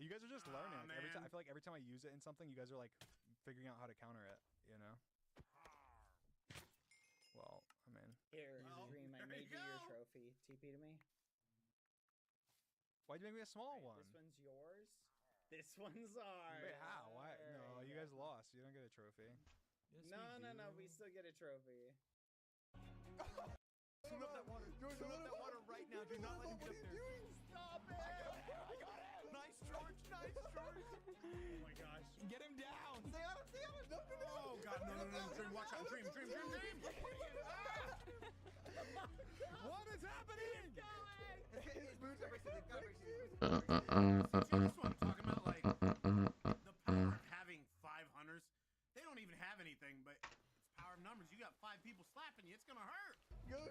You guys are just learning. Like, every time man. I feel like every time I use it in something, you guys are like figuring out how to counter it. You know. Well, I mean, Here, Well, Dream, I there made you you your go. trophy. TP to me. why'd you make me a small Alright, one? This one's yours. This one's ours. Wait, how? Why? No, There you go. guys lost. You don't get a trophy. Yes, No, we no, do. no. We still get a trophy. Swim up that water. Swim up that water right now. Do not let him get up there. Stop it! I got it. Nice, George. Nice, George. Oh my gosh. Get him down. Stay on him, stay on him. No, no, no. Oh god, no, Dream, watch out, Dream. What is happening? His boots are racing. They've got racing. See, that's what I'm talking about, like, the power of having 5 hunters. They don't even have anything, but it's power of numbers. You got 5 people slapping you, it's gonna hurt. Go.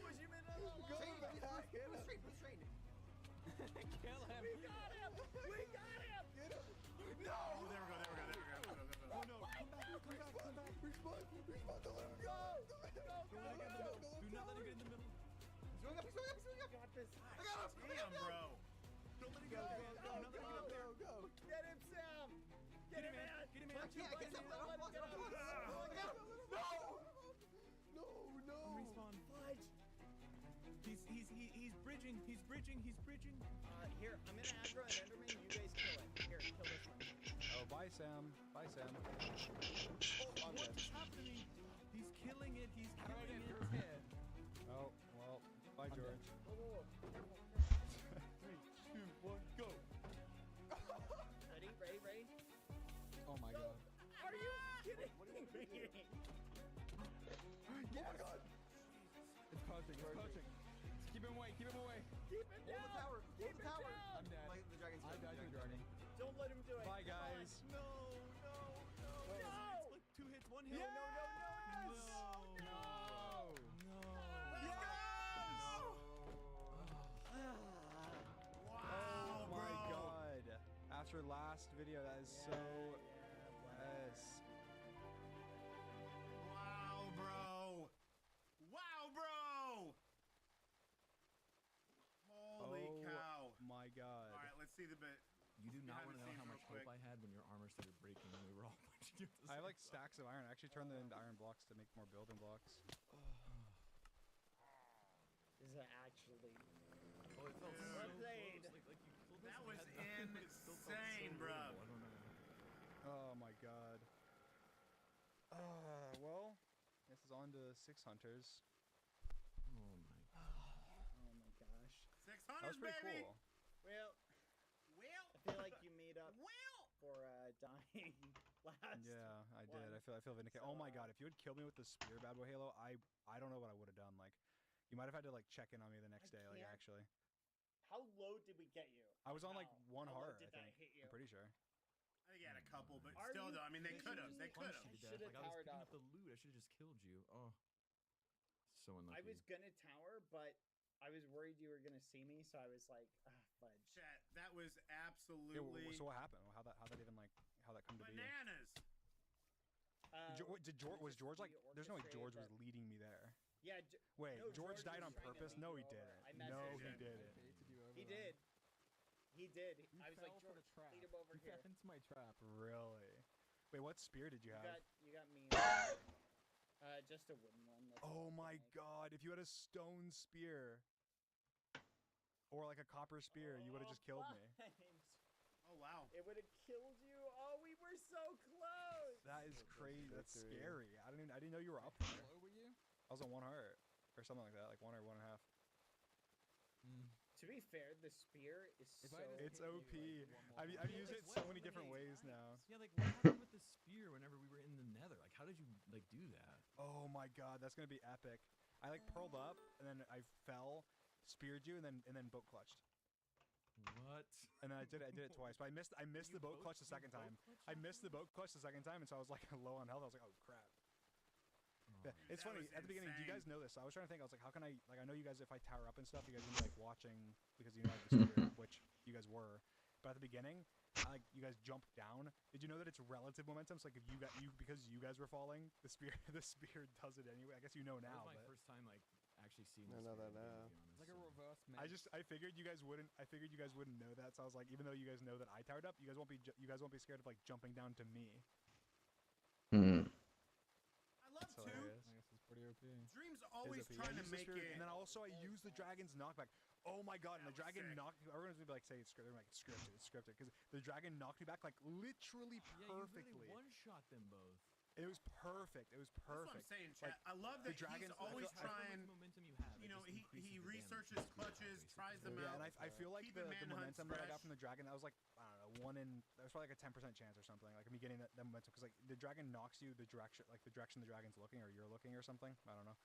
Push him into the Go, lava. back. Put straight. Kill him. We got him! We got him! Get him. No! Oh, there we go. Oh no. Come back. Respawn. Don't let him go. Do not let him get in the middle. He's going up. Got this. I got him. Damn, bro. Don't let him get up there. Do not let him get up there. Go. Get him, Sam! Get him, man! Get him I in. can't get him. I don't want to. I got him. No. Respawn. Fudge! He's bridging. Here, I'm gonna aggro an Enderman. You guys kill it. Here, kill this one. Oh, bye, Sam. Bye, Sam. Oh, I'm what dead. is happening? He's killing it. He's How do I killing get it. through him? Oh, well, bye, George. Whoa. 3, 2, 1, go. Ready? Oh my god. Are you kidding me? Oh my god. It's poaching. Keep him away. Keep it Hold the down! tower. Keep it down! I'm dead. Like the dragon's I died to the dragon. Don't let him do it. Bye, Come on. guys. No. No! It's like 2 hits, 1 hit. No! Oh Wow, my bro. god. After last video, that is so... Yes. Wow, bro. Holy Oh cow. my god. All right, let's see the bit. You do not Behind want to the know how scenes much real hope quick. I had when your armor started breaking and we were all punching you at the I have same like stacks of iron. I actually turned them into iron blocks to make more building blocks. This is actually... Oh, it felt Dude. so Well played. close. Like you killed That us was and had nothing, but it still felt insane, so bruh. little. I don't know. Oh my god. Well, this is on to 6 hunters. Oh my god. Oh my gosh. 600, That was pretty baby. cool. Well, Well, I feel like you made up well. for dying last. Yeah, I did. one. I feel vindicated. Oh my god, if you had killed me with the spear, Bad Boy Halo, I don't know what I would have done. Like, you might have had to like check in on me the next day. Like, can't- actually, How low did we get you? I was on like How 1 low heart. did I that think. hit you? I'm pretty sure. I think you had a couple, but Are still, you though. I mean, they could have. kidding They me? could have. I I should've like, I was towered picking up. up the loot. I should have just killed you. Oh. So unlucky. I was gonna tower, but I was worried you were gonna see me, so I was like, fudge. Chat, that was Yeah, absolutely so what happened? How that even like how that come to be? bananas. Did George was George like? There's no way George was orchestrated leading me there. Yeah, Wait, no, George died was on trying to purpose? lead No, you he over. didn't. I No, messaged he him. didn't. He did. He did. You I was fell like, for the George, trap. lead him over You here. fell into my trap. Really? Wait, what spear did you have? You got me. Just a wooden one. That's Oh all I my can make. god, if you had a stone spear or like a copper spear, you would have just killed me. Fudge. Oh wow. It would have killed you. Oh, we were so close. That is That's crazy. That's victory. scary. I didn't know you were up there. How low were you? I was on 1 heart or something like that, like 1 or 1.5. To be fair, the spear is If so. I just It's hit you, OP. like, one more I've time. used it Like, so what? many different How many ways now. Yeah, like what happened with the spear whenever we were in the nether? Like how did you like do that? Oh my god, that's gonna be epic. I like pearled up and then I fell, speared you, and then boat clutched. What? And then I did it twice, but I missed You the boat boat- clutch the you second boat time. clutched I after missed the that? boat clutch the second time, and so I was like low on health. I was like, oh crap. Oh, Yeah, it's That funny. was At the beginning, do you guys insane. know this? I was trying to think. I was like, how can I know you guys if I tower up and stuff. You guys are like watching because you know I have the spear, which you guys were. But at the beginning, you guys jumped down. Did you know that it's relative momentum? So like if because you guys were falling, the spear does it anyway. I guess you know that now. was my But first time like actually seen I this know scary that movie, now. to be honest, It's like a so- reverse I figured you guys wouldn't. I figured you guys wouldn't know that. So I was like, even though you guys know that I towered up, you guys won't be. You guys won't be scared of like jumping down to me. I Hmm. love That's to. hilarious. I guess it's pretty OP. Dream's Is always OP. trying I to used the make spirit, it. and then also I use the dragon's knockback. Oh my god! And That the was dragon sick. knocked. Everyone's gonna be like, say it's scripted. They're like, it's scripted. It's scripted. Because the dragon knocked me back like literally Yeah, perfectly. you really one-shot them both. It was perfect. It was That's what I'm perfect. saying, Like, chat. I love the that dragon's- he's I always feel- I feel like trying. momentum you have, You it know, just he increases the researches damage clutches, basically. tries them Yeah, out. and I feel like Keeping the manhunts momentum that I got fresh. from the dragon, that was like, I don't know, that was probably like a 10% chance or something. Like me getting that momentum, because like the dragon knocks you the direction the dragon's looking, or you're looking, or something. I don't know.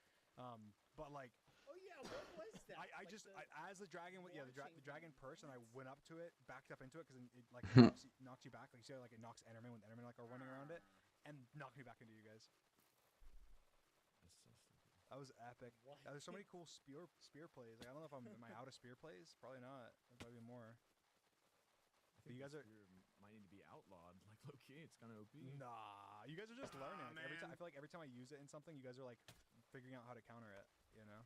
But like Oh yeah, what was that? I Like just the as the dragon the launching dragon thing. perched, and I went up to it, backed up into it, because it like knocks you back. Like you see how, like it knocks Enderman when Enderman like are running around it, and knocked me back into you guys. That's so stupid. That was epic. What? There's so many cool spear plays. Like I don't know if am I out of spear plays? Probably not. There'll probably be more. I think you guys the are- spear might need to be outlawed. Like low-key, it's kind of OP. Nah, you guys are just learning. Like, every time I man. feel like every time I use it in something, you guys are like figuring out how to counter it. You know?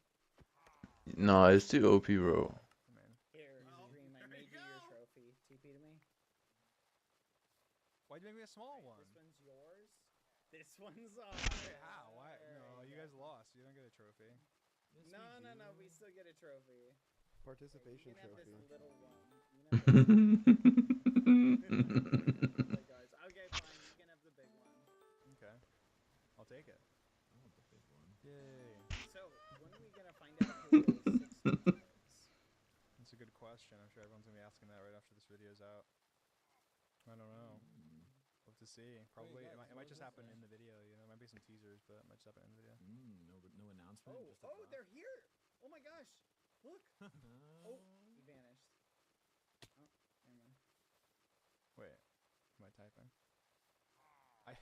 No, it's too OP, bro. Oh, man, Here, Well, Dream, I there made you you your go. trophy. TP to me. why'd you make me a small one? This one's yours. This one's Wait, how? Why? No, you guys lost. You don't get a trophy. Yes, No, we no, no. do. We still get a trophy. Participation You can have trophy. this little one. You can have the guys. Okay, fine. You can have the big one. Okay, I'll take it. I want the big one. Yay. So, when are we gonna find out who the 6 is? That's a good question. I'm sure everyone's gonna be asking that right after this video's out. I don't know. We'll have to see. Probably guys, it what might is just happen this? in the video. You know, there might be some teasers, but it might just happen in the video. No announcement. Oh, just a oh, drop? they're here! Oh my gosh! Look! Oh, he vanished. Oh, never mind. Wait, am I typing? I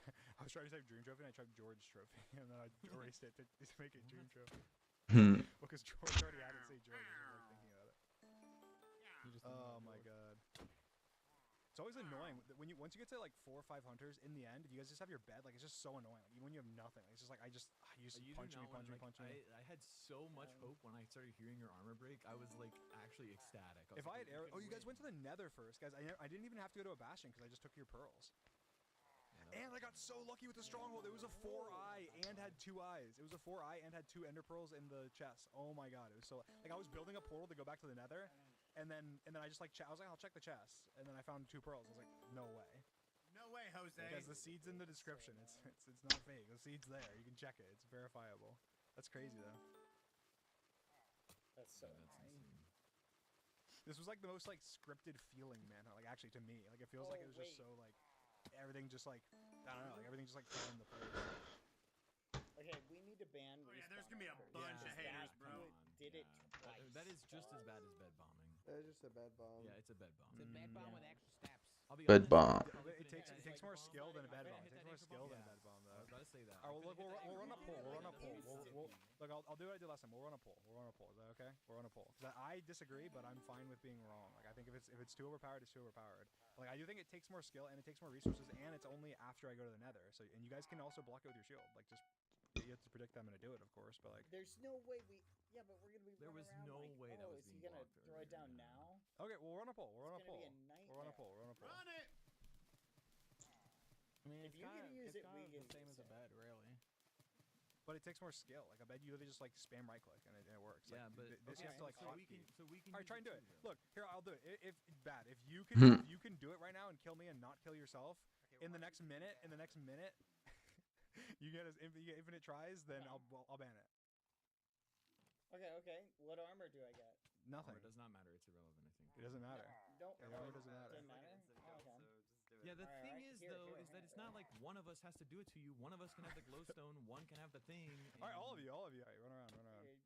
was trying to type Dream Trophy, and I typed George Trophy, and then I erased it to make it Dream Trophy. Because George already had it say George. I wasn't like thinking about it. You just Oh my god. It's always annoying when once you get to like 4 or 5 hunters in the end, if you guys just have your bed, like it's just so annoying. Like, even when you have nothing, like, it's just like you just You do punch me, not punch me, wanna, like, punch me. I had so much hope when I started hearing your armor break. I was like actually ecstatic. If was I like, had arrow, we oh, you can guys went to the Nether first, guys. I didn't even have to go to a bastion because I just took your pearls. win. And I got so lucky with the stronghold. It was a 4-eye and had 2 eyes. It was a 4-eye and had 2 ender pearls in the chest. Oh my god, it was so like I was building a portal to go back to the Nether, and then I just like I was like, I'll check the chest, and then I found 2 pearls. I was like, no way. No way, Jose. Guys, the seed's in the description. It's not fake. The seed's there. You can check it. It's verifiable. That's crazy though. That's so Yeah, that's annoying. insane. This was like the most like scripted feeling, man. Like actually to me, like it feels like it was just wait. so like everything just like I don't know, like everything just like fell into place. Okay, we need to ban. Oh, yeah, there's gonna be a respawn bunch first. of haters, That bro. Did it Yeah. twice. That is just as bad as bed bombing. That was just a bad bomb. Yeah, it's a bed bomb. It's a bed bomb with extra steps. I'll be Bed honest, bomb. I'll probably It put takes as, it takes like, more skill than a bed bomb. It takes more skill than a Yeah. bed bomb I though. was about to say that. All right, well, look, we'll run a poll. We'll run a poll. We'll- Look, I'll do what I did last time. We'll run a poll. We'll run a poll. Is that okay? We'll run a poll. Because I disagree, but I'm fine with being wrong. Like I think if it's too overpowered, it's too overpowered. Like I do think it takes more skill and it takes more resources, and it's only after I go to the Nether. So and you guys can also block it with your shield. Like just you have to predict that I'm gonna do it, of course. But like There's no way we. Yeah, but we're gonna be. There running was around no like, way that oh, was is he being gonna blocked throw it earlier, down yeah. now? okay, we'll run a poll. We'll run a It's gonna poll. be a We'll run a nightmare. poll. We'll run a poll. Run it. I mean, if you're gonna use it, we can the same use as a it. bed, really. But it takes more skill. Like I bet you literally just like spam right click and it works. Like, Yeah, but this you okay, have to like so we can hotkey. All right, use try and do it. too, though. Look, here I'll do it. If bad, if you can do it right now and kill me and not kill yourself in the next minute, you get you get infinite tries, then I'll ban it. Okay. What armor do I get? Nothing. Armor does not matter. It's irrelevant, I think. It doesn't matter. Don't. Yeah, armor doesn't matter. Doesn't matter. Oh, okay. Yeah, the Alright, thing alright. is Here, though, here, is that here. it's not like one of us has to do it to you. One of us can have the glowstone, one can have the thing. All right, all of and- you. All right, run around.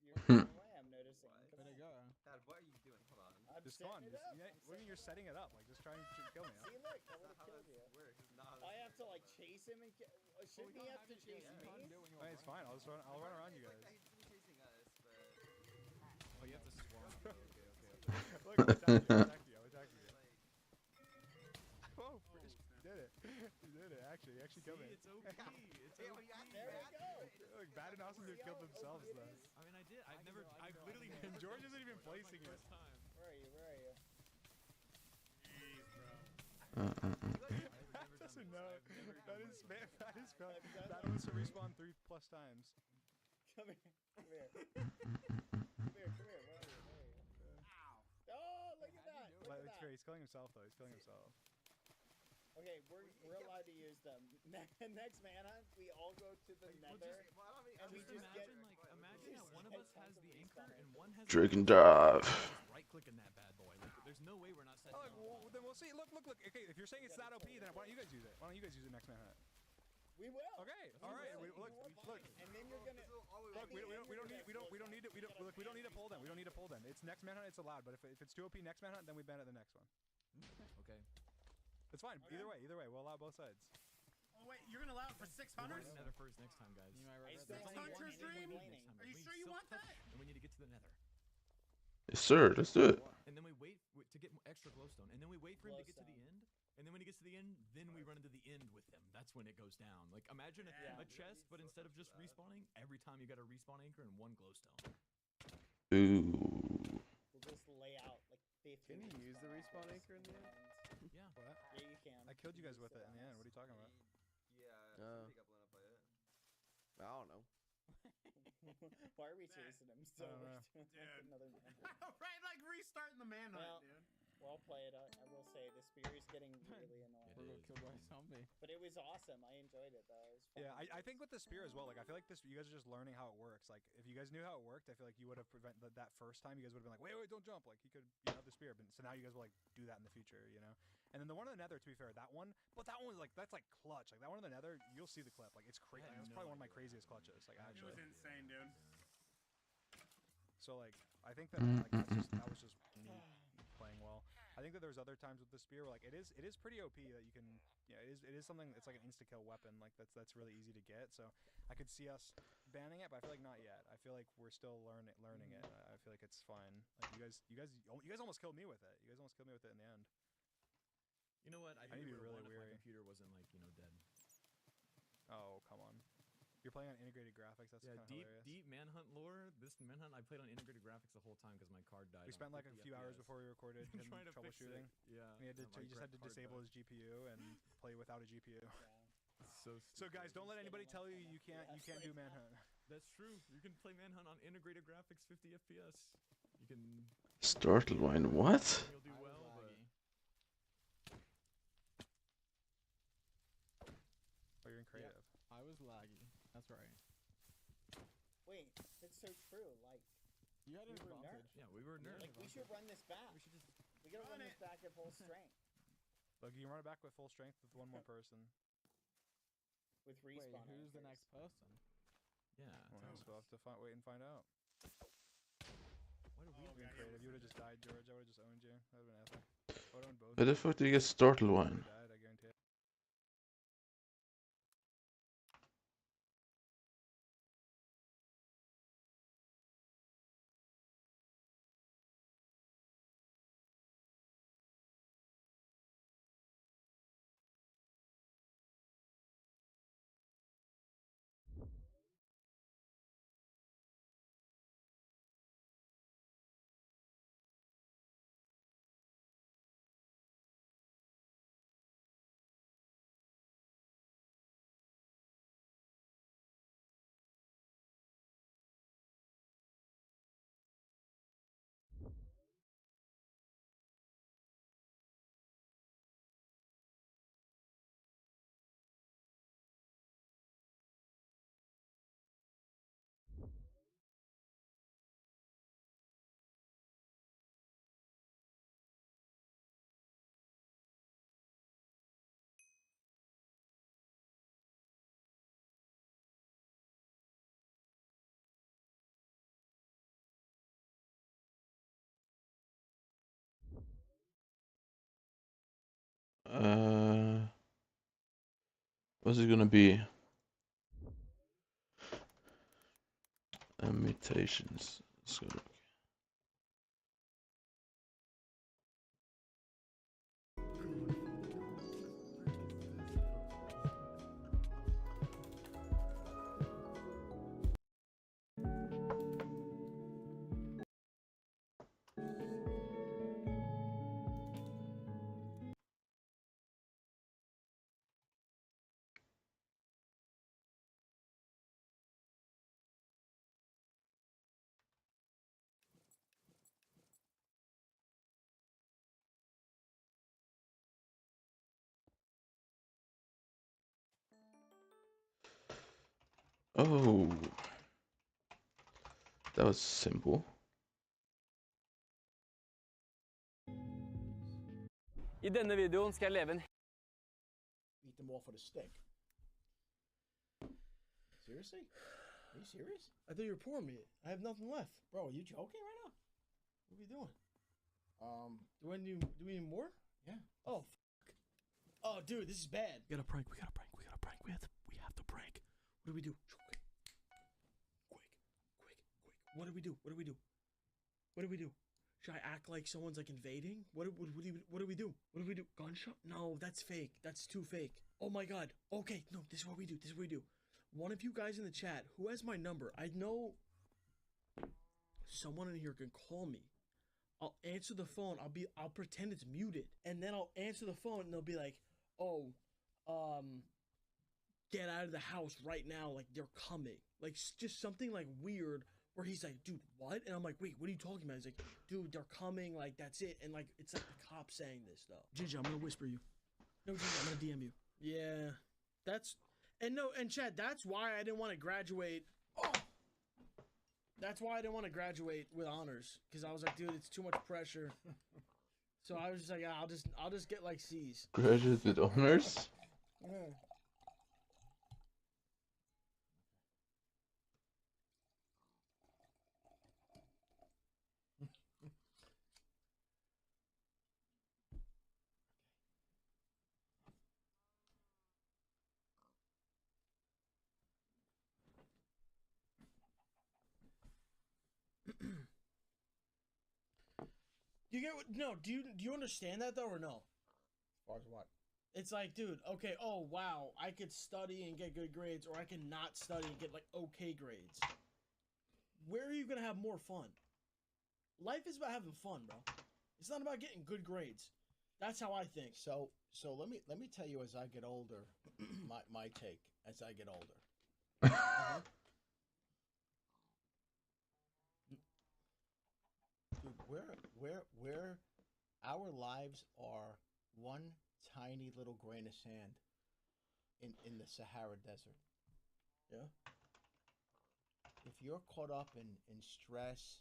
You're running away. I'm noticing. Come Way to on. go. Dad, what are you doing? Hold on. I'm Just setting fun. it Just, up. yeah, I'm what do you mean you're setting it up? Like just try and kill me. See, look, I would That's have not how killed you. this works. It's not how I this have to like chase him and shouldn't he have to chase me? Okay, it's fine. I'll run around you guys. Like, he's been chasing us, but... Oh, you have to swarm. Okay. Look, I'll attack you. I'll attack you. Like, Whoa, Oh, snap. did it. You did it. Actually, you actually killed me. It's OP. It's Hey, OP. you got There we go. Look, Bad and Awesome dude killed themselves though. I mean, I did. I've can never. go, I I've can go, I literally. can go. And George isn't even That was my placing it. first time. Where are you? Where are you? Jeez, bro. I've never That done doesn't this. know. I've never That done is this. that is fun. I've done That that. was to respawn 3+ times. Come here. Come here. Come here. Come here. Where are you? Where are you? Ow. Oh, look at that. Look Like, at it's that. great. He's killing himself though. He's killing himself. Okay, we're allowed to use them. Next manhunt, we all go to the nether. And we just get- imagine that one of us has the anchor and one has. Dragon dive. Just right clicking that bad boy. Like, there's no way we're not setting. Oh, it up. well, then we'll see. Look. Okay, if you're saying it's that OP, then why don't you guys use it? Why don't you guys use it next manhunt? We will. Okay, all right. will. Look. And then you're gonna. Look, we don't need it. We don't need to pull them. We don't need to pull them. It's next manhunt. It's allowed. But if it's too OP next manhunt, then we ban it the next one. Okay. It's fine. Either way, we'll allow both sides. Oh wait, you're gonna allow it for We're 600s? going to nether first next time, guys. I still Next want hunter's anyone dream? complaining. Are you sure you want that? And we need to get to the nether. Yes, sir. Let's do it. And then we wait to get extra glowstone. And then we wait for him to get to the end. And then when he gets to the end, then we run into the end with him. That's when it goes down. Like, imagine a chest, but instead of just respawning, every time you got a respawn anchor and 1 glowstone. Ooh. We'll just lay out like 50. Can you use the respawn anchor in the end? Yeah. What? Yeah, you can. I killed you guys with it in the end. What are you talking about? Yeah, Oh. pick up line up by it. I don't know. Why are we chasing him still? I don't know. We're doing like Dude. another manhunt. Right, like restarting the manhunt, Well, dude. Well played. I will say the spear is getting really annoying. It We're is. gonna kill by zombie. But it was awesome. I enjoyed it though. It was fun. Yeah, I think with the spear as well. Like, I feel like you guys are just learning how it works. Like, if you guys knew how it worked, I feel like you would have prevented that first time. You guys would have been like, wait, don't jump. Like, you have the spear. But so now you guys will like do that in the future, you know. And then the one in the nether, to be fair, that one was like that's like clutch. Like that one in the nether, you'll see the clip. Like it's crazy. I had That's no probably one of my idea. craziest clutches. Like It actually. was insane, dude. So like, I think that like that was just me playing well. I think that there's other times with the spear where like it is pretty OP that you can it is something it's like an insta kill weapon like that's really easy to get. So I could see us banning it, but I feel like not yet. I feel like we're still learning it. I feel like it's fine. Like you guys almost killed me with it. You guys almost killed me with it in the end. You know what? I I think need we to be would've really won if my weary. computer wasn't like, dead. Oh come on. You're playing on integrated graphics. That's Yeah, kind of hilarious. deep manhunt lore. This manhunt I played on integrated graphics the whole time because my card died. We on spent like a 50 few hours FPS. before we recorded him Trying to fix it. troubleshooting. Yeah. We had to, and my you just had to card disable died. his GPU and play without a GPU. Yeah. So So stupid. guys, don't let anybody tell you you can't do Yeah. manhunt. That's true. You can play manhunt on integrated graphics, 50 FPS. You can. Startle wine. What? You'll do well, but Oh, you're in creative. I was laggy. That's right. Wait, that's so true. Like, You had an We were advantage. yeah, we were nerds. we should run this back. We should just. We gotta run Run this back at full strength Look, you can run it back with full strength with one more person. with Wait, respawn. who's the anchors. next person? Yeah. Well, tell so we'll us. have to wait and find out. Why do we? Oh, You're in yeah, creative. You would have just died, George. I would have just owned you. That would have been epic. I would have owned both. Where the fuck did you get startle You wine? died, I guarantee it. What's it gonna be? Imitations. Let's go. Oh, that was simple. I denne videoen skal jeg leve en Eat them all for the stick. Seriously? Are you serious? I thought you were pouring me. I have nothing left. Bro, are you joking right now? What are we doing? Do Do we need more? Yeah. Oh, fuck. Oh, dude, this is bad. We gotta prank. We gotta prank. We gotta prank. We have to prank. What do we do? Quick. What do we do? What do we do? What do we do? Should I act like someone's like invading? What do we do? What do we do? Gunshot? No, that's fake. That's too fake. Oh my god. Okay, no, this is what we do. This is what we do. One of you guys in the chat, who has my number? I know someone in here can call me. I'll answer the phone. I'll pretend it's muted. And then I'll answer the phone and they'll be like, "Oh, get out of the house right now, like they're coming." Like just something like weird where he's like, "Dude, what?" And I'm like, "Wait, what are you talking about?" He's like, "Dude, they're coming, like that's it." And like it's like the cops saying this though. Ginger, I'm gonna whisper you. No, Ginger, I'm gonna DM you. Yeah. And Chad, that's why I didn't want to graduate. Oh! That's why I didn't want to graduate with honors. Cause I was like, dude, it's too much pressure. So I was just like, yeah, I'll just get like C's. Graduate with honors? Yeah. Do you get what? No, do you understand that though or no? As far as what? It's like, dude, okay, oh wow, I could study and get good grades, or I can not study and get like okay grades. Where are you gonna have more fun? Life is about having fun, bro. It's not about getting good grades. That's how I think. So let me tell you as I get older, my take as I get older. Dude, where our lives are one tiny little grain of sand in the Sahara Desert. Yeah. If you're caught up in stress,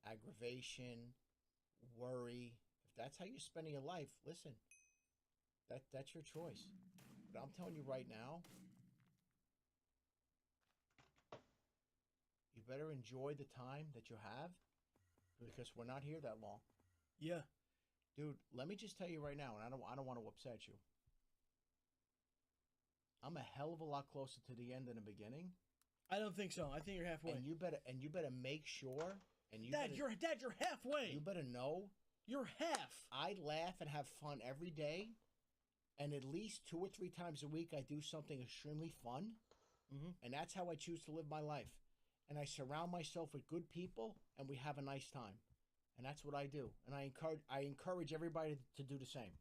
aggravation, worry, if that's how you're spending your life, listen, that's your choice. But I'm telling you right now, you better enjoy the time that you have because we're not here that long. Yeah. Dude, let me just tell you right now, and I don't want to upset you. I'm a hell of a lot closer to the end than the beginning. I don't think so. I think you're halfway. And you better make sure. And you Dad, better, you're halfway. You better know. You're half. I laugh and have fun every day, and at least 2 or 3 times a week I do something extremely fun, and that's how I choose to live my life. And I surround myself with good people, and we have a nice time, and that's what I do. And I encourage everybody to do the same.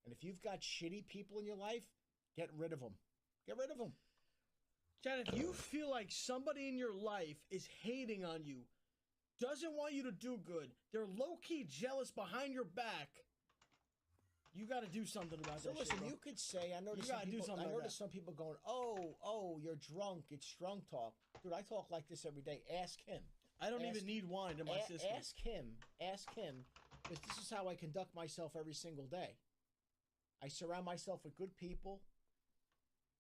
And if you've got shitty people in your life, get rid of them. Get rid of them. Chad, if you feel like somebody in your life is hating on you, doesn't want you to do good, they're low-key jealous behind your back, you got to do something about So that listen, shit, bro. you could say, I noticed some people going, oh, you're drunk. It's drunk talk. Dude, I talk like this every day. Ask him. I don't even need wine in my system. Ask him, because this is how I conduct myself every single day. I surround myself with good people.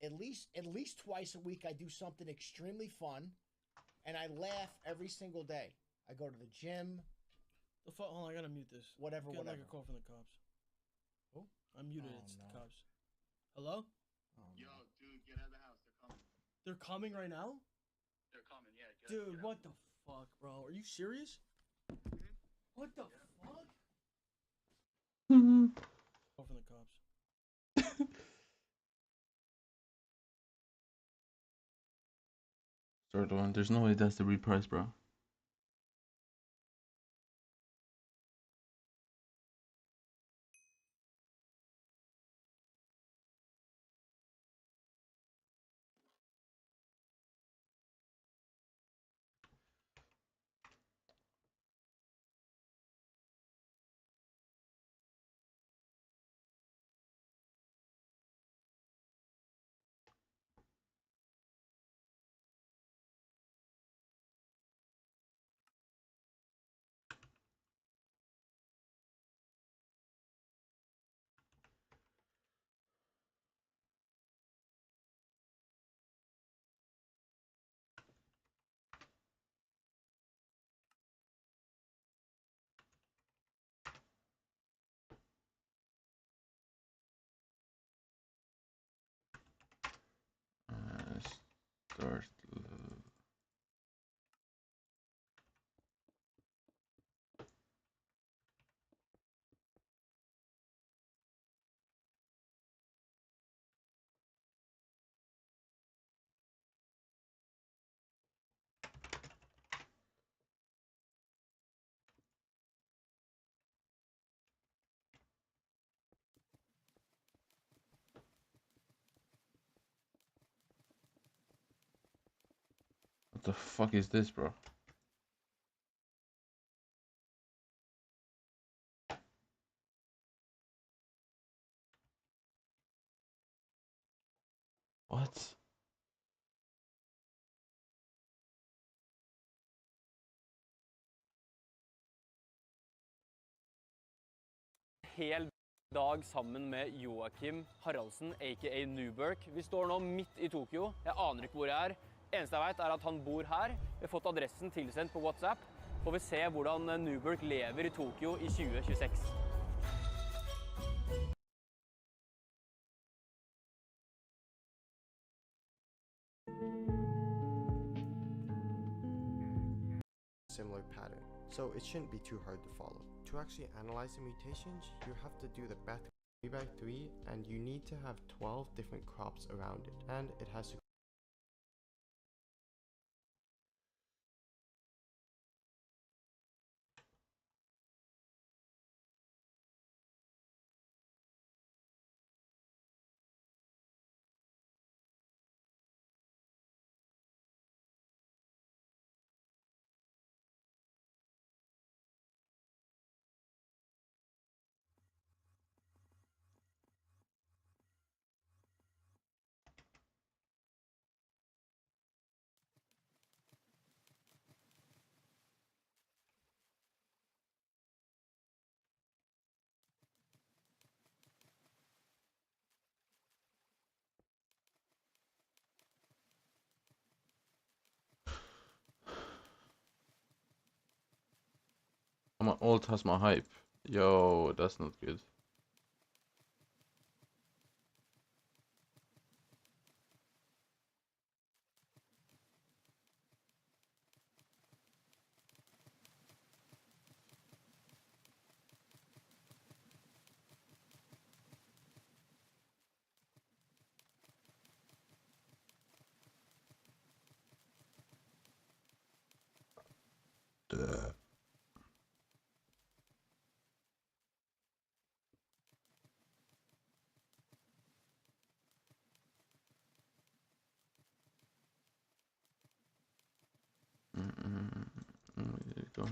At least twice a week, I do something extremely fun, and I laugh every single day. I go to the gym. Hold on, I gotta mute this. Whatever. Like a call from the cops. Oh, I'm muted. Oh, it's no. the cops. Hello? Oh, Yo, dude, get out of the house. They're coming. They're coming right now? They're coming, yeah. Dude, what the fuck, bro? Are you serious? What the fuck? Call from the cops. Third one. There's no way that's the reprise, bro. Start. What the fuck is this, bro? What? Hel dag sammen med Joakim Haraldsen, aka Newberk. Vi står nå midt i Tokyo. Jeg aner ikke hvor jeg er. Eneste jeg vet er at han bor her. Vi har fått adressen tilsendt på WhatsApp. Får vi se hvordan Newberk lever i Tokyo i 2026. Similar pattern, so it shouldn't be too hard to follow. To actually analyze the mutations, you have to do the Beth 3x3, and you need to have 12 different crops around it, and it has to My ult has my hype. Yo, that's not good. There you go.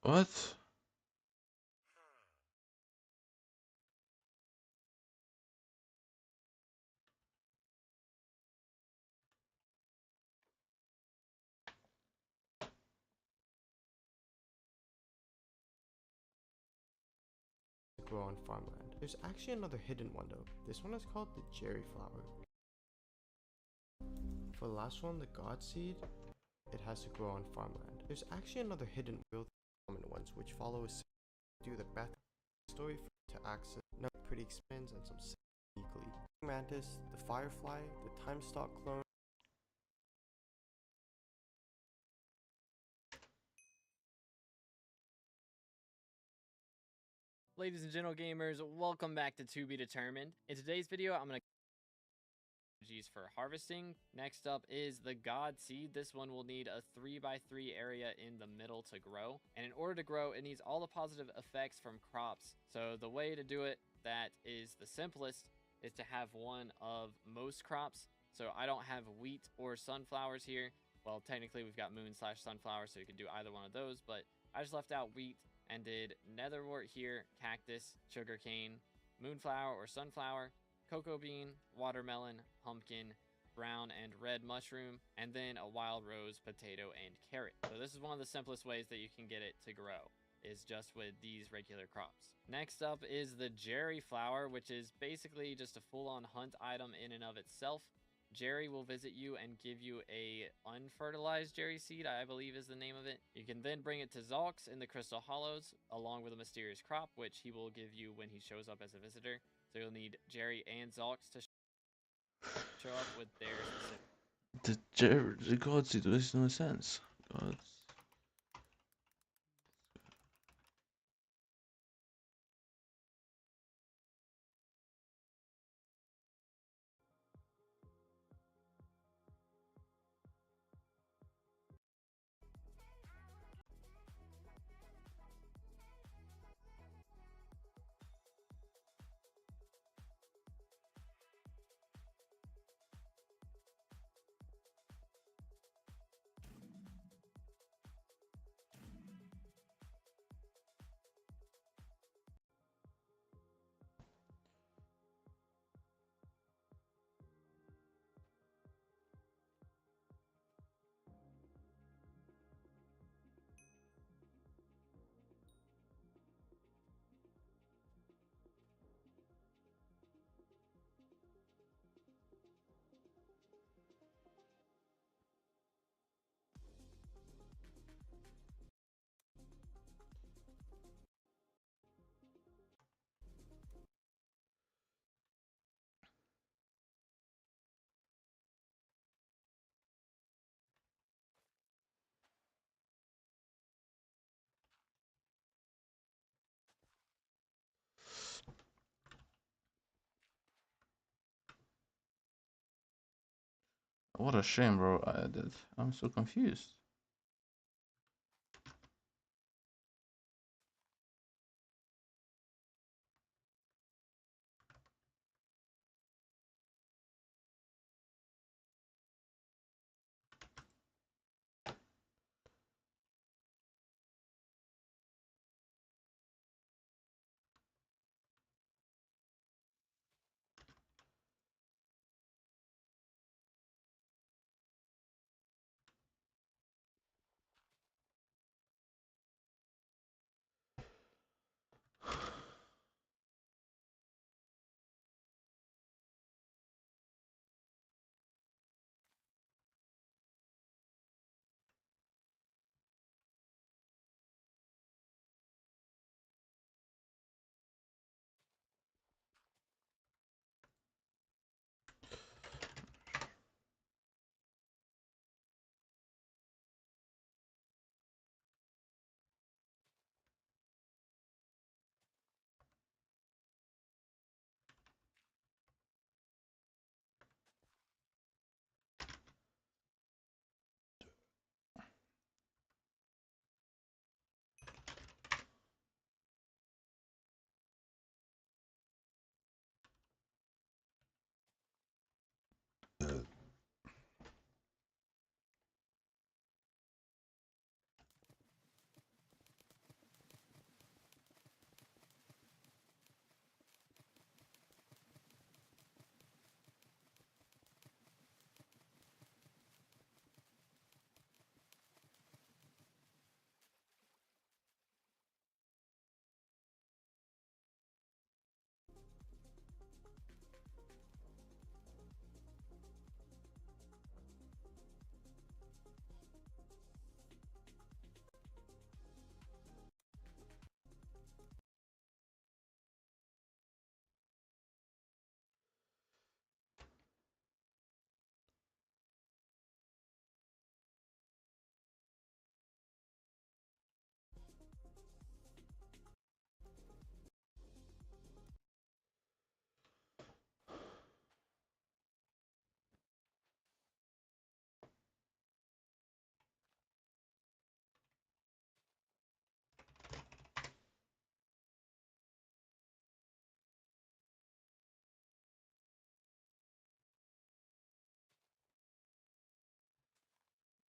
What? grow on farmland. There's actually another hidden one though. This one is called the cherry flower. For the last one, the god seed, it has to grow on farmland. There's actually another hidden real common ones which follow a do the Beth story for to access pretty expands and some weekly. Mantis, the Firefly, the Time Stalk clone. Ladies and gentle gamers, welcome back to To Be Determined. In today's video, I'm going to for harvesting. Next up is the God Seed. This one will need a 3x3 area in the middle to grow. And in order to grow, it needs all the positive effects from crops. So the way to do it that is the simplest is to have one of most crops. So I don't have wheat or sunflowers here. Well, technically we've got moon/sunflower, so you can do either one of those, but I just left out wheat and did netherwort here, cactus, sugarcane, moonflower or sunflower, cocoa bean, watermelon, pumpkin, brown and red mushroom, and then a wild rose, potato, and carrot. So this is one of the simplest ways that you can get it to grow, is just with these regular crops. Next up is the Jerry flower, which is basically just a full-on hunt item in and of itself. Jerry will visit you and give you a unfertilized Jerry seed, I believe is the name of it. You can then bring it to Zalx in the Crystal Hollows, along with a mysterious crop, which he will give you when he shows up as a visitor. So you'll need Jerry and Zalx to show up with their specific... The God Seed makes no sense. God. What a shame, bro. I'm so confused.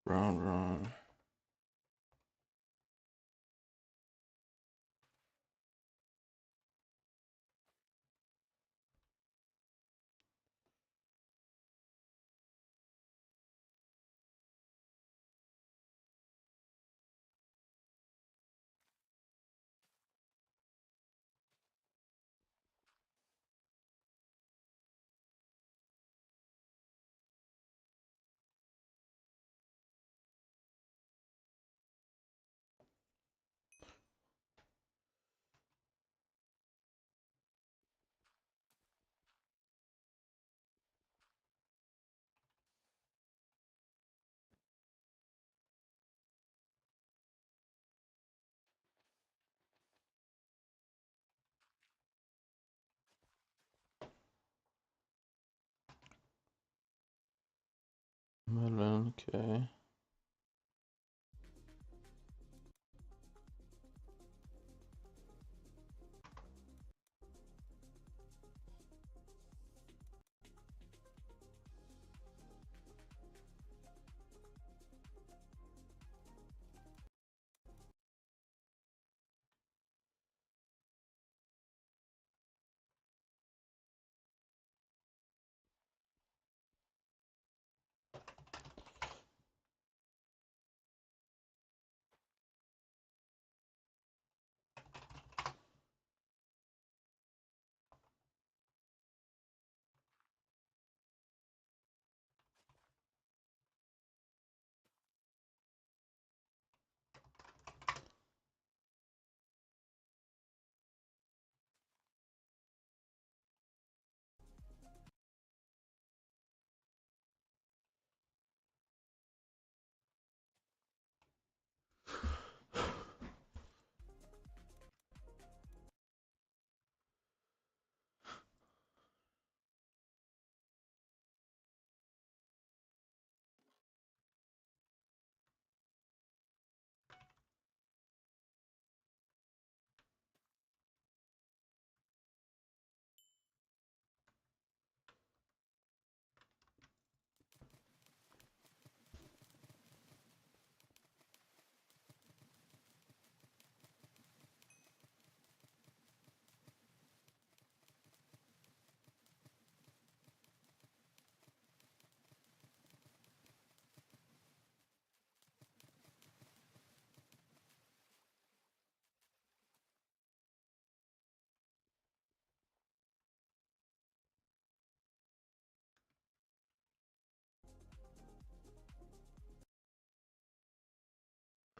Round, round. Melon, okay.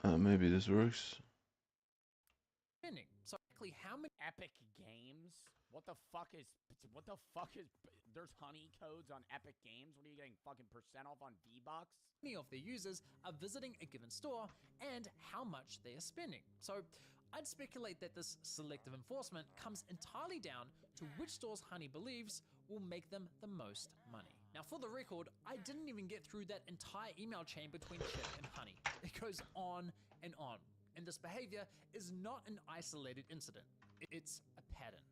Maybe this works. So exactly how many Epic Games? What the fuck is there's honey codes on Epic Games? What are you getting fucking % off on V-Bucks? Many of their users are visiting a given store and how much they are spending. So I'd speculate that this selective enforcement comes entirely down to which stores Honey believes will make them the most money. Now for the record, I didn't even get through that entire email chain between Chip and Honey. It goes on and on. And this behavior is not an isolated incident. It's a pattern.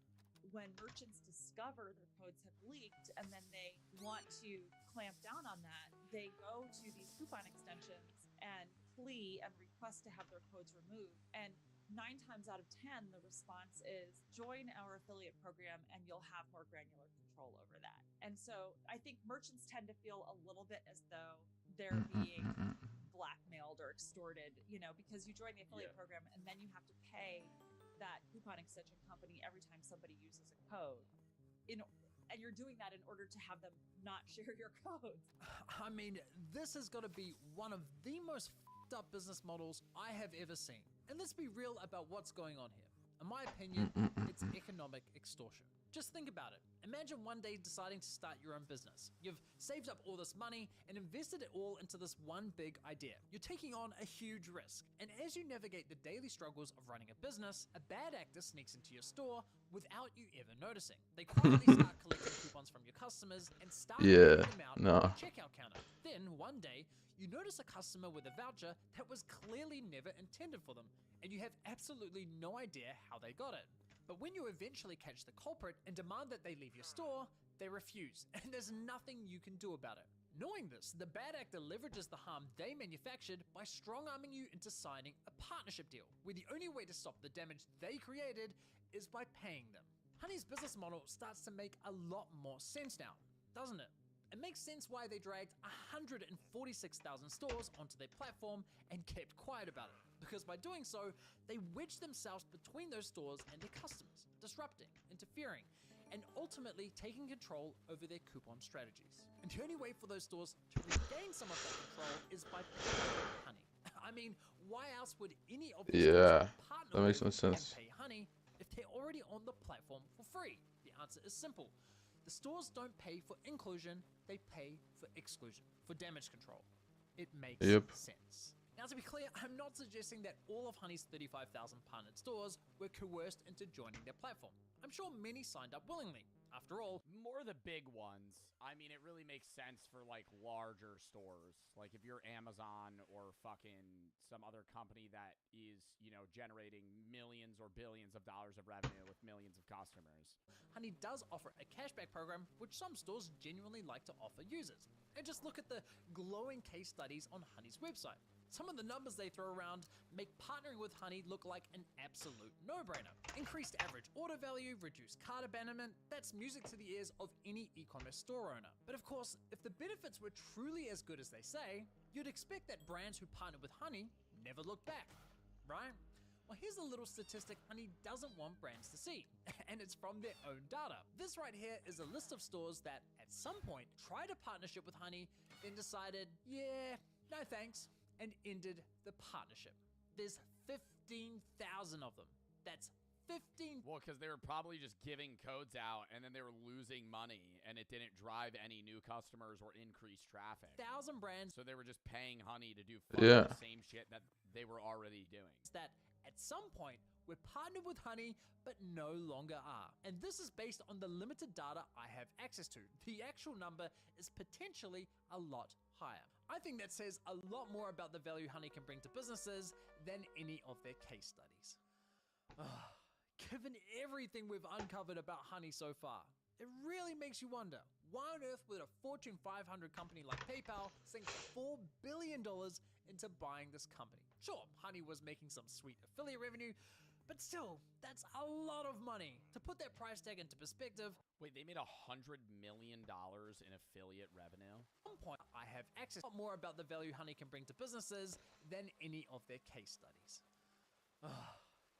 When merchants discover their codes have leaked and then they want to clamp down on that, they go to these coupon extensions and plea and request to have their codes removed. And 9 times out of 10, the response is join our affiliate program and you'll have more granular control over that. And so I think merchants tend to feel a little bit as though they're being blackmailed or extorted, you know, because you join the affiliate program and then you have to pay that coupon extension company every time somebody uses a code. And you're doing that in order to have them not share your codes. I mean, this has got to be one of the most f***ed up business models I have ever seen. And let's be real about what's going on here. In my opinion, it's economic extortion. Just think about it. Imagine one day deciding to start your own business. You've saved up all this money and invested it all into this one big idea. You're taking on a huge risk. And as you navigate the daily struggles of running a business, a bad actor sneaks into your store without you ever noticing. They quietly start collecting coupons from your customers and start handing them out on the checkout counter. Then one day, you notice a customer with a voucher that was clearly never intended for them, and you have absolutely no idea how they got it. But when you eventually catch the culprit and demand that they leave your store, they refuse, and there's nothing you can do about it. Knowing this, the bad actor leverages the harm they manufactured by strong-arming you into signing a partnership deal, where the only way to stop the damage they created is by paying them. Honey's business model starts to make a lot more sense now, doesn't it? It makes sense why they dragged 146,000 stores onto their platform and kept quiet about it, because by doing so, they wedged themselves between those stores and their customers, disrupting, interfering, and ultimately taking control over their coupon strategies. And the only way for those stores to regain some of that control is by paying Honey. I mean, why else would any of these stores partner that makes no with sense. and pay Honey if they're already on the platform for free? The answer is simple. The stores don't pay for inclusion, they pay for exclusion, for damage control. It makes sense. Now, to be clear, I'm not suggesting that all of Honey's 35,000 partnered stores were coerced into joining their platform. I'm sure many signed up willingly. After all, more the big ones. I mean, it really makes sense for like larger stores. Like if you're Amazon or fucking some other company that is, you know, generating millions or billions of dollars of revenue with millions of customers. Honey does offer a cashback program, which some stores genuinely like to offer users. And just look at the glowing case studies on Honey's website. Some of the numbers they throw around make partnering with Honey look like an absolute no-brainer. Increased average order value, reduced cart abandonment, that's music to the ears of any e-commerce store owner. But of course, if the benefits were truly as good as they say, you'd expect that brands who partner with Honey never look back, right? Well, here's a little statistic Honey doesn't want brands to see, and it's from their own data. This right here is a list of stores that, at some point, tried a partnership with Honey, then decided, yeah, no thanks, and ended the partnership. There's 15,000 of them. That's 15. Well, because they were probably just giving codes out and then they were losing money and it didn't drive any new customers or increase traffic. 1,000 brands. So they were just paying Honey to do the same shit that they were already doing. That at some point we're partnered with Honey, but no longer are. And this is based on the limited data I have access to. The actual number is potentially a lot higher. I think that says a lot more about the value Honey can bring to businesses than any of their case studies. Given everything we've uncovered about Honey so far, it really makes you wonder, why on earth would a Fortune 500 company like PayPal sink $4 billion into buying this company? Sure, Honey was making some sweet affiliate revenue, but still, that's a lot of money. To put that price tag into perspective, wait, they made $100 million in affiliate revenue? At one point, I have access to more about the value Honey can bring to businesses than any of their case studies.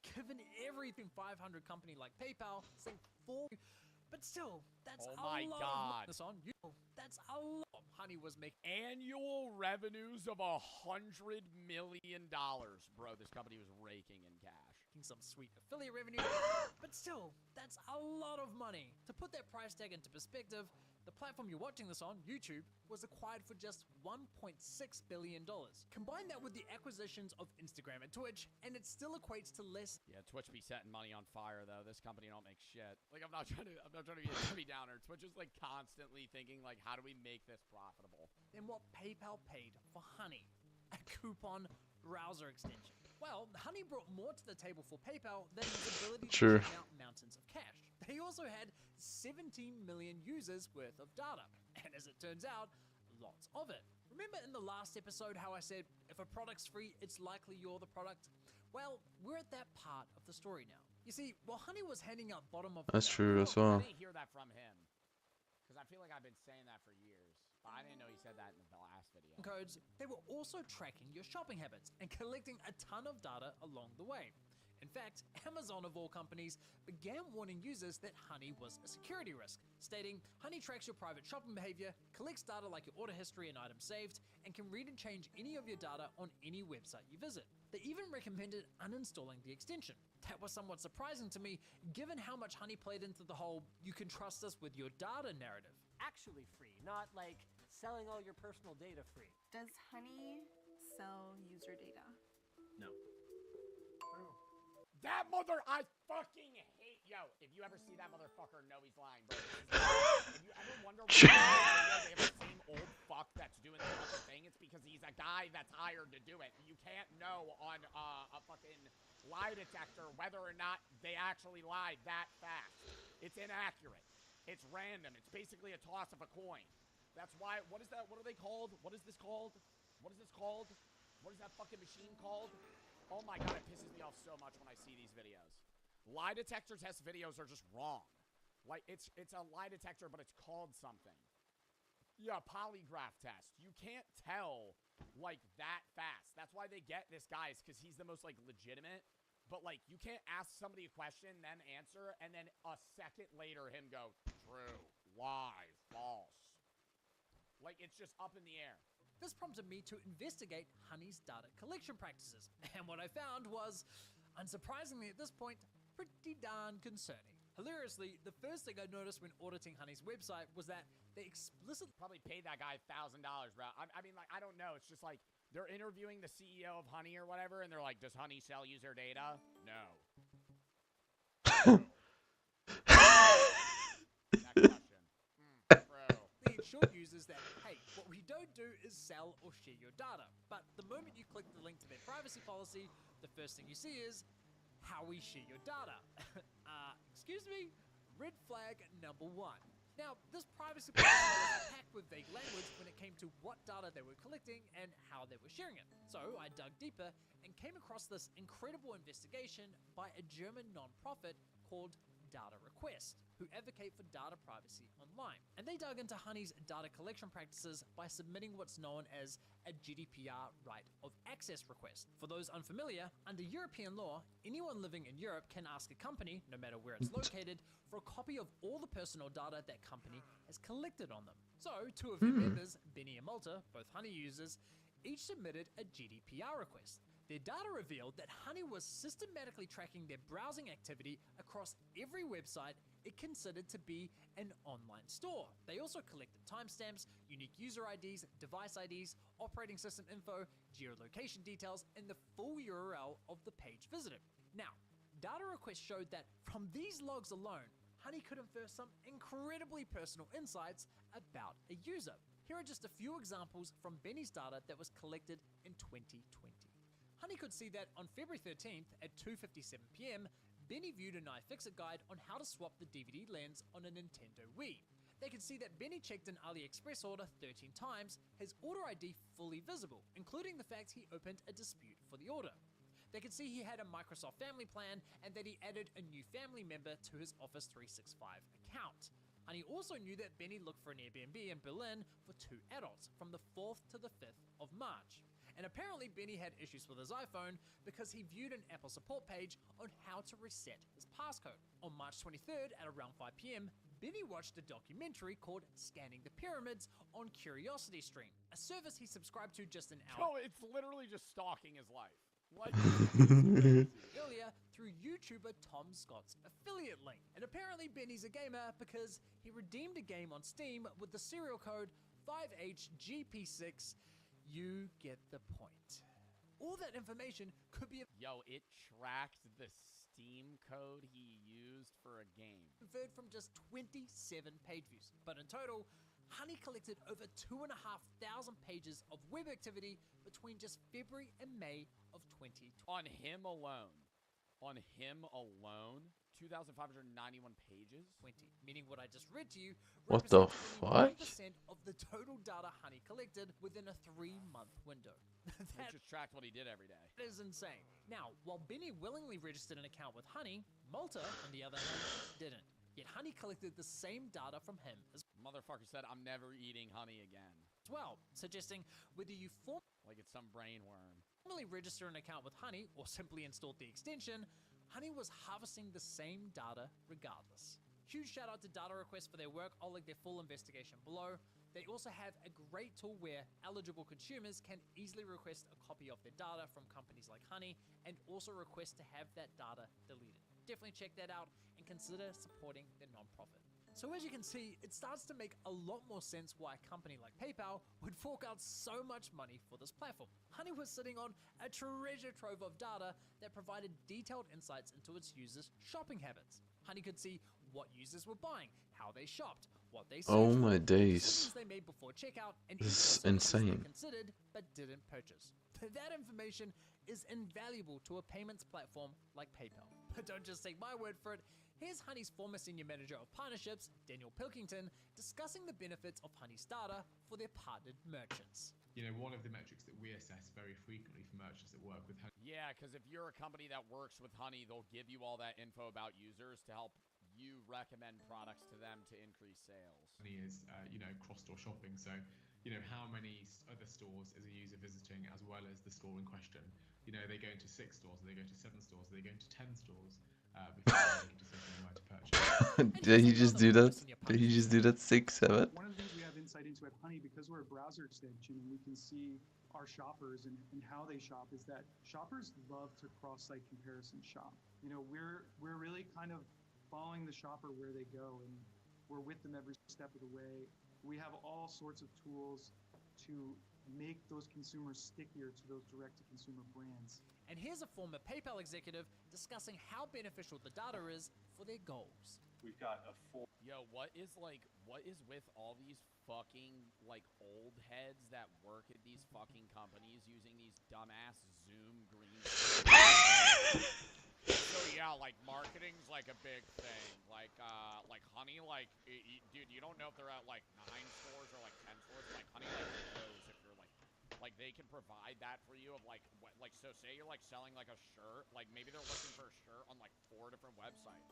Given everything 500 company like PayPal sink $4 billion, but still, that's a lot. That's a lot. Honey was making annual revenues of $100 million. Bro, this company was raking in cash. Some sweet affiliate revenue, but still, that's a lot of money. To put that price tag into perspective, the platform you're watching this on, YouTube, was acquired for just $1.6 billion. Combine that with the acquisitions of Instagram and Twitch, and it still equates to less. Yeah, Twitch be setting money on fire though. This company don't make shit. Like I'm not trying to be a Debbie Downer. Twitch is like constantly thinking like, how do we make this profitable? Than what PayPal paid for Honey, a coupon browser extension. Well, Honey brought more to the table for PayPal than its ability to churn out mountains of cash. They also had 17 million users worth of data, and as it turns out, lots of it. Remember in the last episode how I said, if a product's free, it's likely you're the product? Well, we're at that part of the story now. You see, while Honey was handing out bottom of That's true as well. I didn't hear that from him, because I feel like I've been saying that for years. But I didn't know he said that in the last video. Codes, they were also tracking your shopping habits and collecting a ton of data along the way. In fact, Amazon of all companies began warning users that Honey was a security risk, stating, Honey tracks your private shopping behavior, collects data like your order history and items saved, and can read and change any of your data on any website you visit. They even recommended uninstalling the extension. That was somewhat surprising to me, given how much Honey played into the whole, you can trust us with your data narrative. Actually free, not like selling all your personal data free. Does Honey sell user data? No. That mother, I fucking hate, yo, if you ever see that motherfucker, know he's lying, bro. If you ever wonder why they have the same old fuck that's doing the fucking thing, it's because he's a guy that's hired to do it. You can't know on a fucking lie detector whether or not they actually lied that fast. It's inaccurate. It's random. It's basically a toss of a coin. That's why. What is that? What are they called? What is this called? What is this called? What is that fucking machine called? Oh my god, it pisses me off so much when I see these videos. Lie detector test videos are just wrong. Like, it's a lie detector, but it's called something. Yeah, polygraph test. You can't tell, like, that fast. That's why they get this guy, because he's the most, like, legitimate. But, like, you can't ask somebody a question, then answer, and then a second later him go, true, lie, false. Like, it's just up in the air. This prompted me to investigate Honey's data collection practices, and what I found was, unsurprisingly at this point, pretty darn concerning. Hilariously, the first thing I noticed when auditing Honey's website was that they explicitly probably paid that guy $1,000, bro. I mean, like, I don't know. It's just like they're interviewing the CEO of Honey or whatever, and they're like, "Does Honey sell user data?" No. Next question. Bro. They ensure users that, hey, what we don't do is sell or share your data. But the moment you click the link to their privacy policy, the first thing you see is how we share your data. Excuse me? Red flag number 1. Now, this privacy policy was packed with vague language when it came to what data they were collecting and how they were sharing it. So I dug deeper and came across this incredible investigation by a German non-profit called Data Request, who advocate for data privacy online. And they dug into Honey's data collection practices by submitting what's known as a GDPR right of access request. For those unfamiliar, under European law, anyone living in Europe can ask a company, no matter where it's located, for a copy of all the personal data that company has collected on them. So, 2 of their members, Benny and Malta, both Honey users, each submitted a GDPR request. Their data revealed that Honey was systematically tracking their browsing activity across every website it considered to be an online store. They also collected timestamps, unique user IDs, device IDs, operating system info, geolocation details, and the full URL of the page visited. Now, Data Request showed that from these logs alone, Honey could infer some incredibly personal insights about a user. Here are just a few examples from Benny's data that was collected in 2020. Honey could see that on February 13th at 2:57 p.m., Benny viewed an iFixit guide on how to swap the DVD lens on a Nintendo Wii. They could see that Benny checked an AliExpress order 13 times, his order ID fully visible, including the fact he opened a dispute for the order. They could see he had a Microsoft family plan and that he added a new family member to his Office 365 account. Honey also knew that Benny looked for an Airbnb in Berlin for 2 adults from the 4th to the 5th of March. And apparently Benny had issues with his iPhone because he viewed an Apple support page on how to reset his passcode. On March 23rd at around 5 p.m., Benny watched a documentary called Scanning the Pyramids on CuriosityStream, a service he subscribed to just an hour. Oh, it's literally just stalking his life. Like, earlier through YouTuber Tom Scott's affiliate link. And apparently Benny's a gamer because he redeemed a game on Steam with the serial code 5HGP6. You get the point. All that information could be Yo, it tracked the Steam code he used for a game. Inferred from just 27 page views. But in total, Honey collected over 2,500 pages of web activity between just February and May of 2020. On him alone, 2,591 pages? 20, meaning what I just read to you What the fuck? 1% of the total data Honey collected within a 3-month window. That just tracked what he did every day. That is insane. Now, while Benny willingly registered an account with Honey, Malta, on the other hand, didn't. Yet Honey collected the same data from him as Motherfucker said, I'm never eating honey again. well, suggesting whether you like it's some brain worm. formally register an account with Honey or simply installed the extension, Honey was harvesting the same data regardless. Huge shout out to Data Request for their work. I'll link their full investigation below. They also have a great tool where eligible consumers can easily request a copy of their data from companies like Honey and also request to have that data deleted. Definitely check that out and consider supporting their nonprofit. So as you can see, it starts to make a lot more sense why a company like PayPal would fork out so much money for this platform. Honey was sitting on a treasure trove of data that provided detailed insights into its users' shopping habits. Honey could see what users were buying, how they shopped, what they searched Oh my for, days. decisions they made before checkout, and This is even services they insane. considered but didn't purchase. That information is invaluable to a payments platform like PayPal. But don't just take my word for it. Here's Honey's former senior manager of partnerships, Daniel Pilkington, discussing the benefits of Honey's data for their partnered merchants. You know, one of the metrics that we assess very frequently for merchants that work with Honey. Yeah, because if you're a company that works with Honey, they'll give you all that info about users to help you recommend products to them to increase sales. Honey is, you know, cross-store shopping. So, you know, how many other stores is a user visiting as well as the store in question? You know, they go into 6 stores, they go to 7 stores, they go into 10 stores before they make a decision where to purchase. Did he just do that? Did he just do that 6, 7? One of the things we have insight into at Honey, because we're a browser extension and we can see our shoppers and how they shop, is that shoppers love to cross-site comparison shop. You know, we're really kind of following the shopper where they go, and we're with them every step of the way. We have all sorts of tools to make those consumers stickier to those direct-to-consumer brands. And here's a former PayPal executive discussing how beneficial the data is for their goals. We've got a full... Yo, what is with all these fucking, like, old heads that work at these fucking companies using these dumbass Zoom green So yeah, like, marketing's like a big thing. Like Honey, like, dude, you don't know if they're at, like, 9 stores or, like, 10 stores. Like, Honey, like, knows if you're, like, they can provide that for you of, like, so say you're, like, selling, like, a shirt. Like, maybe they're looking for a shirt on, like, 4 different websites.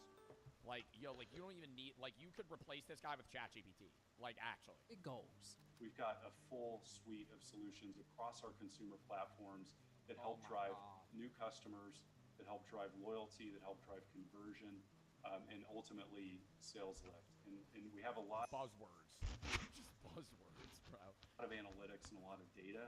Like, yo, like, you don't even need, like, you could replace this guy with ChatGPT. Like, actually. Big goals. We've got a full suite of solutions across our consumer platforms that help drive new customers, that help drive loyalty, that help drive conversion, and ultimately sales lift. And we have a lot... Buzzwords. Just buzzwords, bro. A lot of analytics and a lot of data,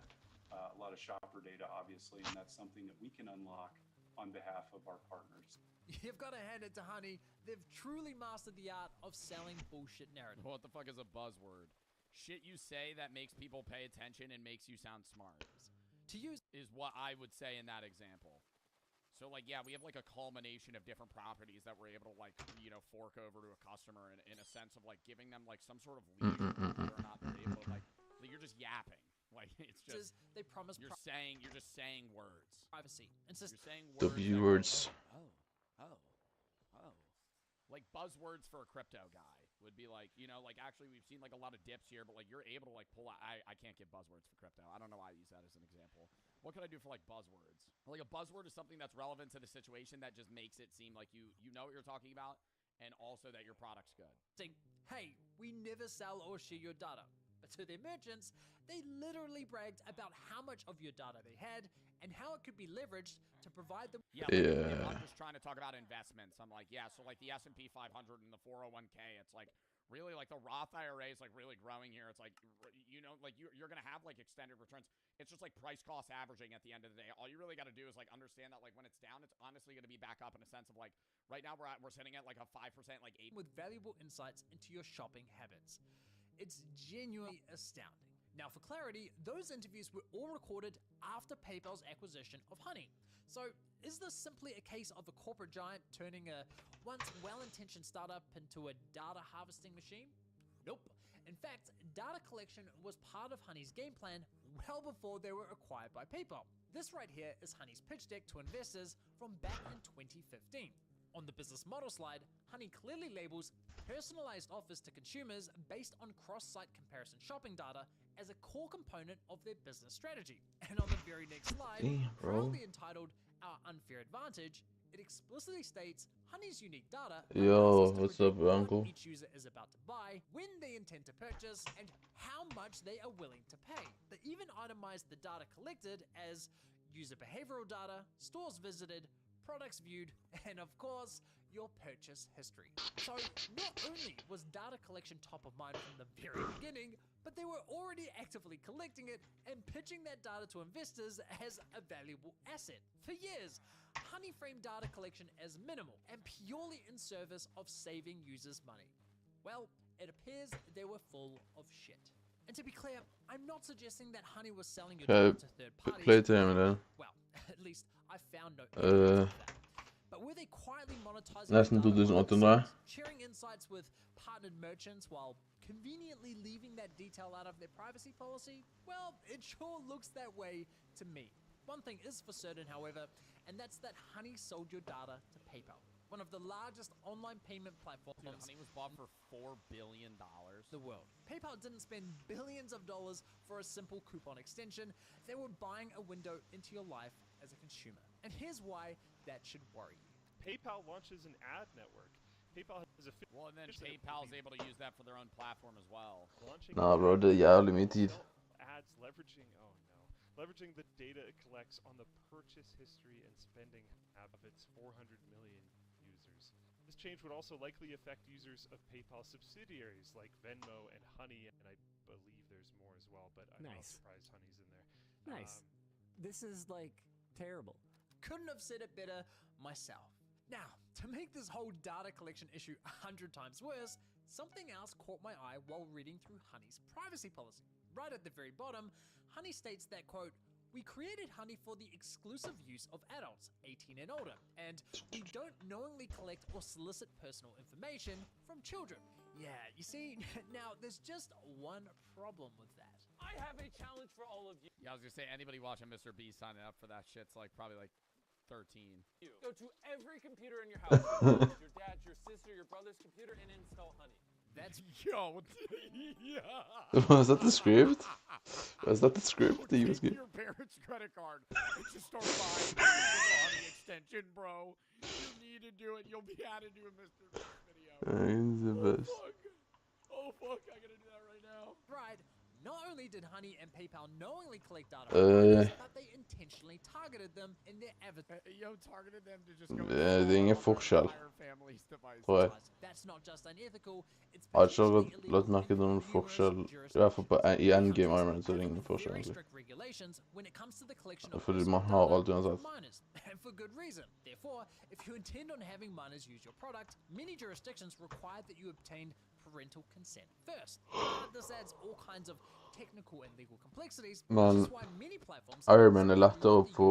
a lot of shopper data, obviously, and that's something that we can unlock on behalf of our partners. You've got to hand it to Honey. They've truly mastered the art of selling bullshit narrative. What the fuck is a buzzword? Shit you say that makes people pay attention and makes you sound smart. To use is what I would say in that example. So, like, yeah, we have, like, a culmination of different properties that we're able to, like, you know, fork over to a customer in a sense of, like, giving them, like, some sort of lead whether or not they're able to, like, you're just yapping. Like, it's just... They promise... You're just saying words. Privacy. You're saying words. W words. Oh. Like, buzzwords for a crypto guy would be like, you know, like, actually, we've seen, like, a lot of dips here, but, like, you're able to, like, pull out... I can't give buzzwords for crypto. I don't know why I use that as an example. What can I do for, like, buzzwords? Like, a buzzword is something that's relevant to the situation that just makes it seem like you know what you're talking about, and also that your product's good. Saying, hey, we never sell or share your data. But to their merchants, they literally bragged about how much of your data they had and how it could be leveraged to provide them... Yeah, like, I'm just trying to talk about investments. I'm like, yeah, so, like, the S&P 500 and the 401k, it's like... Really, like, the Roth IRA is, like, really growing here. It's like, you know, like, you're going to have, like, extended returns. It's just, like, price-cost averaging at the end of the day. All you really got to do is, like, understand that, like, when it's down, it's honestly going to be back up in a sense of, like, right now we're sitting at, like, a 5%, like, 8%. With valuable insights into your shopping habits. It's genuinely astounding. Now, for clarity, those interviews were all recorded after PayPal's acquisition of Honey. So, is this simply a case of a corporate giant turning a once well-intentioned startup into a data harvesting machine? Nope. In fact, data collection was part of Honey's game plan well before they were acquired by PayPal. This right here is Honey's pitch deck to investors from back in 2015. On the business model slide, Honey clearly labels personalized offers to consumers based on cross-site comparison shopping data as a core component of their business strategy. And on the very next slide, proudly entitled Our Unfair Advantage, it explicitly states Honey's unique data Yo, what's up, uncle? what each user is about to buy, when they intend to purchase, and how much they are willing to pay. They even itemize the data collected as user behavioral data, stores visited, products viewed, and of course, your purchase history. So not only was data collection top of mind from the very beginning, but they were already actively collecting it and pitching that data to investors as a valuable asset. For years, Honey framed data collection as minimal and purely in service of saving users money. Well, it appears they were full of shit. And to be clear, I'm not suggesting that Honey was selling your data to third parties. Play time then. Well, at least I found no evidence of that. But were they quietly monetizing Nesten 2008. sharing insights with partnered merchants while conveniently leaving that detail out of their privacy policy? Well, it sure looks that way to me. One thing is for certain, however, and that's that Honey sold your data to PayPal. one of the largest online payment platforms. Dude, Honey was bought for $4 billion. The world. PayPal didn't spend billions of dollars for a simple coupon extension. They were buying a window into your life as a consumer. And here's why that should worry you. PayPal launches an ad network. PayPal has a well, and then PayPal's able to use that for their own platform as well. Nah bro, det är jävligt min tid. Ads leveraging leveraging the data it collects on the purchase history and spending of its 400 million users. This change would also likely affect users of PayPal subsidiaries like Venmo and Honey, and I believe there's more as well, but I'm not surprised Honey's in there. Nice. This is like terrible. Couldn't have said it better myself. Now, to make this whole data collection issue 100 times worse, something else caught my eye while reading through Honey's privacy policy. Right at the very bottom, Honey states that, quote, "We created Honey for the exclusive use of adults 18 and older, and we don't knowingly collect or solicit personal information from children." Yeah, you see, now there's just one problem with that. I have a challenge for all of you. Yeah, I was gonna say, anybody watching Mr. B signing up for that shit's like probably like 13. Go to every computer in your house, your dad's, your sister, your brother's computer, and install Honey. That's yo. Yeah. Was that the script? Was that the script that he was Take getting? your parents' credit card and just start buying the Honey extension, bro. You need to do it. You'll be added to a Mr. Beast video. He's the best. Oh fuck! I gotta do that right now. Right. Not only did Honey and PayPal knowingly collect data from minors, but they intentionally targeted them in their avatar. Yo, targeted them to just go Det är ingen forskjell. Tror jeg. That's not just unethical, it's Jeg har ikke lagt merke til noen forskjell. I hvert fall i endgame Iron Man så er det ingen forskjell egentlig. strict regulations when it comes to the collection of Fordi man har alt uansett. minors, and for good reason. Therefore, if you intend on having minors use your product, many jurisdictions require that you obtain parental consent first. This adds all kinds of technical and legal complexities, which Men is why many platforms Iron Man er lettere på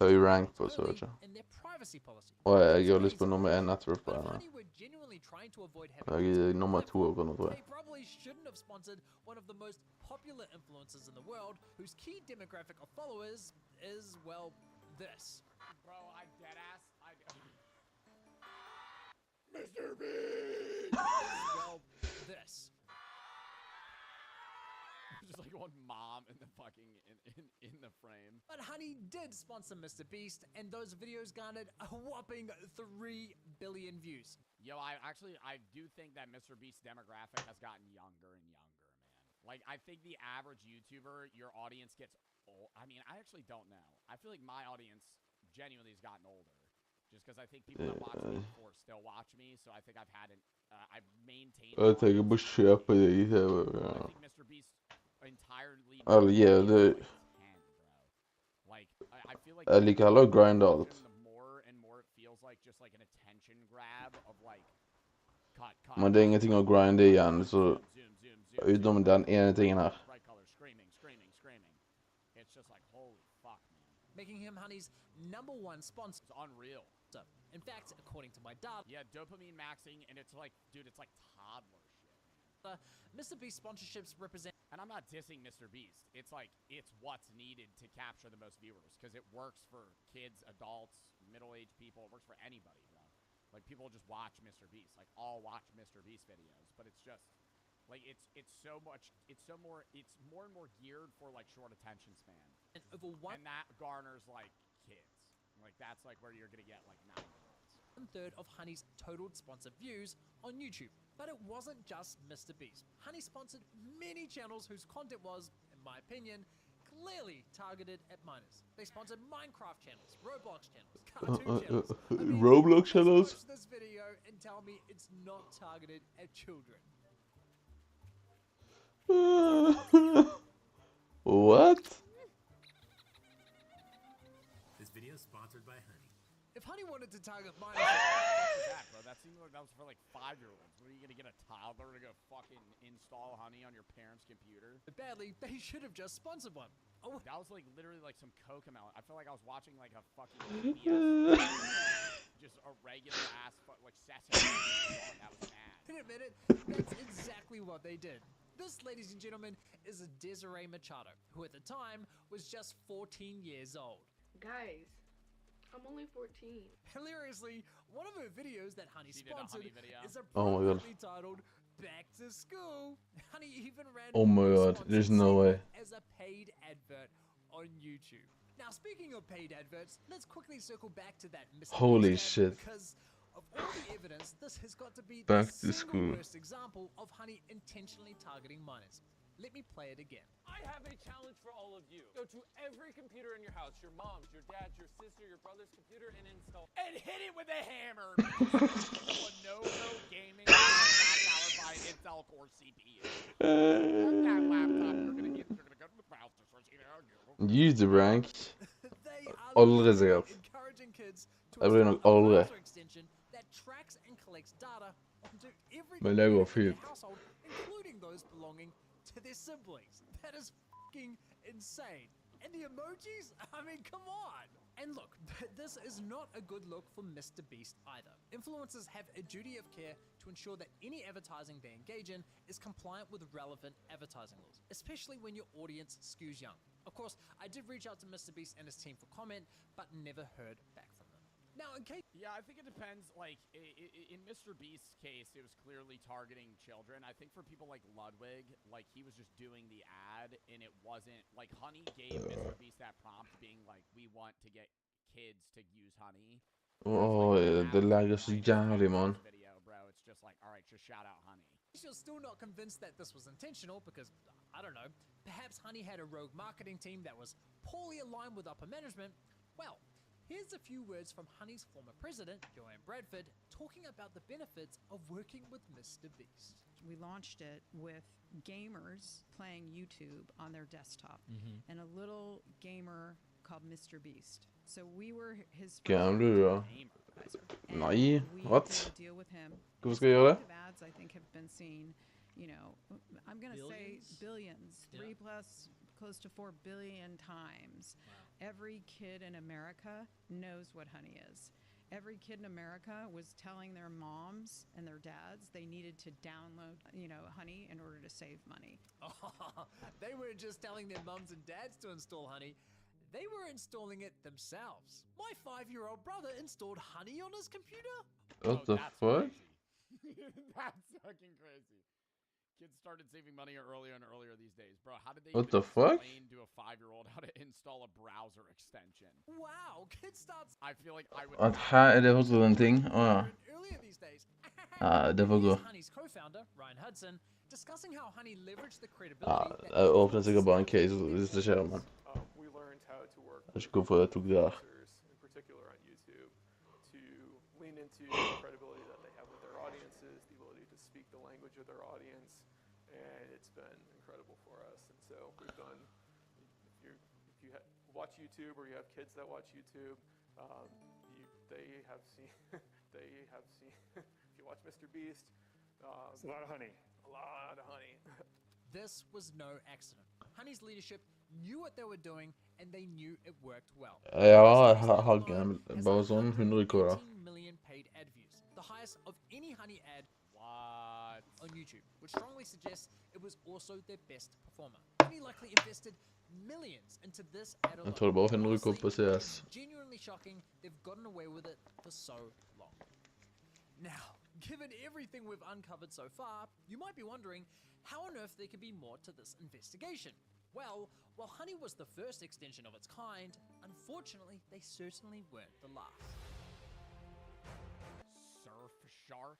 høy rank på, så vet jeg. in their privacy policy. Og jeg har lyst på nummer 1 network på denne. Honey were genuinely trying to avoid having Jeg er nummer 2 på den, tror they jeg. probably shouldn't have sponsored one of the most popular influencers in the world, whose key demographic of followers is, well, this. Bro, I dead ass. Mr. B. Well, this. Just like one mom in the fucking in the frame. But Honey did sponsor Mr. Beast, and those videos garnered a whopping 3 billion views. Yo, I do think that Mr. Beast's demographic has gotten younger and younger, man. Like, I think the average YouTuber, your audience gets old. I mean, I actually don't know. I feel like my audience genuinely has gotten older. Just because I think people that watched me before still watch me, so I think I've maintained. Jeg tenker på å kjøpe det i TV. I think Mr. Beast entirely. Eller ja, det... Like, I feel like Jeg liker heller å grinde alt. the more and more it feels like just like an attention grab of like cut. Men det er ingenting å grinde igjen, så utenom den ene tingen her. Bright colors, screaming. It's just like, holy fuck, man. Making him Honey's #1 sponsor. It's unreal. In fact, according to my data, Yeah, dopamine maxing, and it's like, dude, it's like toddler shit. Mr. Beast sponsorships represent. And I'm not dissing Mr. Beast. It's like, it's what's needed to capture the most viewers, because it works for kids, adults, middle-aged people. It works for anybody, bro. Like, people just watch Mr. Beast. Like, all watch Mr. Beast videos, but it's just, like, it's more and more geared for, like, short attention span. And that garners, like, kids. Like, that's, like, where you're gonna get, like, 9-year-olds. 1/3 of Honey's total sponsored views on YouTube. But it wasn't just Mr. Beast. Honey sponsored many channels whose content was, in my opinion, clearly targeted at minors. They sponsored Minecraft channels, Roblox channels, cartoon channels. I mean, Roblox channels? watch this video and tell me it's not targeted at children. What? This video is sponsored by Honey. If Honey wanted to target minors, That, bro. That seemed like that was for like 5-year-olds. What, are you gonna get a toddler to go fucking install Honey on your parents' computer? badly, they should have just sponsored one. Oh, That was like literally like some Cocomelon. I feel like I was watching like a fucking PBS, just a regular ass like Sesame Street. That was mad. in a minute, that's exactly what they did. This, ladies and gentlemen, is a Desiree Machado, who at the time was just 14 years old. Guys, I'm only 14. Hilariously, one of her videos that Honey She did a sponsored Honey video. is Oh my god. appropriately titled Back to School. Honey even ran Oh my god, there's no way. as a paid advert on YouTube. Now, speaking of paid adverts, let's quickly circle back to that Mr. Holy Beast shit. ad, because of all the evidence, this has got to be Back to the single school. worst example of Honey intentionally targeting minors. Let me play it again. I have a challenge for all of you. Go to every computer in your house, your mom's, your dad's, your sister, your brother's computer, and install. And hit it with a hammer. Because no gaming is not powered by an Intel Core CPU. That laptop, you're gonna go to the browser source. YouTube-rank. Aldri sikkert. Jeg blir nok aldri. Men det går fint. Including those belonging to their siblings. That is fucking insane. And the emojis? I mean, come on. And look, this is not a good look for Mr. Beast either. Influencers have a duty of care to ensure that any advertising they engage in is compliant with relevant advertising laws, especially when your audience skews young. Of course, I did reach out to Mr. Beast and his team for comment, but never heard back from them. Now, in case... Yeah, I think it depends. Like, in Mr. Beast's case, it was clearly targeting children. I think for people like Ludwig, like, he was just doing the ad, and it wasn't... Like, Honey gave Mr. Beast that prompt being like, we want to get kids to use Honey. Det lagger så jævlig, man. Video, bro. It's just like, all right, just shout out Honey. You're still not convinced that this was intentional because, I don't know, perhaps Honey had a rogue marketing team that was poorly aligned with upper management. Well, here's a few words from Honey's former president, Joanne Bradford, talking about the benefits of working with Mr. Beast. We launched it with gamers playing YouTube on their desktop and a little gamer called Mr. Beast. So we were his Gamle du da? Nei, what? Hvorfor skal jeg gjøre det? Ads I think have been seen, you know, I'm going to say billions, 3 plus close to 4 billion times. Wow. Every kid in America knows what Honey is. Every kid in America was telling their moms and their dads they needed to download, you know, Honey in order to save money. They weren't just telling their moms and dads to install Honey. They were installing it themselves. My 5-year-old brother installed Honey on his computer. What the fuck? That's fucking crazy. Kids started saving money earlier and earlier these days. Bro, how did they What the fuck? explain to a 5-year-old how to install a browser extension? Wow, kids starts... I feel like I would... At her det fortsatt en ting? Ja, det får gå. Honey's co-founder, Ryan Hudson, discussing how Honey leveraged the Ja, credibility jeg åpner sikkert bare en case hvis det skjer, men. We learned how to work Jeg vet ikke hvorfor jeg tok det der. in particular on YouTube to lean into the credibility that they have with their audiences, the ability to speak the language of their audience, and it's been incredible for us. And so we've done, if you watch YouTube or you have kids that watch YouTube, they have seen, if you watch Mr. Beast, it's a lot of honey. A lot of honey. This was no accident. Honey's leadership knew what they were doing, and they knew it worked well. Ja, har gammel, bare sånn 100 K da. 18 million paid ad views, the highest of any Honey ad on YouTube, which strongly suggests it was also their best performer. Honey likely invested millions into this ad alone. Jeg tror det bare 100 K på CS. Genuinely shocking they've gotten away with it for so long. Now, given everything we've uncovered so far, you might be wondering how on earth there could be more to this investigation. Well, while Honey was the first extension of its kind, unfortunately, they certainly weren't the last. Surfshark?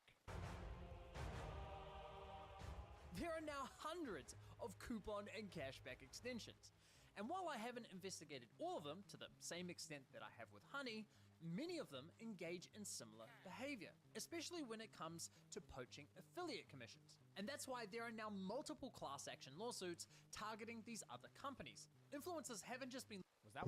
There are now hundreds of coupon and cashback extensions. And while I haven't investigated all of them to the same extent that I have with Honey, many of them engage in similar behavior, especially when it comes to poaching affiliate commissions. And that's why there are now multiple class action lawsuits targeting these other companies. Influencers haven't just been did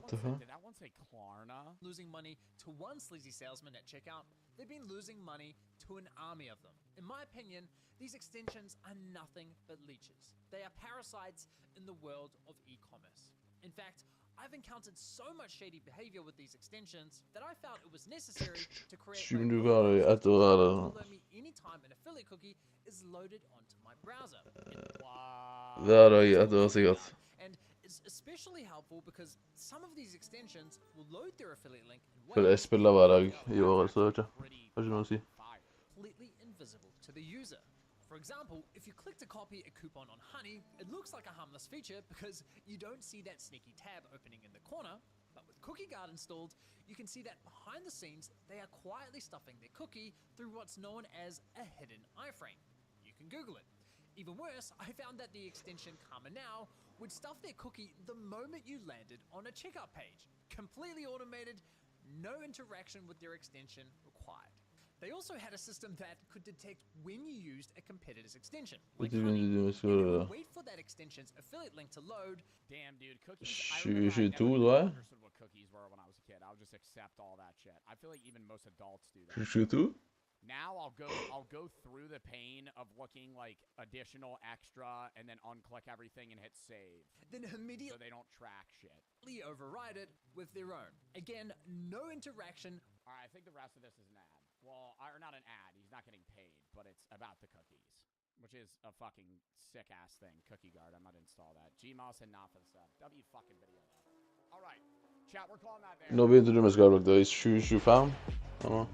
that one say Klarna? Losing money to one sleazy salesman at checkout, they've been losing money to an army of them. In my opinion, these extensions are nothing but leeches. They are parasites in the world of e-commerce. In fact, I've encountered so much shady behavior with these extensions that I felt it was necessary to create alert me anytime an affiliate cookie is loaded onto my browser. Det har jeg sikkert. And is especially helpful because some of these extensions will load their affiliate link in For jeg ways spiller hver dag I året, så vet jeg. Har ikke noe å si. completely invisible to the user. For example, if you click to copy a coupon on Honey, it looks like a harmless feature because you don't see that sneaky tab opening in the corner, but with Cookie Guard installed, you can see that behind the scenes, they are quietly stuffing their cookie through what's known as a hidden iframe. You can Google it. Even worse, I found that the extension Karma Now would stuff their cookie the moment you landed on a checkout page. Completely automated, no interaction with their extension required. They also had a system that could detect when you used a competitor's extension. Like Honey, and it would wait for that extension's affiliate link to load. Damn, dude, cookies. I remember I 2022, never tror jeg. understood what cookies were when I was a kid. I would just accept all that shit. I feel like even most adults do that. 2022? Now I'll go through the pain of looking like additional extra and then unclick everything and hit save. Then immediately so they don't track shit. Override it with their own. Again, no interaction. All right, I think the rest of this is an ad. Well, or not an ad. He's not getting paid, but it's about the cookies, which is a fucking sick ass thing. Cookie Guard. I might install that. Gmouse and not for the sub. W fucking video. All right, chat. We're calling that there. Nå begynte du med Skyblock, det I 2025? Ja.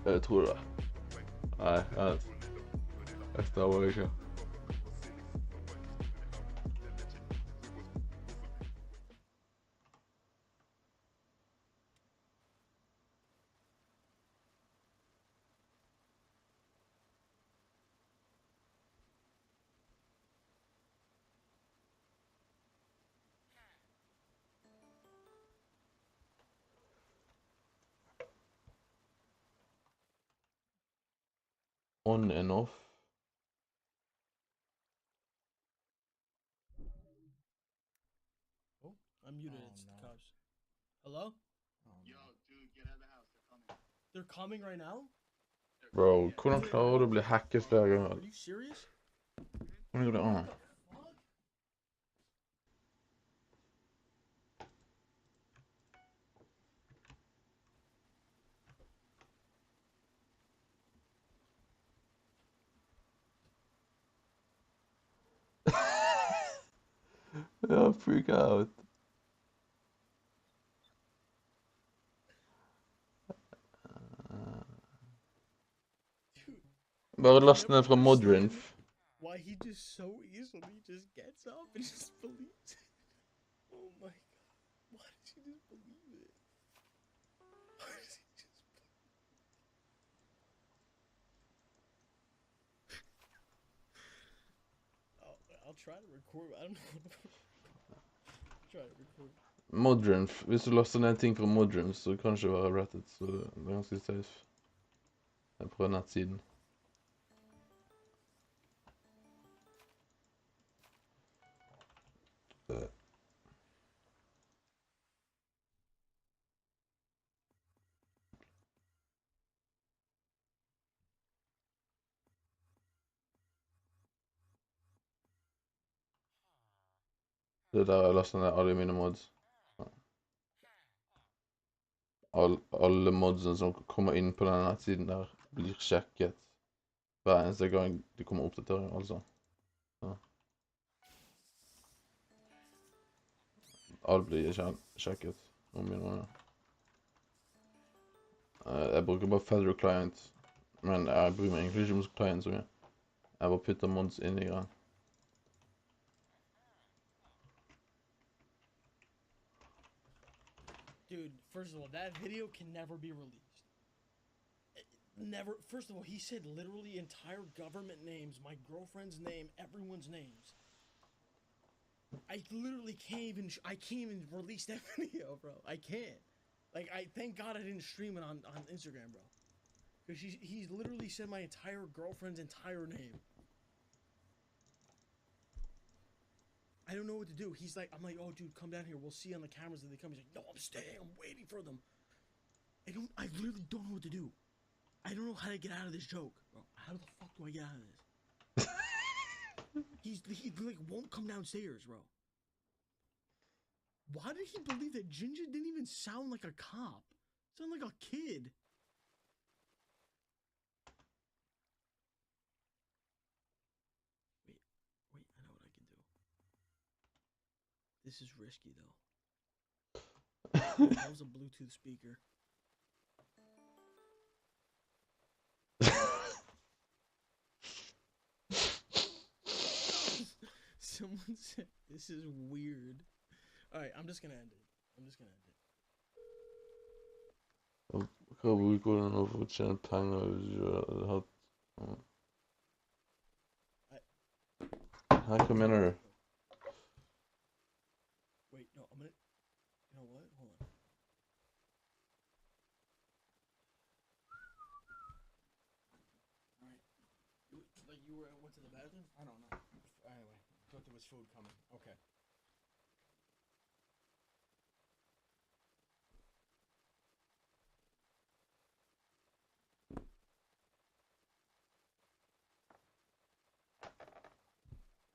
Jeg tror det. Nei, jeg staver ikke. On and off. Oh, I'm muted. It's the cops. Hello? Yo, dude, get out of the house. They're coming right now? Bro, hvordan klarer du å bli hacket flere ganger? Are you serious? Hvordan går det an? Ja, freak out. Bare last ned fra Modrinf. Why he just so easily just gets up and just believes it. Oh my god. Why did he just believe it? Why does he just I'll try to record, I don't know. Try to record. Modrinf. Hvis du laster ned ting fra Modrinf, så kan det ikke være Reddit, så det er ganske safe. Jeg prøver nettsiden. Det der jeg lastet ned alle mine mods. Alle modsene som kommer inn på denne nettsiden der blir sjekket hver eneste gang de kommer oppdatering, altså. Ja. Alt blir sjekket om min måned. Jeg bruker bare Federal Client, men jeg bryr meg egentlig ikke om client så mye. Jeg bare putter mods inn i greien. Dude, first of all, that video can never be released. Never. First of all, he said literally entire government names, my girlfriend's name, everyone's names. I literally can't even release that video, bro. I can't. Like, thank God I didn't stream it on Instagram, bro. Because he's literally said my entire girlfriend's entire name. I don't know what to do. He's like, I'm like, oh, dude, come down here. We'll see on the cameras that they come. He's like, no, I'm staying. I'm waiting for them. I literally don't know what to do. I don't know how to get out of this joke, bro. How the fuck do I get out of this? he like won't come downstairs, bro. Why did he believe that Ginger didn't even sound like a cop? Sound like a kid. Wait, I know what I can do. This is risky though. That was a Bluetooth speaker. Someone said this is weird. All right, I'm just gonna end it. Hva bruker du nå for å tjene penger hvis du hadde hatt... Hva mener du? Wait, no, I'm gonna... You know what? Hold on. Alright. Like you went to the bathroom? I don't know. Anyway, I thought there was food coming. Okay.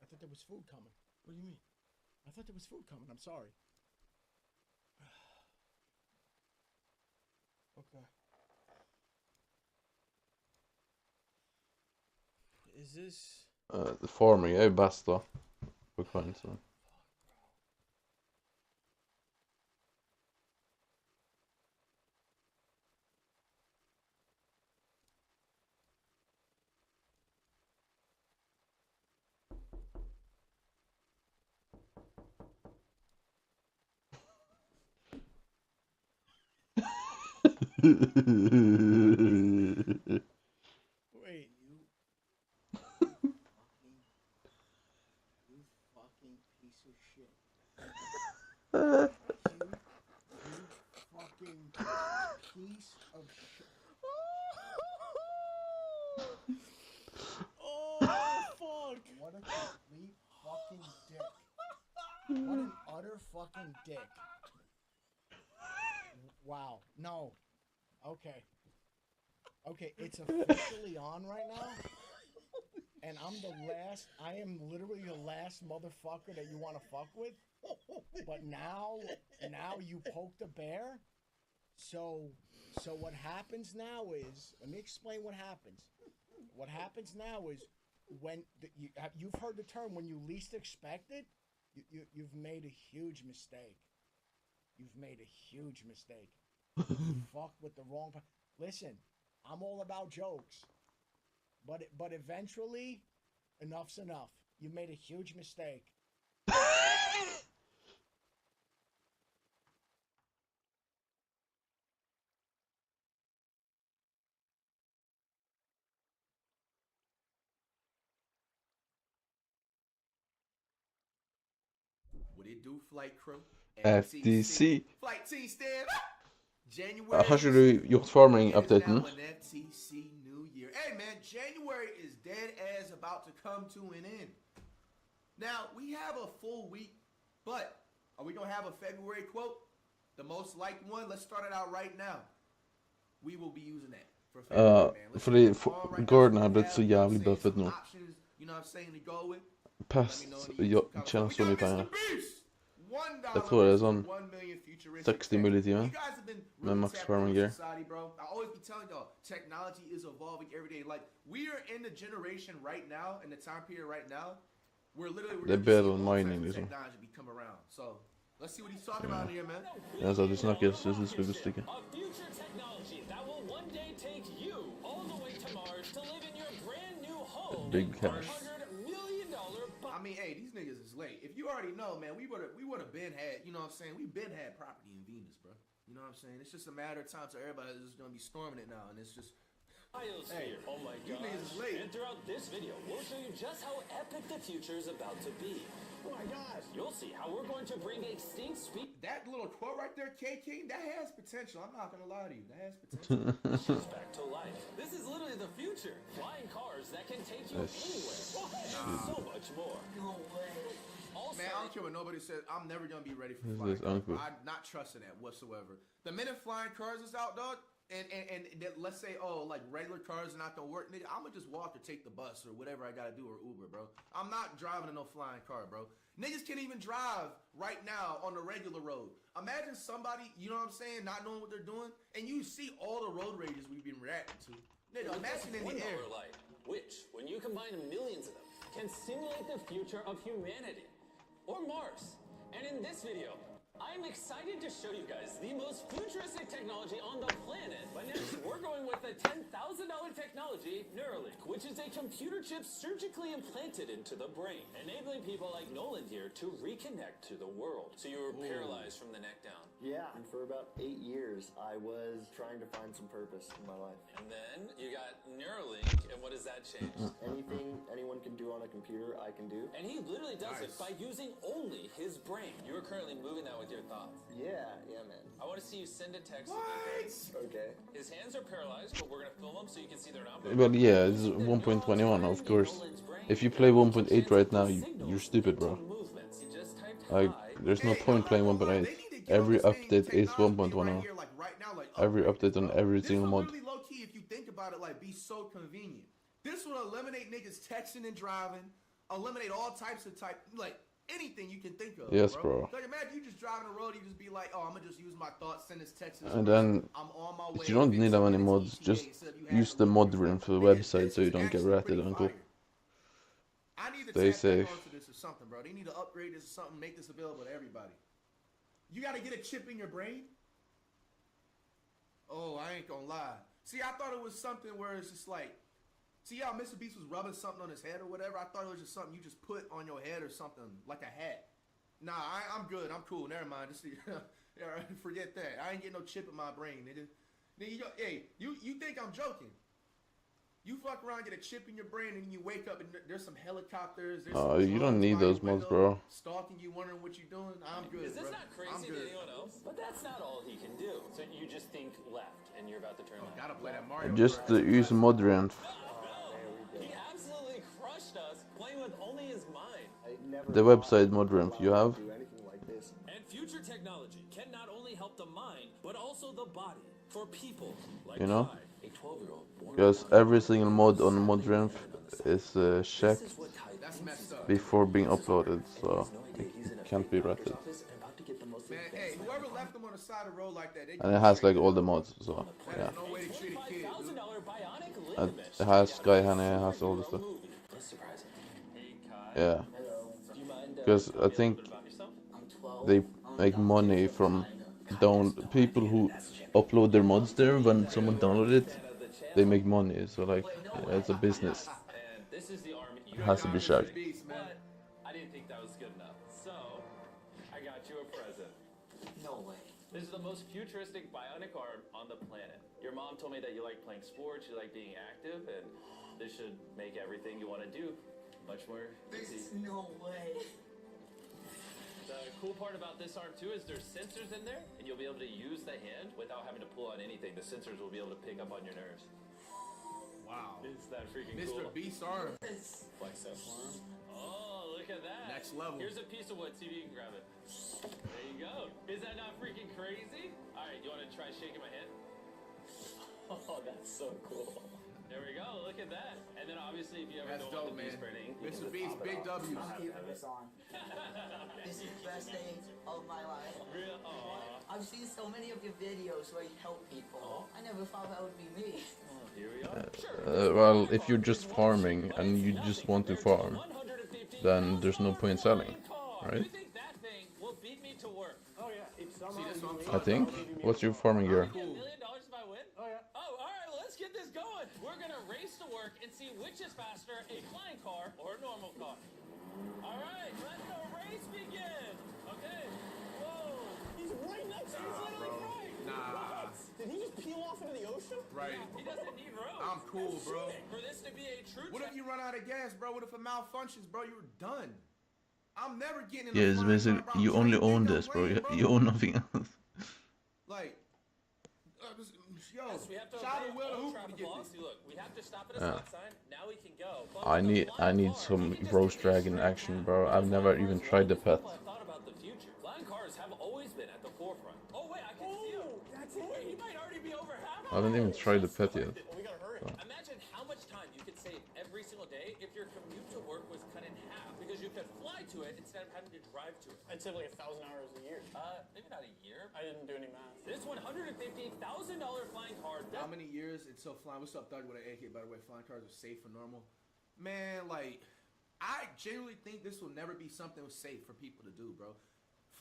I thought there was food coming. What do you mean? I thought there was food coming. I'm sorry. Okay. Is this... Farming er jo best da. På Coin, så. Wait, you fucking piece of shit. You fucking piece of shit. Oh, fuck. What a complete fucking dick. What an utter fucking dick. Wow. No. Okay. Okay, it's officially on right now. And I am literally the last motherfucker that you want to fuck with. But now you poked the bear. So what happens now is, let me explain what happens. What happens now is when you've heard the term when you least expect it, you've made a huge mistake. You've made a huge mistake. You fucked with the wrong. Listen, I'm all about jokes, but eventually, enough's enough. You made a huge mistake. What it do, flight crew? FTC. Flight T stand. Har ikke du gjort farming-updaten? FTC New Year. Hey man, January is dead as about to come to an end. Now, we have a full week, but are we going to have a February quote? The most liked one? Let's start it out right now. We will be using that for February, man. Fordi Gordon har blitt så jævlig buffet nå. You know what I'm saying, to go with? Pest tjener så mye penger. Jeg tror det er sånn 60 mulig timer med max farming gear. I always be telling y'all, technology is evolving every day. Like, we are in the generation right now, in the time period right now, where literally Det er bedre enn mining, liksom. become around. So, let's see what he's talking about here, man. Jeg sa at vi snakkes, jeg synes vi bør stikke. A future technology that will one day take you all the way to Mars to live in your brand new home. Big cash. $100 million. I mean, hey, these niggas is late. If you already know, man, we would have been had, you know what I'm saying? We been had property in Venus, bro. You know what I'm saying? It's just a matter of time, so everybody is just gonna be storming it now, and it's just. Hey, oh my you niggas is late. And throughout this video, we'll show you just how epic the future is about to be. Oh my gosh! You'll see how we're going to bring extinct species. That little quote right there, K-King, that has potential. I'm not gonna lie to you. That has potential. Back to life. This is literally the future. Flying cars that can take you anywhere. And so much more. No way. Man, I don't care what nobody says. I'm never gonna be ready for flying cars. I'm not trusting that whatsoever. The minute flying cars is out, dog, and let's say, oh, like regular cars are not gonna work, nigga, I'm gonna just walk or take the bus or whatever I gotta do or Uber, bro. I'm not driving in no flying car, bro. Niggas can't even drive right now on the regular road. Imagine somebody, you know what I'm saying, not knowing what they're doing, and you see all the road rages we've been reacting to. Nigga, imagine in the air. Light, which, when you combine millions of them, can simulate the future of humanity. Or Mars. And in this video, I'm excited to show you guys the most futuristic technology on the planet. But next, we're going with the $10,000 technology, Neuralink, which is a computer chip surgically implanted into the brain, enabling people like Nolan here to reconnect to the world. So you were paralyzed from the neck down. Yeah, and for about 8 years, I was trying to find some purpose in my life. And then you got Neuralink, and what does that change? Anything anyone can do on a computer, I can do. And he literally does it by using only his brain. You are currently moving that with your thoughts. Yeah, man. I want to see you send a text. Okay. His hands are paralyzed, but we're gonna film them so you can see they're not. Well, yeah, it's 1.21, of course. If you play 1.8 right now, you're stupid, bro. Like, there's no point playing 1.8. Every update is 1.21. Every update on every single mod. This would really low key, if you think about it, like be so convenient. This would eliminate niggas texting and driving, eliminate all types of like anything you can think of. Yes, bro. Like imagine you just driving the road, you just be like, oh, I'm gonna just use my thoughts, send this text. And then, if you don't need that many mods, just use the mod room for the website so you don't get ratted, uncle. I need to Stay tap safe. back onto this or something, bro. They need to upgrade this or something, make this available to everybody. You gotta get a chip in your brain? Oh, I ain't gonna lie. See, I thought it was something where it's just like, see how Mr. Beast was rubbing something on his head or whatever? I thought it was just something you just put on your head or something, like a hat. Nah, I'm good. I'm cool. Never mind. Just forget that. I ain't getting no chip in my brain, nigga. Hey, you think I'm joking? You fuck around, get a chip in your brain, and you wake up and there's some helicopters. There's You don't need those mods, bro. Stalking you, wondering what you're doing. I'm good. Is this bro. not crazy to anyone else? But that's not all he can do. So you just think left, and you're about to turn left. Gotta play that Mario. Just use mod room. He absolutely crushed us, playing with only his mind. The website mod room you have. And future technology can not only help the mind, but also the body for people like You know? a 12-year-old. Because every single mod on mod room is checked before being uploaded, so it can't be ratted. Man, hey, whoever left them on the side of the road like that, they And it has like all the mods, so yeah. no way to treat a kid, dude. And it has Sky Honey, it has all the stuff. Yeah. Because I think they make money from people who upload their mods there. When someone downloads it, they make money. So like, yeah, it's a business. It has to be shared. But I didn't think that was good enough. So I got you a present. No way. This is the most futuristic bionic arm on the planet. Your mom told me that you like playing sports, you like being active, and this should make everything you want to do much more easy. No way. The cool part about this arm too is there's sensors in there, and you'll be able to use the hand without having to pull on anything. The sensors will be able to pick up on your nerves. Wow. Is that freaking Mr. cool? Beast arm. Flex that arm. Oh, look at that. Next level. Here's a piece of wood. See if you can grab it. There you go. Is that not freaking crazy? All right, you want to try shaking my hand? Oh, that's so cool. There we go. Look at that. And then obviously, if you ever That's go dope, on the man. beast burning, Mr. Beast, big W's. I'm keeping this on. This is the best day of my life. Real? Aww. I've seen so many of your videos where you help people. I never thought that would be me. Here we are. Well, if you're just farming and you just want to farm, then there's no point selling, right? That thing will beat me to work. Oh yeah. I think. What's your farming gear? $1 million if I win? Oh yeah. Oh, all right. Let's get this going. We're gonna race to work and see which is faster, a flying car or a normal car. All right. Let the race begin. Okay. Whoa. He's right next to me. He's literally right. Nah. Did he just peel off into the ocean? Right. He doesn't need roads. I'm cool, bro. For this to be a true What if you run out of gas, bro? What if it malfunctions, bro? You're done. I'm never getting in Yeah, it's basically you only own this, bro. You own nothing else. Like, yo, Yes, we have to shout obey out Will all Hoop traffic to get laws. this. See, look, we have to stop at a Yeah. stop sign. Now we can go. But I need some Roast Dragon action, bro. I've never even tried the pet. I thought about the future. Flying cars have always been at the forefront. Oh wait, I can see him. That's it. Wait, he might already be over half. I haven't even tried the pet yet. We gotta hurry. Imagine how much time you could save every single day if your commute to work was cut in half because you could fly to it instead of having to drive to it. I'd say like 1,000 hours a year. Maybe not a year. I didn't do any math. This $150,000 flying car. How many years until flying? What's up, Thug? With an AK, by the way, flying cars are safe and normal. Man, like, I genuinely think this will never be something safe for people to do, bro.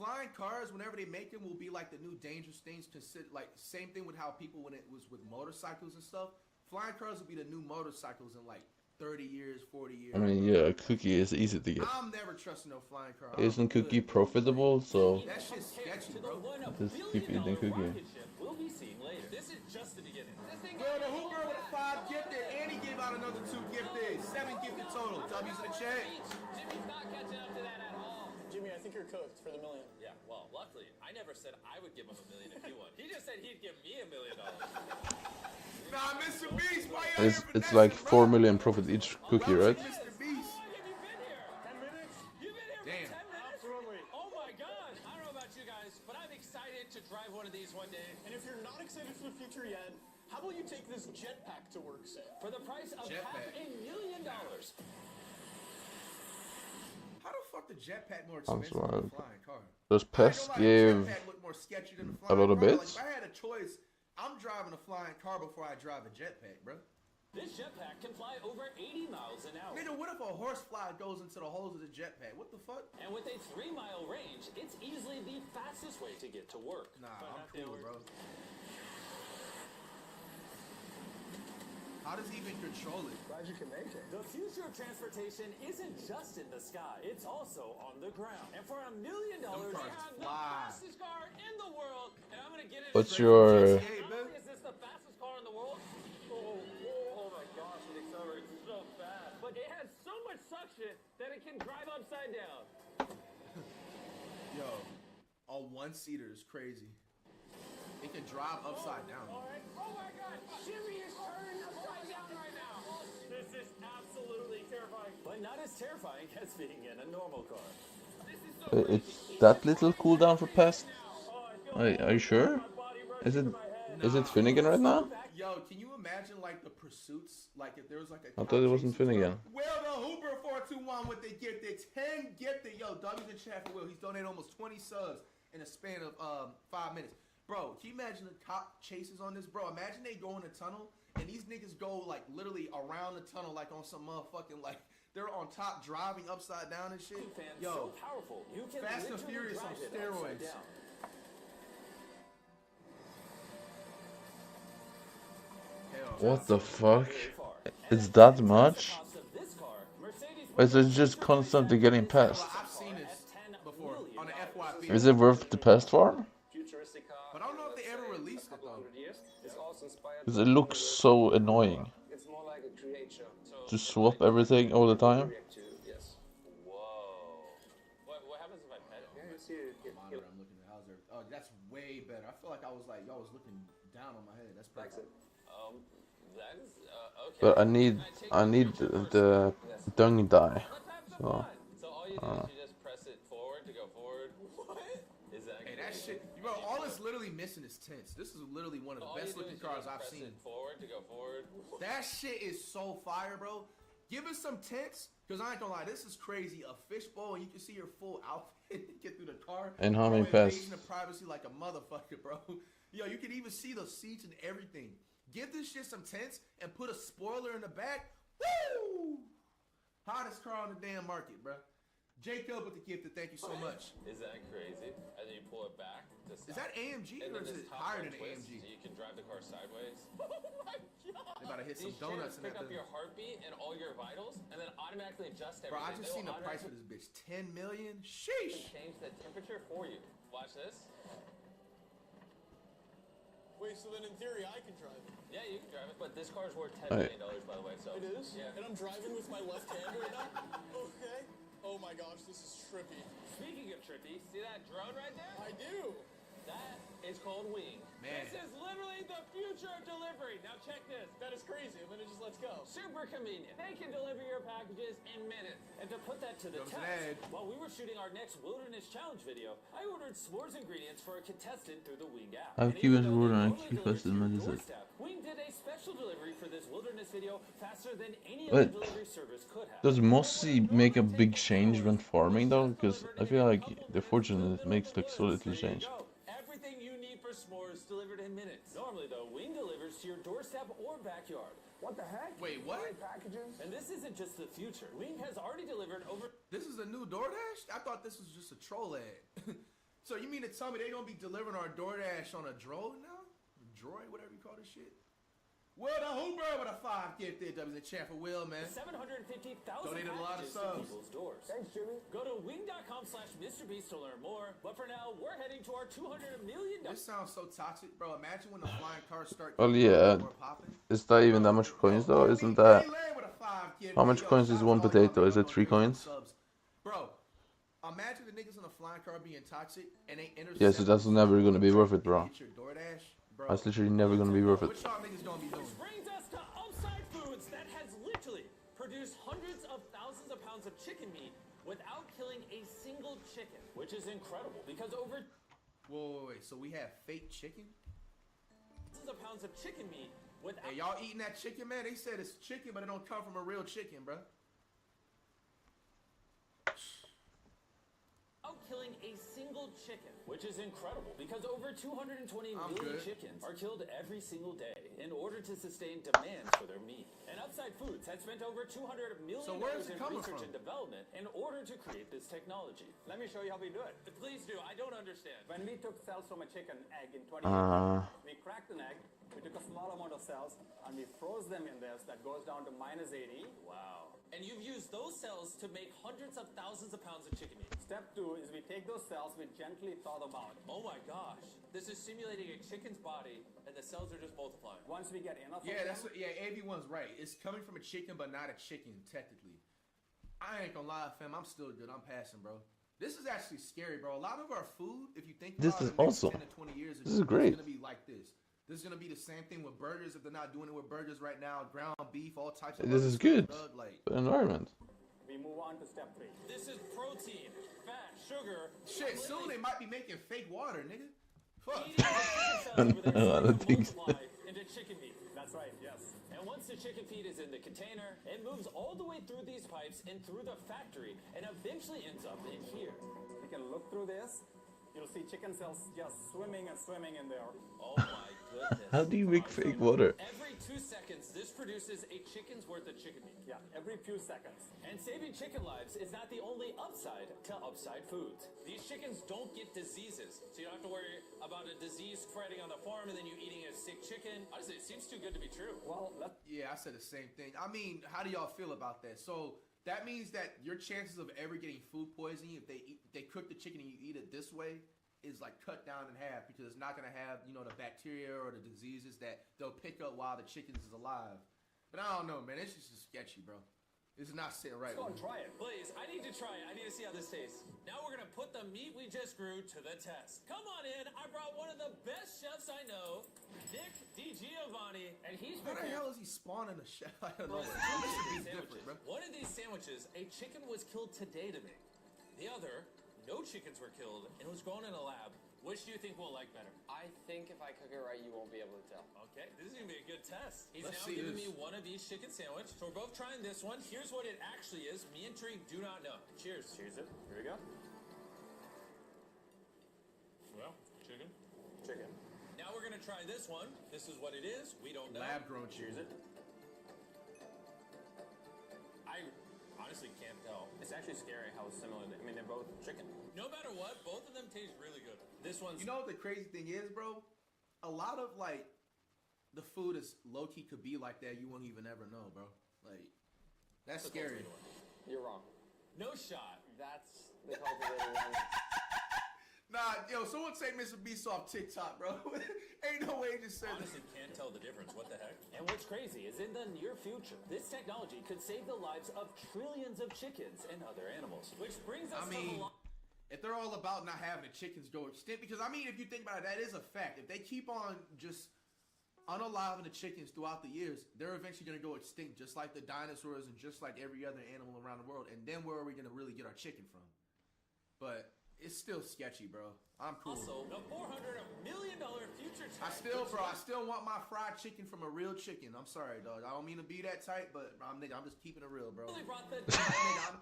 flying cars, whenever they make them, will be like the new dangerous things. Like same thing with how people when it was with motorcycles and stuff. Flying cars will be the new motorcycles in like 30 years, 40 years. I mean, yeah, Cookie is easy to get. I'm never trusting no flying car. Isn't Cookie profitable? So That shit's sketchy, bro. just keep eating Cookie. We'll be seeing later. This is just the beginning. Well, the Hooper with a 5 gifted, and he gave out another 2 gifted. 7 gifted total. W's in the chat. Jimmy's not catching up to that at all. Jimmy, I think you're cooked for the million. Yeah, well, luckily, I never said I would give him $1 million if he won. He just said he'd give me $1 million. Nah, Mr. Beast, why y'all It's like 4 million profit each cookie, right? Mr. Beast. Damn. Absolutely. Oh my God. I don't know about you guys, but I'm excited to drive one of these one day. And if you're not excited for the future yet, how about you take this jetpack to work, Sam? For the price of $500,000. How the fuck the jetpack more I'm expensive than sorry. the flying car? Does Pest give a lot of bits? Like, if I had a choice, I'm driving a flying car before I drive a jetpack, bro. This jetpack can fly over 80 miles an hour. Nigga, what if a horsefly goes into the holes of the jetpack? What the fuck? And with a 3-mile range, it's easily the fastest way to get to work. Nah, I'm cool, bro. How does he even control it? Glad you can make it. The future of transportation isn't just in the sky, it's also on the ground. And for $1 million, I have the fastest car in the world, and I'm gonna get it. What's your? Not only is this the fastest car in the world, oh my gosh, it accelerates so fast. But it has so much suction that it can drive upside down. Yo, a 1-seater is crazy. It can drive upside down. Oh my God, Jimmy is turning upside down right now. This is absolutely terrifying. But not as terrifying as being in a normal car. It's that little cooldown for Pest? Are you sure? Is it Finnegan right now? Yo, can you imagine like the pursuits? Like if there was like a. I thought it wasn't Finnegan. Well, the Hooper 421 with the gifted 10 gifted. Yo, W's in chat for Will. He's donated almost 20 subs in a span of 5 minutes. Bro, can you imagine the cop chases on this? Bro, imagine they go in a tunnel and these niggas go like literally around the tunnel like on some motherfucking like they're on top driving upside down and shit. Yo, so powerful. You can Fast and Furious on steroids. What the fuck? It's that much? Is it just constantly getting past? I've seen this before on the FYP. Is it worth the pest farm? But I don't know if they ever released it though. Because it looks so annoying. It's more like a creature. To swap everything all the time. Yes. Whoa. What happens if I pet it? Yeah, you see it. I'm looking at how's there. Oh, that's way better. I feel like I was like y'all was looking down on my head. That's perfect. That is okay. But I need the dung dye. So all you do is you just press it forward to go forward. What? Is that Hey, that shit, bro, all it's literally missing is tints. This is literally one of the best looking cars I've seen. Forward to go forward. That shit is so fire, bro. Give us some tints, because I ain't gonna lie, this is crazy. A fishbowl, and you can see your full outfit get through the car. And how many pests? Invasion of privacy like a motherfucker, bro. Yo, you can even see the seats and everything. Give this shit some tints and put a spoiler in the back. Woo! Hottest car on the damn market, bro. Jacob with the gift, thank you so much. Is that crazy? And then you pull it back to stop. Is that AMG and or is this it top higher one than twists, AMG? So you can drive the car sideways. Oh my God. They about to hit some These donuts in pick that up thing. your heartbeat and all your vitals, and then automatically adjust Bro, I everything. just seen the price for this bitch. 10 million? It Sheesh. change the temperature for you. Watch this. Wait, so then in theory I can drive it? Yeah, you can drive it, but this car is worth $10 million, by the way. So It is? Yeah. And I'm driving with my left hand right now? Okay. Oh my gosh, this is trippy. Speaking of trippy, see that drone right there? I do. That is called Wing. Man. This is literally the future of delivery. Now check this. That is crazy, and then it just lets go. Super convenient. They can deliver your packages in minutes. And to put that to the Comes test, an ad. while we were shooting our next Wilderness Challenge video, I ordered s'mores ingredients for a contestant through the Wing app. I've And given even though they Warren normally key deliver first to your medicine. doorstep, Wing did a special delivery for this Wilderness video faster than any But other delivery service could have. does Mossy make a big change when farming though? Because I feel like the fortune makes like so little change. Everything you need for s'mores delivered in minutes. Normally, though, Wing delivers to your doorstep or backyard. What the heck? Wait, what? Packages? And this isn't just the future. Wing has already delivered over... This is a new DoorDash? I thought this was just a troll ad. So you mean to tell me they gonna be delivering our DoorDash on a drone now? Droid, whatever you call this shit. Will the Hooper with a 5 gifted. That was a chat for Will, man. 750,000 donated a lot of packages to subs. people's doors. Thanks, Jimmy. Go to wing.com/MrBeast to learn more. But for now, we're heading to our $200 million. This sounds so toxic, bro. Imagine when the flying cars start. Well, yeah. Is that even that much coins though? Isn't that? How much coins is one potato? Is it 3 coins? Bro, imagine the niggas in a flying car being toxic and they intercept. Yeah, so that's never gonna be worth it, bro. Get your DoorDash, bro. That's literally never gonna be worth it. What y'all niggas gonna be doing? Which brings us to Upside Foods that has literally produced hundreds of thousands of pounds of chicken meat without killing a single chicken, which is incredible because over. Wait. So we have fake chicken? Thousands of pounds of chicken meat without. Hey, y'all eating that chicken, man? They said it's chicken, but it don't come from a real chicken, bro. Killing a single chicken, which is incredible because over 220 million chickens are killed every single day in order to sustain demand for their meat. And Upside Foods has spent over $200 million in research and development in order to create this technology. Let me show you how we do it. Please do. I don't understand. When we took cells from a chicken egg in 2018, we cracked an egg, we took a small amount of cells, and we froze them in this. That goes down to -80. Wow. And you've used those cells to make hundreds of thousands of pounds of chicken meat. Step 2 is we take those cells, we gently thaw them out. Oh my gosh. This is simulating a chicken's body, and the cells are just multiplying. Once we get enough everyone's right. It's coming from a chicken, but not a chicken, technically. I ain't gonna lie, fam. I'm still good. I'm passing, bro. This is actually scary, bro. A lot of our food, if you think about This is it, the next awesome. 10 to 20 years, This is great. It's gonna be like this. This is gonna be the same thing with burgers if they're not doing it with burgers right now. Ground beef, all types of. This is good. For the environment. We move on to step 3. This is protein, fat, sugar. Shit, soon they might be making fake water, nigga. Fuck. I don't think so. Into chicken meat. That's right, yes. And once the chicken feed is in the container, it moves all the way through these pipes and through the factory and eventually ends up in here. You can look through this. You'll see chicken cells just swimming and swimming in there. Oh my goodness. How do you make fake water? Every 2 seconds, this produces a chicken's worth of chicken meat. Yeah, every few seconds. And saving chicken lives is not the only upside to Upside Foods. These chickens don't get diseases, so you don't have to worry about a disease spreading on the farm and then you eating a sick chicken. Honestly, it seems too good to be true. Well, yeah, I said the same thing. I mean, how do y'all feel about that? So that means that your chances of ever getting food poisoning if they cook the chicken and you eat it this way is like cut down in half because it's not gonna have, you know, the bacteria or the diseases that they'll pick up while the chicken is alive. But I don't know, man. It's just sketchy, bro. This is not sitting right. Let's go and try it. Please, I need to try it. I need to see how this tastes. Now we're gonna put the meat we just grew to the test. Come on in. I brought one of the best chefs I know, Nick DiGiovanni, and he's How the prepared. hell is he spawning a chef? I don't know. Bro, This should be sandwiches. different, bro. One of these sandwiches, a chicken was killed today to make. The other, no chickens were killed and was grown in a lab. Which do you think we'll like better? I think if I cook it right, you won't be able to tell. Okay, this is gonna be a good test. He's Let's now see giving this. me one of each chicken sandwich. So we're both trying this one. Here's what it actually is. Me and Tree do not know. Cheers. Cheers it. Here we go. Well, chicken. Chicken. Now we're gonna try this one. This is what it is. We don't know. Lab grown Cheers it. I honestly can't tell. It's actually scary how similar they. I mean, they're both chicken. No matter what, both of them taste really good. This one's. You know what the crazy thing is, bro? A lot of like the food is low key could be like that. You won't even ever know, bro. Like that's scary. You're wrong. No shot. That's the cultivated one. Nah, yo, someone say Mr. Beast off TikTok, bro. Ain't no way you just said Honestly, can't tell the difference. What the heck? And what's crazy is in the near future, this technology could save the lives of trillions of chickens and other animals. Which brings us I mean, to the if they're all about not having the chickens go extinct, because I mean, if you think about it, that is a fact. If they keep on just unaliving the chickens throughout the years, they're eventually going to go extinct, just like the dinosaurs and just like every other animal around the world. And then where are we going to really get our chicken from? But it's still sketchy, bro. I'm cool. Also, the $400 million future I still want my fried chicken from a real chicken. I'm sorry, dog. I don't mean to be that tight, but I'm just keeping it real, bro.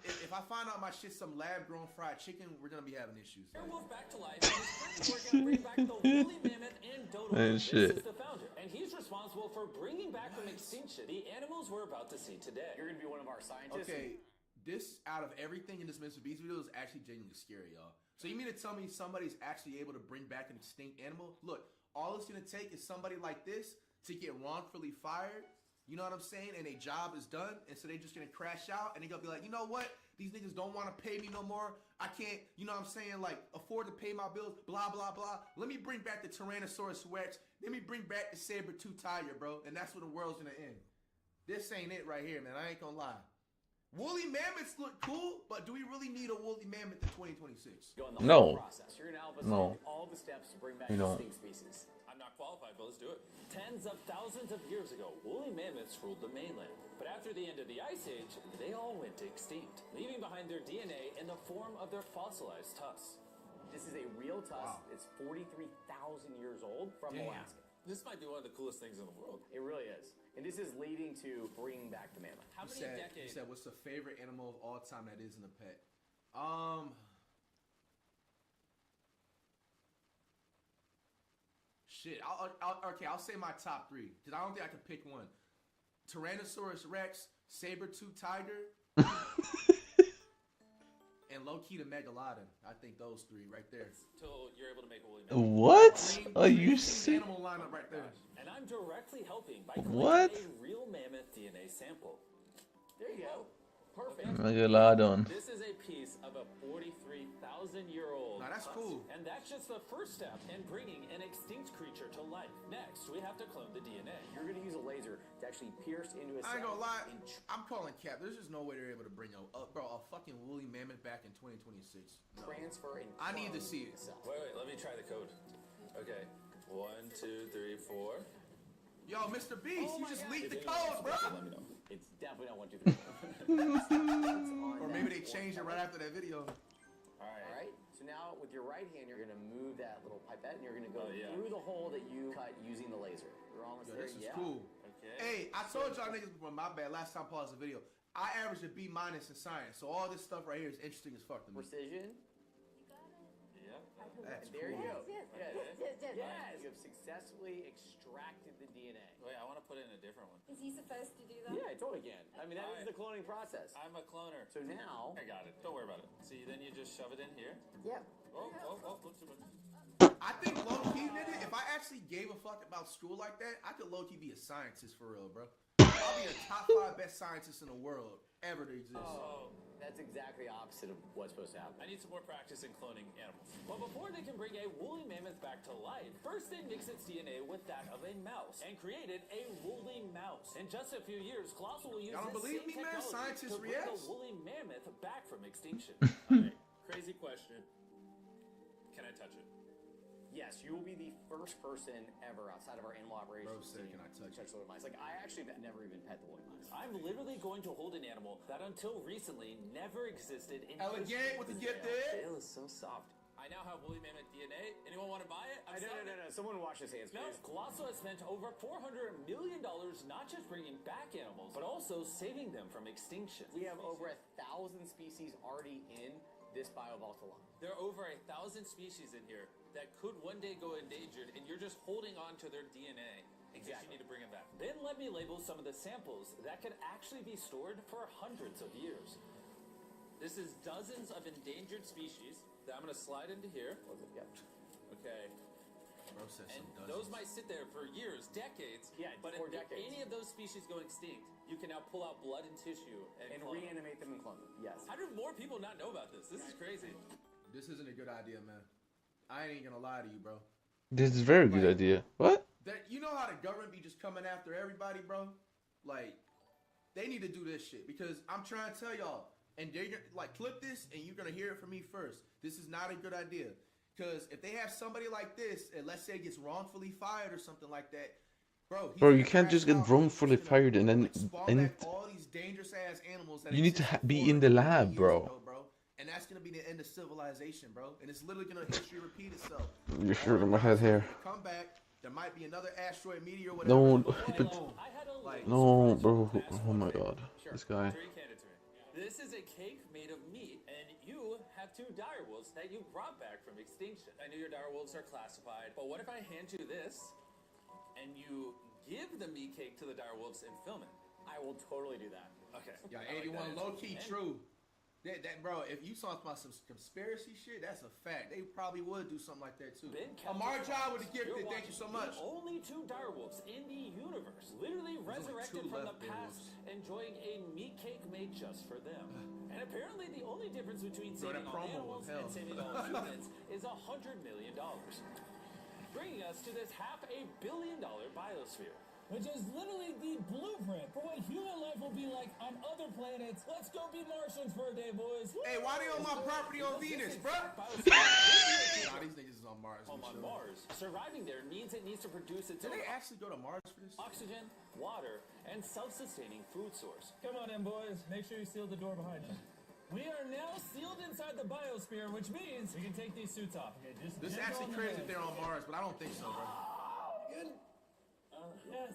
If I find out my shit's some lab-grown fried chicken, we're gonna be having issues. Werewolf back to life. He's working on bringing back the woolly mammoth and dodo. And shit. This is the founder, and he's responsible for bringing back from extinction the animals we're about to see today. You're gonna be one of our scientists. Okay, this out of everything in this Mr. Beast video is actually genuinely scary, y'all. So you mean to tell me somebody's actually able to bring back an extinct animal? Look, all it's gonna take is somebody like this to get wrongfully fired. You know what I'm saying? And a job is done, and so they're just gonna crash out, and they're gonna be like, you know what? These niggas don't want to pay me no more. I can't, you know what I'm saying, like, afford to pay my bills, blah, blah, blah. Let me bring back the Tyrannosaurus Rex. Let me bring back the saber-tooth tiger, bro. And that's where the world's gonna end. This ain't it right here, man. I ain't gonna lie. Woolly mammoths look cool, but do we really need a woolly mammoth in 2026? No. You're now No. all the steps to bring back You don't. extinct species. I'm not qualified, but let's do it. Tens of thousands of years ago, woolly mammoths ruled the mainland. But after the end of the Ice Age, they all went extinct, leaving behind their DNA in the form of their fossilized tusks. This is a real tusk. It's 43,000 years old from Alaska. This might be one of the coolest things in the world. It really is. And this is leading to bringing back the mammoth. How many decades? He said, what's the favorite animal of all time that isn't a pet? Shit. I'll say my top three, because I don't think I can pick one. Tyrannosaurus Rex, saber-tooth tiger, and low-key the Megalodon. I think those three right there. Till you're able to make a woolly mammoth. What? Are you sick? Animal lineup right there. And I'm directly helping by collecting What? a real mammoth DNA sample. There you go. Perfect. Megalodon. This is a piece of a 43,000-year-old. Now that's tusk. cool. And that's just the first step in bringing an extinct creature to life. Next, we have to clone the DNA. You're going to use a laser to actually pierce into a cell. I ain't gonna lie, I'm calling cap. There's just no way they're able to bring a fucking woolly mammoth back in 2026. No. Transfer and I need to see it. Wait, let me try the code. Okay, 1, 2, 3, 4. Yo, Mr. Beast, you just leaked the code, bro. Let me know. It's definitely not 1, 2, 3, 4. Or maybe they changed it right after that video. All right. So now with your right hand, you're going to move that little pipette, and you're going to go through the hole that you cut using the laser. You're almost there. This is cool. Okay. Hey, I told y'all niggas before, my bad. Last time I paused the video. I averaged a B- in science, so all this stuff right here is interesting as fuck to me. Precision. That's There cool. you go. Yes. You have successfully extracted the DNA. Wait, I want to put in a different one. Is he supposed to do that? Yeah, I totally can. I mean, that is the cloning process. I'm a cloner. So now... I got it. Don't worry about it. See, then you just shove it in here. Yeah. Oh, look too much. I think low-key, nigga, if I actually gave a fuck about school like that, I could low-key be a scientist for real, bro. I'll be a top 5 best scientist in the world ever to exist. Oh, that's exactly opposite of what's supposed to happen. I need some more practice in cloning animals. But before they can bring a woolly mammoth back to life, first they mix its DNA with that of a mouse and created a woolly mouse. In just a few years, Colossal will use Y'all don't this believe same me, man? technology Scientists to bring the reacts? woolly mammoth back from extinction. Alright, crazy question. Can I touch it? Yes, you will be the first person ever outside of our in-law operations team can I touch to touch the woolly mice. Like, I actually have never even pet the woolly mice. I'm literally going to hold an animal that until recently never existed in Elegant with the gift The there. tail is so soft. I now have woolly mammoth DNA. Anyone want to buy it? No. Someone wash his hands, please. Colossal has spent over $400 million not just bringing back animals, but also saving them from extinction. We have over 1,000 species already in this biovault alone. There are over 1,000 species in here that could one day go endangered, and you're just holding on to their DNA. Exactly. You need to bring them back. Then let me label some of the samples that could actually be stored for hundreds of years. This is dozens of endangered species that I'm going to slide into here. Okay. And those might sit there for years, decades. Yeah, but for if decades. any of those species go extinct, you can now pull out blood and tissue And clone them. reanimate them and clone them. Yes. How do more people not know about this? This is crazy. This isn't a good idea, man. I ain't gonna lie to you, bro. This is a very good idea. What? You know how the government be just coming after everybody, bro? Like, they need to do this shit because I'm trying to tell y'all, and they're gonna, like, clip this and you're gonna hear it from me first. This is not a good idea because if they have somebody like this, and let's say gets wrongfully fired or something like that, bro, Bro, you can't just get wrongfully fired and then spawn back all these dangerous ass animals. That you need to existed be 400 in the lab, years bro. ago, and that's gonna be the end of civilization, bro. And it's literally gonna history repeat itself. You're shooting my head here. Come back. There might be another asteroid, meteor, whatever. No, Like, no, bro. Oh my god, this guy. This is a cake made of meat, and you have 2 direwolves that you brought back from extinction. I know your direwolves are classified, but what if I hand you this, and you give the meat cake to the direwolves and film it? I will totally do that. Okay. Yeah, 81 low-key true. Bro, if you talk about some conspiracy shit, that's a fact. They probably would do something like that too. Amar John with the gifted, thank you so much. The only 2 direwolves in the universe, literally resurrected from the past, enjoying a meat cake made just for them. And apparently the only difference between saving all animals and saving all humans is $100 million. Bringing us to this $500 million biosphere. Which is literally the blueprint for what human life will be like on other planets. Let's go be Martians for a day, boys. Hey, why they on my property on Venus, bro? Nah, these niggas is on Mars. On Mars. Surviving there means it needs to produce its own. Did they actually go to Mars for this? Oxygen, water, and self-sustaining food source. Come on in, boys. Make sure you seal the door behind you. We are now sealed inside the biosphere, which means we can take these suits off. Okay, this is actually crazy if they're on Mars, but I don't think so, bro. Good. Yes.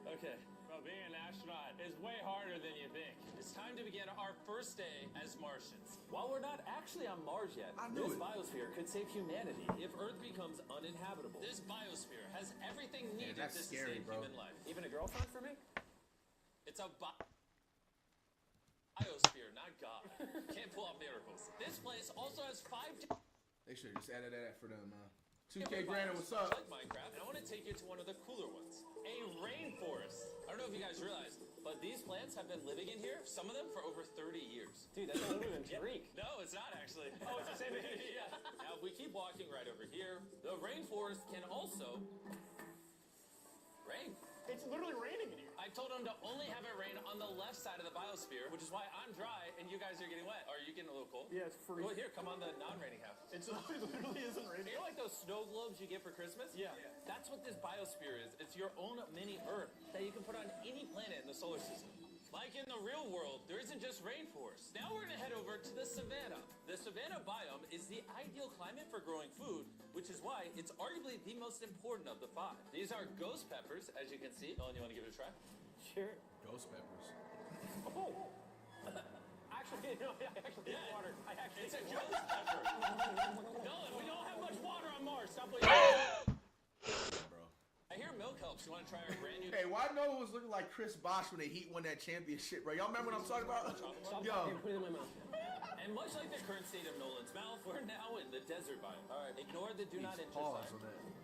Okay. Well, being an astronaut is way harder than you think. It's time to begin our first day as Martians. While we're not actually on Mars yet, this biosphere could save humanity if Earth becomes uninhabitable. This biosphere has everything needed to sustain human life. Even a girlfriend for me? It's a biosphere, not God. Can't pull off miracles. This place also has 5. They should have just added that for them. 2K Granted, what's up? Like Minecraft, and I want to take you to one of the cooler ones. A rainforest. I don't know if you guys realize, but these plants have been living in here, some of them for over 30 years. Dude, that's older than Tariq. No, it's not actually. Oh, it's the same age. Yeah. Now, if we keep walking right over here, the rainforest can also rain. It's literally raining in here. I told them to only have it rain on the left side of the biosphere, which is why I'm dry and you guys are getting wet. Are you getting a little cold? Yeah, it's freezing. Well, here, come on the non-raining half. It literally isn't raining. You know like those snow globes you get for Christmas? Yeah. That's what this biosphere is. It's your own mini Earth that you can put on any planet in the solar system. Like in the real world, there isn't just rainforest. Now we're gonna head over to the savanna. The savanna biome is the ideal climate for growing food, which is why it's arguably the most important of the 5. These are ghost peppers, as you can see. Nolan, you wanna give it a try? Sure. Ghost peppers. Oh! Actually, no, I actually need water. It's a ghost pepper. Nolan, we don't have much water on Mars. Stop playing. Bro. I hear milk helps. You wanna try our brand new... Hey, why Noah was looking like Chris Bosh when the Heat won that championship, bro? Y'all remember what I'm talking about? Yo. Put it in my mouth. And much like the current state of Nolan's mouth, we're now in the desert biome. All right, ignore the do not enter sign.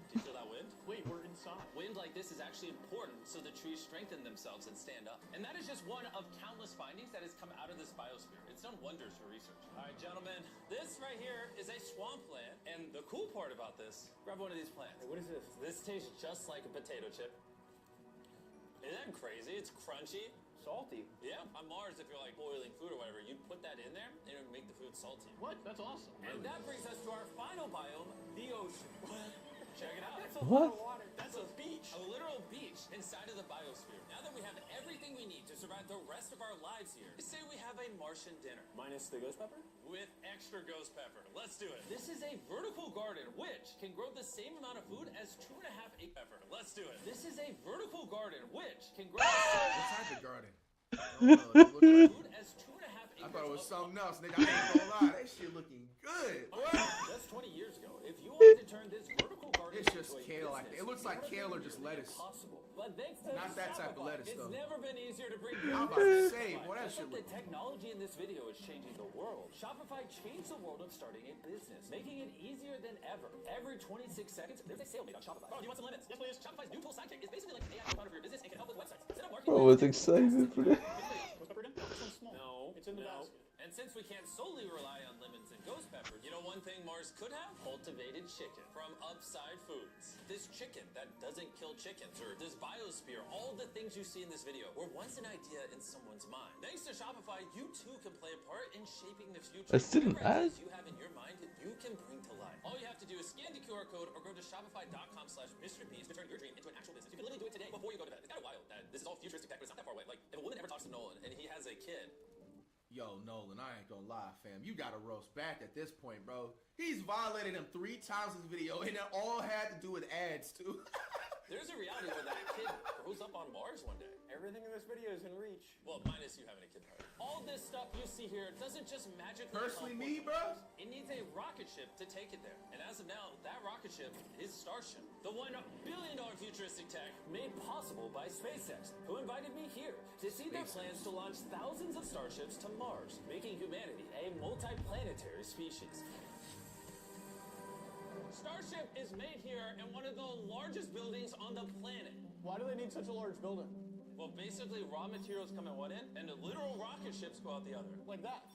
Do you feel that wind? Wait, we're inside. Wind like this is actually important so the trees strengthen themselves and stand up. And that is just one of countless findings that has come out of this biosphere. It's done wonders for research. All right, gentlemen, this right here is a swamp plant. And the cool part about this, grab one of these plants. Hey, what is this? This tastes just like a potato chip. Isn't that crazy? It's crunchy. Salty. Yeah, on Mars, if you're like boiling food or whatever, you'd put that in there and it would make the food salty. What? That's awesome. And that brings us to our final biome, the ocean. Check it out. That's a lot of water. That's a beach. A literal beach inside of the biosphere. Now that we have everything we need to survive the rest of our lives here, say we have a Martian dinner. Minus the ghost pepper? With extra ghost pepper. Let's do it. This is a vertical garden, which can grow the same amount of food as 2.5 acre pepper. Let's do it. This is a vertical garden, which can grow what type of garden? food as 2.5 acres. I thought it was something else, nigga. I ain't gonna lie. That shit looking good. Just 20 years ago, if you wanted to turn this vertical garden it's just kale. Like it looks like kale or just lettuce. Possible. But thanks to not that type of lettuce, it's though. never been easier to bring I'm about to say, boy, that shit the technology in this video is changing the world. Shopify changed the world of starting a business, making it easier than ever. Every 26 seconds, there's a sale made on Shopify. Oh, do you want some limits? Yes, please. Shopify's new tool sidekick is basically like an AI co-founder for your business and can help with websites. Instead of marketing, I was excited for that. No, it's in the basket. And since we can't solely rely on lemons and ghost peppers, you know one thing Mars could have? Cultivated chicken from Upside Foods. This chicken that doesn't kill chickens, or this biosphere, all the things you see in this video were once an idea in someone's mind. Thanks to Shopify, you too can play a part in shaping the future. I still an ad? You have in your mind, you can bring to life. All you have to do is scan the QR code or go to shopify.com/MrPeas to turn your dream into an actual business. You can literally do it today before you go to bed. It's kind of wild that this is all futuristic tech, but it's not that far away. Like, if a woman ever talks to Nolan and he has a kid, yo, Nolan, I ain't gonna lie, fam. You gotta roast back at this point, bro. He's violated him 3 times in this video, and it all had to do with ads, too. There's a reality where that kid grows up on Mars one day. Everything in this video is guys can reach. Well, minus you having a kid part. All this stuff you see here doesn't just magically Personally, me, bro? It needs a rocket ship to take it there. And as of now, that rocket ship is Starship. The $1 billion futuristic tech made possible by SpaceX, who invited me here to see their plans to launch thousands of starships to Mars, making humanity a multi-planetary species. Starship is made here in one of the largest buildings on the planet. Why do they need such a large building? Well, basically, raw materials come in one end, and the literal rocket ships go out the other. Like that?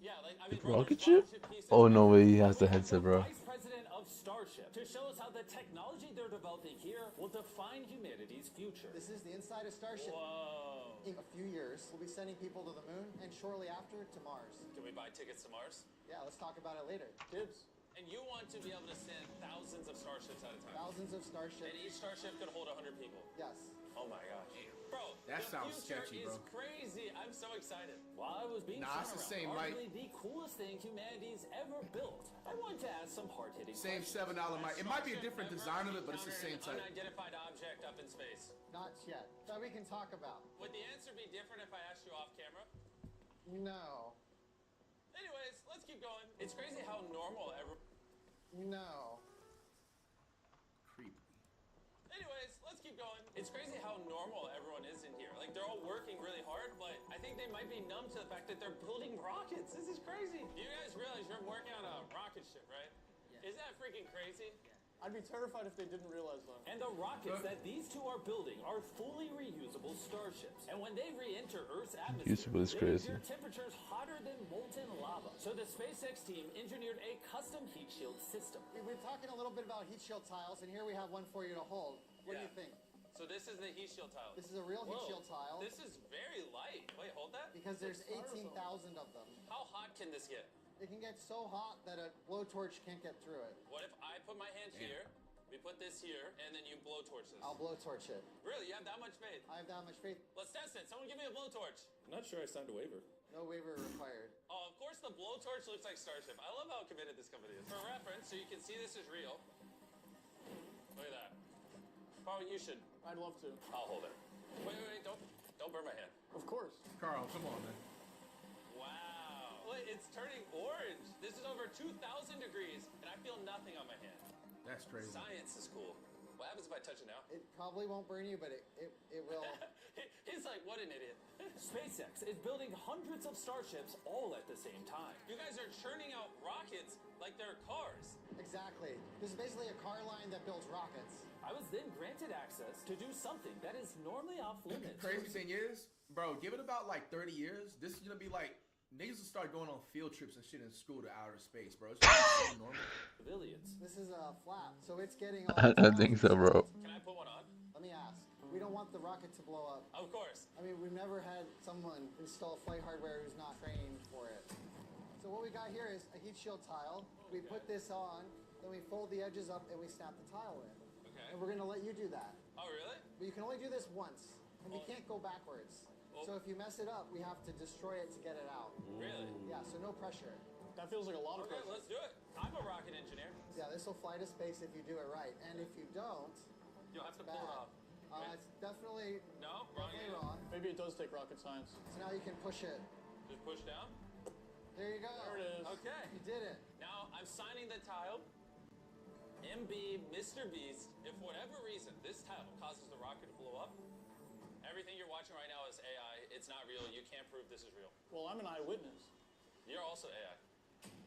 Yeah, like, I mean... Rocket ship? Oh no way, he has the headset, bro. Vice President of Starship, to show us how the technology they're developing here will define humanity's future. This is the inside of Starship. Whoa. In a few years, we'll be sending people to the moon, and shortly after, to Mars. Can we buy tickets to Mars? Yeah, let's talk about it later. Dibs. And you want to be able to send thousands of starships at a time? Thousands of starships. And each starship could hold 100 people? Yes. Oh my gosh. Bro, that the sounds future sketchy, is bro. crazy. I'm so excited. While I was being Nah, it's the same, right? arguably the coolest thing humanity's ever built, I wanted to ask some hard-hitting Same $7 mic. It might be a different design of it, but it's the same type. Unidentified object up in space. Not yet. That we can talk about. Would the answer be different if I asked you off camera? No. Anyways, let's keep going. It's crazy how normal No. Creepy. Anyways, let's keep going. It's crazy how normal everyone is in here. Like, they're all working really hard, but I think they might be numb to the fact that they're building rockets. This is crazy. You guys realize you're working on a rocket ship, right? Yeah. Is that freaking crazy? I'd be terrified if they didn't realize that. And the rockets that these two are building are fully reusable starships. And when they re-enter Earth's atmosphere, Usable is crazy. their temperatures hotter than molten lava. So the SpaceX team engineered a custom heat shield system. We've been talking a little bit about heat shield tiles, and here we have one for you to hold. What do you think? So this is the heat shield tile. This is a real heat shield tile. This is very light. Wait, hold that? Because there's 18,000 of them. How hot can this get? It can get so hot that a blowtorch can't get through it. What if I put my hand here, we put this here, and then you blowtorch this? I'll blowtorch it. Really? You have that much faith? I have that much faith. Let's test it. Someone give me a blowtorch. I'm not sure I signed a waiver. No waiver required. Oh, of course the blowtorch looks like Starship. I love how committed this company is. For reference, so you can see this is real. Look at that. Carl, you should. I'd love to. I'll hold it. Wait, don't burn my hand. Of course. Carl, come on, man. Wow. Wait, it's turning orange. This is over 2,000 degrees, and I feel nothing on my hand. That's crazy. Science is cool. What happens if I touch it now? It probably won't burn you, but it will. He's like, what an idiot. SpaceX is building hundreds of starships all at the same time. You guys are churning out rockets like they're cars. Exactly. This is basically a car line that builds rockets. I was then granted access to do something that is normally off limits. Crazy thing is, bro, give it about like 30 years. This is gonna be like niggas will start going on field trips and shit in school to outer space, bro. It's just so normal. Civilians. This is a flap, so it's getting all I think so, bro. Can I put one on? Let me ask. We don't want the rocket to blow up. Of course. I mean, we've never had someone install flight hardware who's not trained for it. So what we got here is a heat shield tile. We put this on, then we fold the edges up and we snap the tile in. Okay. And we're gonna let you do that. Oh, really? But you can only do this once, and we can't go backwards. So if you mess it up, we have to destroy it to get it out. Really? Yeah, so no pressure. That feels like a lot of Okay, pressure. let's do it. I'm a rocket engineer. Yeah, this will fly to space if you do it right. And if you don't, You'll have to bad. pull it off. It's definitely Definitely wrong. Maybe it does take rocket science. So now you can push it. Just push down. There you go. There it is. Okay. You did it. Now I'm signing the tile. MB Mr. Beast. If for whatever reason this tile causes the rocket to blow up, everything you're watching right now is AI. It's not real. You can't prove this is real. Well, I'm an eyewitness. You're also AI.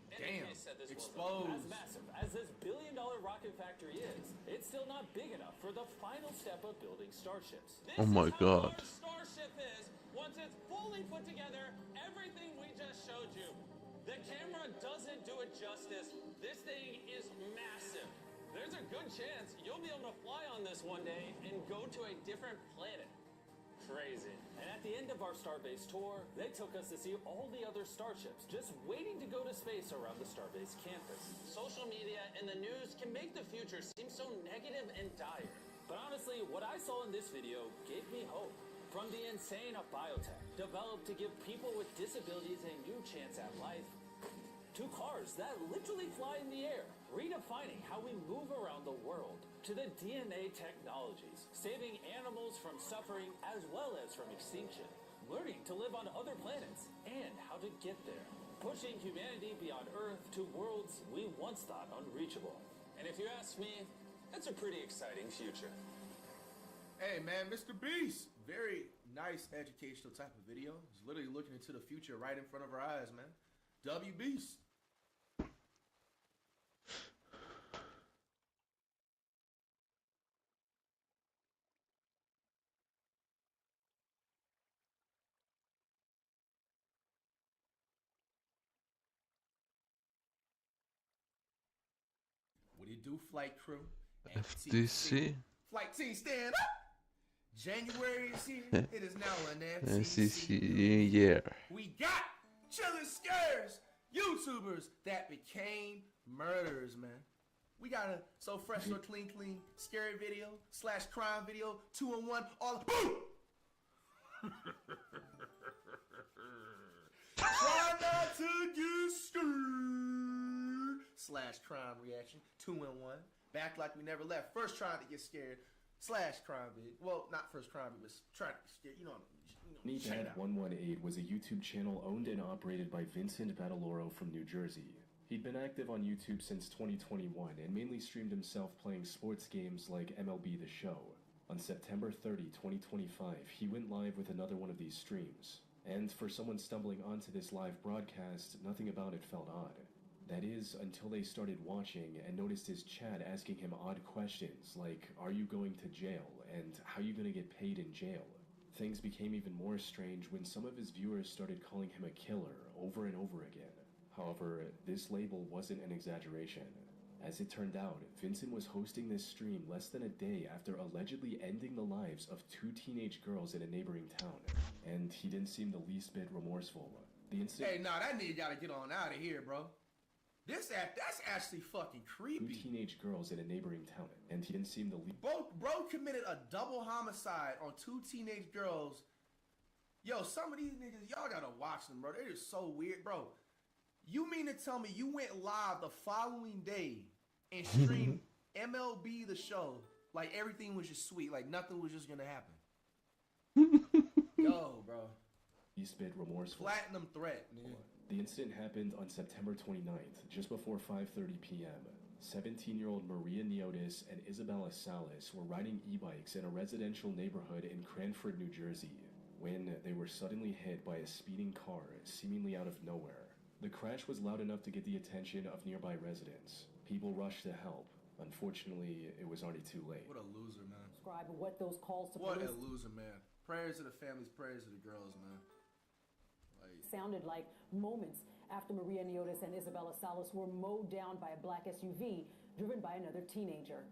Damn. Said this Exposed. As massive as this billion-dollar rocket factory is, it's still not big enough for the final step of building starships. This Oh my is God. How our starship is once it's fully put together. Everything we just showed you. The camera doesn't do it justice. This thing is massive. There's a good chance you'll be able to fly on this one day and go to a different planet. Crazy. And at the end of our Starbase tour, they took us to see all the other starships just waiting to go to space around the Starbase campus. Social media and the news can make the future seem so negative and dire. But honestly, what I saw in this video gave me hope. From the insane of biotech, developed to give people with disabilities a new chance at life, to cars that literally fly in the air, redefining how we move around the world, to the DNA technologies, saving animals from suffering as well as from extinction, learning to live on other planets and how to get there, pushing humanity beyond Earth to worlds we once thought unreachable. And if you ask me, that's a pretty exciting future. Hey man, Mr. Beast, very nice educational type of video. It's literally looking into the future right in front of our eyes, man. W Beast. What do you do, flight crew? FTC. Flight team, stand up! January is here. It is now an FTC year. We got chillin' scares, YouTubers that became murderers, man. We got a so fresh, so clean, scary video / crime video, 2-in-1, all boom! Try not to get scared / crime reaction, 2-in-1. Back like we never left. First trying to get scared / crime vid. Well, not first crime, but trying to get scared. You know what I mean? Check it out. 118 was a YouTube channel owned and operated by Vincent Battelloro from New Jersey. He'd been active on YouTube since 2021 and mainly streamed himself playing sports games like MLB The Show. On September 30, 2025, he went live with another one of these streams. And for someone stumbling onto this live broadcast, nothing about it felt odd. That is, until they started watching and noticed his chat asking him odd questions like, are you going to jail? And how are you going to get paid in jail? Things became even more strange when some of his viewers started calling him a killer over and over again. However, this label wasn't an exaggeration. As it turned out, Vincent was hosting this stream less than a day after allegedly ending the lives of 2 teenage girls in a neighboring town. And he didn't seem the least bit remorseful. The incident— Hey, nah, that nigga gotta get on out of here, bro. That's actually fucking creepy. 2 teenage girls in a neighboring town, and he didn't seem the least— Bro committed a double homicide on 2 teenage girls. Yo, some of these niggas, y'all gotta watch them, bro. They're just so weird, bro. You mean to tell me you went live the following day and streamed MLB The Show like everything was just sweet, like nothing was just gonna happen? Yo, bro. Least bit remorseful. Platinum threat, nigga. The incident happened on September 29th, just before 5:30 p.m. 17-year-old Maria Neotis and Isabella Salas were riding e-bikes in a residential neighborhood in Cranford, New Jersey, when they were suddenly hit by a speeding car, seemingly out of nowhere. The crash was loud enough to get the attention of nearby residents. People rushed to help. Unfortunately, it was already too late. What a loser, man. Describe what those calls to What police— a loser, man. Prayers to the families, prayers to the girls, man. sounded like moments after Maria Neotis and Isabella Salas were mowed down by a black SUV driven by another teenager.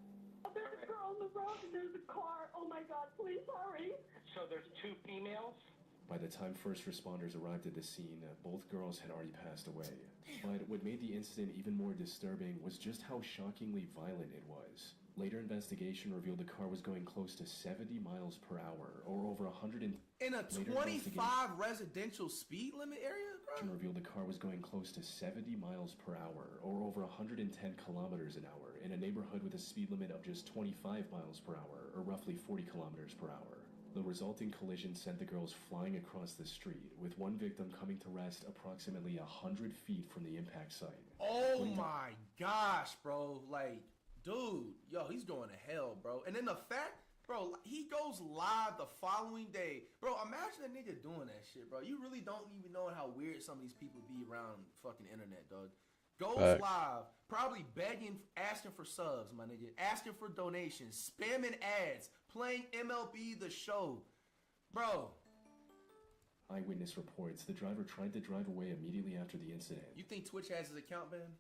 There's a girl on the road and there's a car. Oh my God, please hurry. So there's 2 females? By the time first responders arrived at the scene, both girls had already passed away. But what made the incident even more disturbing was just how shockingly violent it was. Later investigation revealed the car was going close to 70 miles per hour, or over 100 and— In a 25 residential speed limit area, bro? Revealed the car was going close to 70 miles per hour, or over 110 kilometers an hour, in a neighborhood with a speed limit of just 25 miles per hour, or roughly 40 kilometers per hour. The resulting collision sent the girls flying across the street, with one victim coming to rest approximately 100 feet from the impact site. Oh my gosh, bro. Like, dude, yo, he's going to hell, bro. And then the fact, bro, he goes live the following day. Bro, imagine a nigga doing that shit, bro. You really don't even know how weird some of these people be around fucking internet, dog. Goes live, probably begging, asking for subs, my nigga. Asking for donations, spamming ads, playing MLB The Show. Bro. Eyewitness reports the driver tried to drive away immediately after the incident. You think Twitch has his account banned?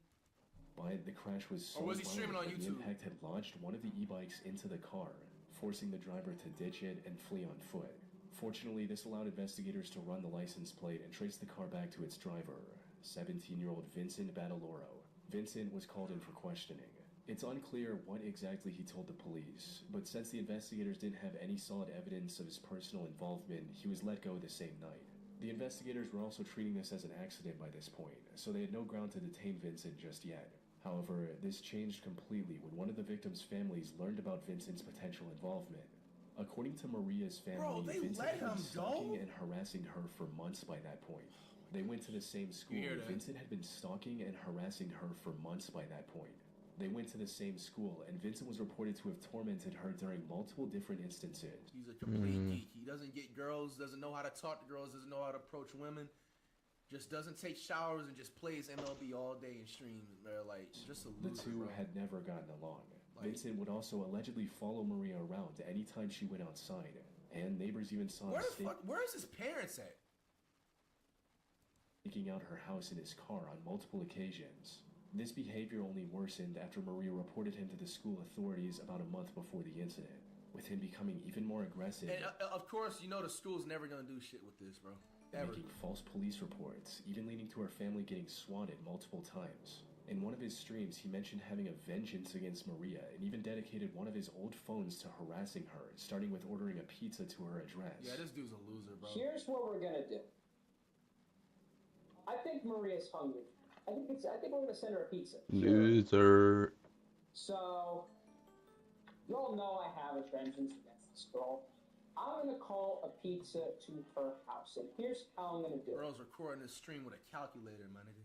But the crash was so was he streaming on violent that YouTube? the impact had lodged one of the e-bikes into the car, forcing the driver to ditch it and flee on foot. Fortunately, this allowed investigators to run the license plate and trace the car back to its driver, 17-year-old Vincent Battelloro. Vincent was called in for questioning. It's unclear what exactly he told the police, but since the investigators didn't have any solid evidence of his personal involvement, he was let go the same night. The investigators were also treating this as an accident by this point, so they had no ground to detain Vincent just yet. However, this changed completely when one of the victims' families learned about Vincent's potential involvement. According to Maria's family, Vincent had been stalking and harassing her for months by that point. They went to the same school. Vincent had been stalking and harassing her for months by that point. They went to the same school, and Vincent was reported to have tormented her during multiple different instances. He's a complete geek. He doesn't get girls, doesn't know how to talk to girls, doesn't know how to approach women. Just doesn't take showers and just plays MLB all day and streams, bro. Like, just a loser, The two had never gotten along. Vincent would also allegedly follow Maria around anytime she went outside, and neighbors even saw him where's his parents at? Taking out her house in his car on multiple occasions. This behavior only worsened after Maria reported him to the school authorities about a month before the incident, with him becoming even more aggressive. And of course, you know the school's never gonna do shit with this, bro. Making false police reports, even leading to her family getting swatted multiple times. In one of his streams, he mentioned having a vengeance against Maria and even dedicated one of his old phones to harassing her, starting with ordering a pizza to her address. Yeah, this dude's a loser, bro. Here's what we're gonna do. I think Maria's hungry. I think we're gonna send her a pizza. Loser. So, you all know I have a vengeance against this girl. I'm gonna call a pizza to her house, and here's how I'm gonna do it. Bro's recording this stream with a calculator, my nigga.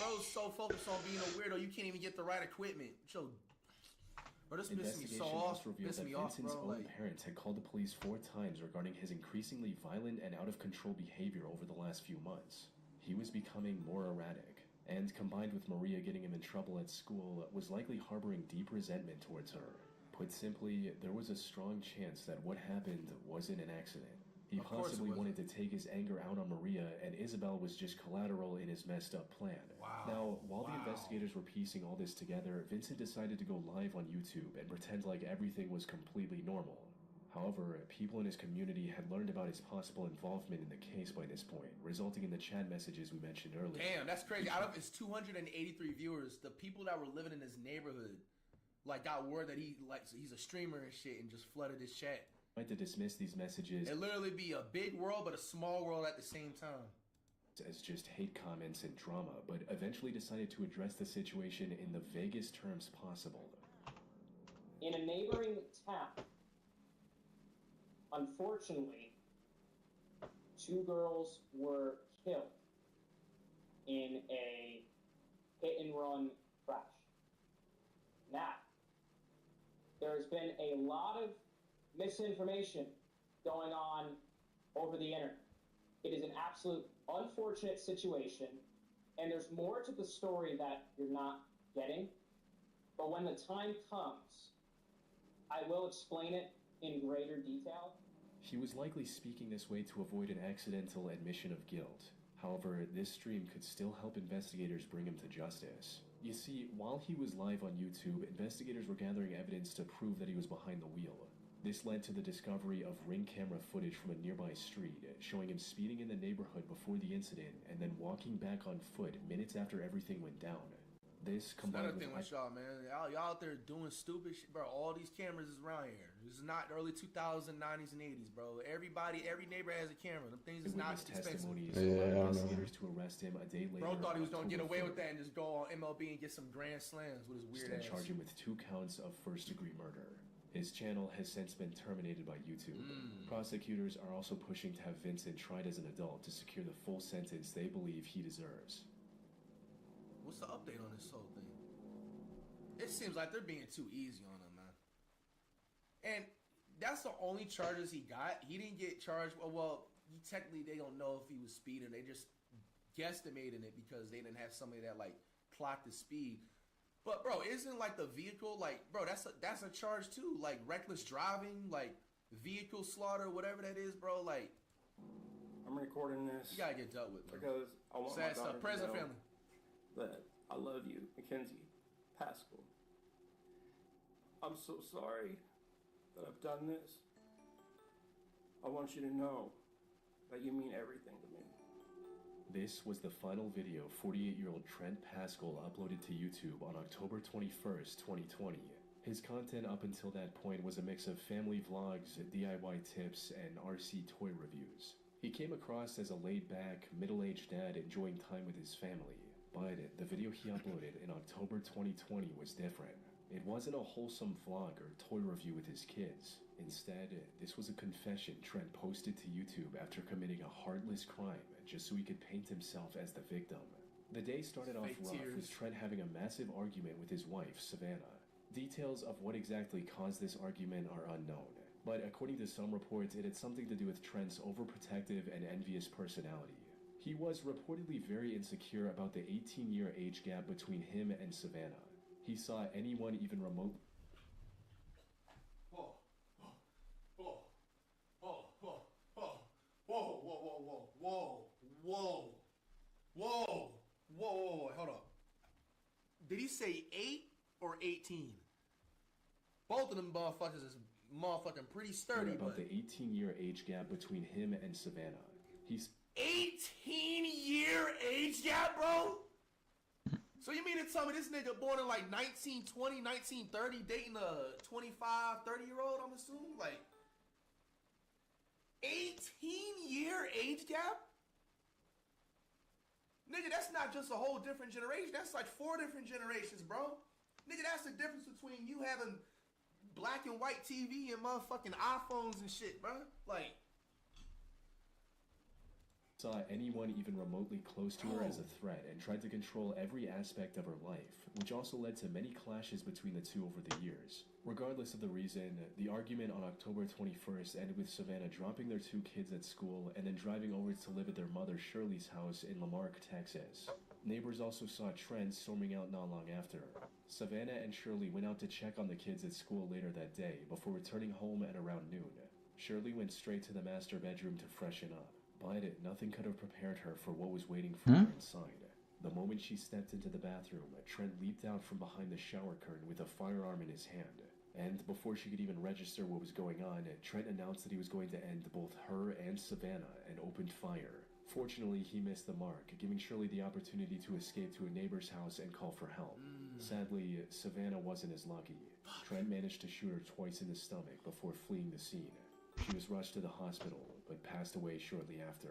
Bro's so focused on being a weirdo, you can't even get the right equipment. Bro, this pissed me so off. Revealed that Vincent's own parents had called the police 4 times regarding his increasingly violent and out-of-control behavior over the last few months. He was becoming more erratic, and combined with Maria getting him in trouble at school, was likely harboring deep resentment towards her. Put simply, there was a strong chance that what happened wasn't an accident. He possibly wanted to take his anger out on Maria, and Isabel was just collateral in his messed up plan. Now, while the investigators were piecing all this together, Vincent decided to go live on YouTube and pretend like everything was completely normal. However, people in his community had learned about his possible involvement in the case by this point, resulting in the chat messages we mentioned earlier. Damn, that's crazy. Out of his 283 viewers, the people that were living in his neighborhood got word that he's a streamer and shit and just flooded his chat. Tried to dismiss these messages. It literally be a big world but a small world at the same time. As just hate comments and drama, but eventually decided to address the situation in the vaguest terms possible. In a neighboring town, unfortunately, 2 girls were killed in a hit-and-run crash. Now, there's been a lot of misinformation going on over the internet. It is an absolute unfortunate situation, and there's more to the story that you're not getting. But when the time comes, I will explain it in greater detail. He was likely speaking this way to avoid an accidental admission of guilt. However, this stream could still help investigators bring him to justice. You see, while he was live on YouTube, investigators were gathering evidence to prove that he was behind the wheel. This led to the discovery of ring camera footage from a nearby street, showing him speeding in the neighborhood before the incident and then walking back on foot minutes after everything went down. This combined Another thing with y'all, man. Y'all out there doing stupid shit, bro. All these cameras is around here. This is not the early 2000s, 90s, and 80s, bro. Every neighbor has a camera. Them things is not expensive. Investigators to arrest him a day later. Bro thought he was gonna get away with that and just go on MLB and get some grand slams with his weird ass. Charge him with 2 counts of first-degree murder. His channel has since been terminated by YouTube. Prosecutors are also pushing to have Vincent tried as an adult to secure the full sentence they believe he deserves. What's the update on this whole thing? It seems like they're being too easy on him, man. And that's the only charges he got. He didn't get charged. Well, technically they don't know if he was speeding. They just guesstimating it because they didn't have somebody that clocked the speed. But bro, isn't the vehicle bro? That's a charge too. Reckless driving, vehicle slaughter, whatever that is, bro. I'm recording this. You gotta get dealt with, bro. Because I want sad my stuff. Present to know family. that I love you, Mackenzie Pascal. I'm so sorry that I've done this. I want you to know that you mean everything to me. This was the final video 48-year-old Trent Pascal uploaded to YouTube on October 21st, 2020. His content up until that point was a mix of family vlogs, DIY tips, and RC toy reviews. He came across as a laid-back, middle-aged dad enjoying time with his family. But the video he uploaded in October 2020 was different. It wasn't a wholesome vlog or toy review with his kids. Instead, this was a confession Trent posted to YouTube after committing a heartless crime just so he could paint himself as the victim. The day started off rough with Trent having a massive argument with his wife, Savannah. Details of what exactly caused this argument are unknown, but according to some reports, it had something to do with Trent's overprotective and envious personality. He was reportedly very insecure about the 18-year age gap between him and Savannah. He saw anyone even remote. Whoa, whoa, whoa, whoa, whoa, whoa, whoa, whoa, whoa, whoa, whoa, whoa, hold up. Did he say 8 or 18? Both of them motherfuckers is motherfucking pretty sturdy, about the 18-year age gap between him and Savannah. He's 18-year age gap, bro? So you mean to tell me this nigga born in like 1920, 1930, dating a 25, 30-year-old, I'm assuming? Like, 18-year age gap? Nigga, that's not just a whole different generation. That's like 4 different generations, bro. Nigga, that's the difference between you having black and white TV and motherfucking iPhones and shit, bro. Like, saw anyone even remotely close to her as a threat and tried to control every aspect of her life, which also led to many clashes between the two over the years. Regardless of the reason, the argument on October 21st ended with Savannah dropping their 2 kids at school and then driving over to live at their mother Shirley's house in Lamarck, Texas. Neighbors also saw Trent storming out not long after. Savannah and Shirley went out to check on the kids at school later that day before returning home at around noon. Shirley went straight to the master bedroom to freshen up. But nothing could have prepared her for what was waiting for her inside. The moment she stepped into the bathroom, Trent leaped out from behind the shower curtain with a firearm in his hand. And before she could even register what was going on, Trent announced that he was going to end both her and Savannah and opened fire. Fortunately, he missed the mark, giving Shirley the opportunity to escape to a neighbor's house and call for help. Sadly, Savannah wasn't as lucky. Trent managed to shoot her twice in the stomach before fleeing the scene. She was rushed to the hospital, but passed away shortly after.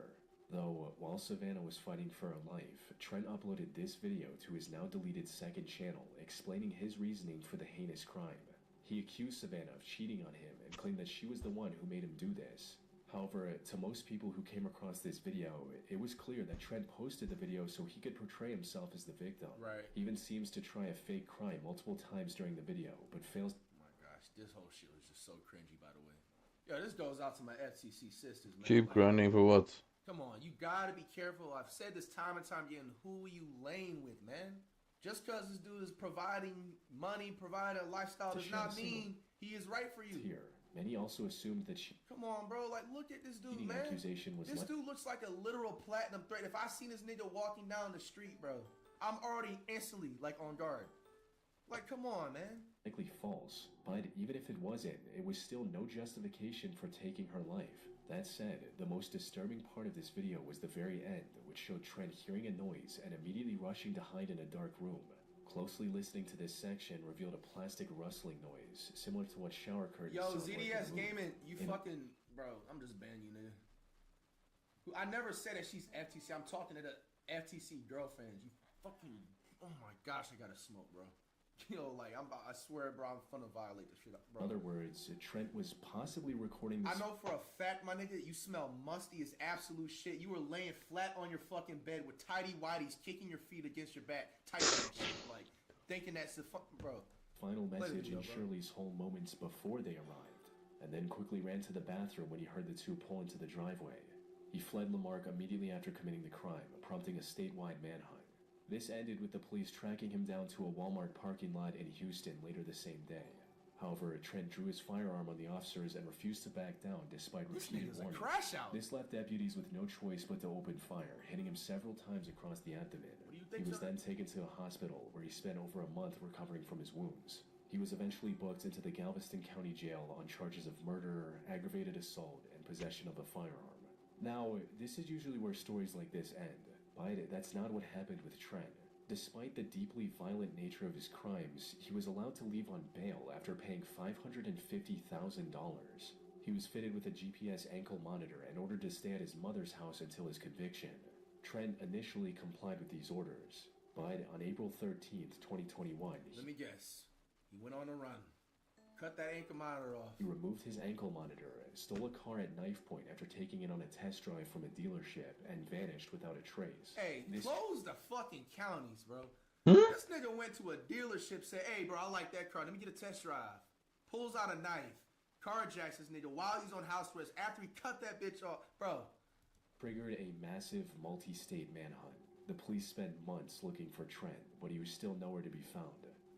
Though, while Savannah was fighting for her life, Trent uploaded this video to his now deleted second channel, explaining his reasoning for the heinous crime. He accused Savannah of cheating on him and claimed that she was the one who made him do this. However, to most people who came across this video, it was clear that Trent posted the video so he could portray himself as the victim. Right. He even seems to try a fake crime multiple times during the video, but fails. Oh my gosh, this whole shit was just so cringy, by the way. Yo, this goes out to my FTC sisters, man. Keep grinding for what? Come on, you gotta be careful. I've said this time and time again. Who you laying with, man? Just because this dude is providing money, providing a lifestyle, does not mean he is right for you. Here, many also assumed that she. Come on, bro. Like, look at this dude, man. Accusation was this dude looks like a literal platinum threat. If I seen this nigga walking down the street, bro, I'm already instantly like on guard. Like, come on, man. Likely false, but even if it wasn't, it was still no justification for taking her life. That said, the most disturbing part of this video was the very end, which showed Trent hearing a noise and immediately rushing to hide in a dark room. Closely listening to this section revealed a plastic rustling noise, similar to what shower curtains sound like. Yo, ZDS Gaming, you fucking... Bro, I'm just banning you, nigga. I never said that she's FTC. I'm talking to the FTC girlfriends. You fucking... Oh my gosh, I gotta smoke, bro. Yo, like, I swear, bro, I'm finna violate this shit up, bro. In other words, Trent was possibly recording this. I know for a fact, my nigga, you smell musty as absolute shit. You were laying flat on your fucking bed with tidy whities kicking your feet against your back, typing that shit, like, thinking that's the bro. Final message in Shirley's whole moments before they arrived, and then quickly ran to the bathroom when he heard the two pull into the driveway. He fled Lamarck immediately after committing the crime, prompting a statewide manhunt. This ended with the police tracking him down to a Walmart parking lot in Houston later the same day. However, Trent drew his firearm on the officers and refused to back down despite repeated warnings. This left deputies with no choice but to open fire, hitting him several times across the abdomen. He was then taken to a hospital where he spent over a month recovering from his wounds. He was eventually booked into the Galveston County Jail on charges of murder, aggravated assault, and possession of a firearm. Now, this is usually where stories like this end. But that's not what happened with Trent. Despite the deeply violent nature of his crimes, he was allowed to leave on bail after paying $550,000. He was fitted with a GPS ankle monitor and ordered to stay at his mother's house until his conviction. Trent initially complied with these orders. But on April 13th, 2021, let me guess. He went on a run. Cut that ankle monitor off. He removed his ankle monitor, stole a car at knife point after taking it on a test drive from a dealership, and vanished without a trace. Hey, close the fucking counties, bro. Hmm? This nigga went to a dealership, said, hey, bro, I like that car. Let me get a test drive. Pulls out a knife. Carjacks this nigga while he's on house arrest after he cut that bitch off. Bro. Triggered a massive multi-state manhunt. The police spent months looking for Trent, but he was still nowhere to be found.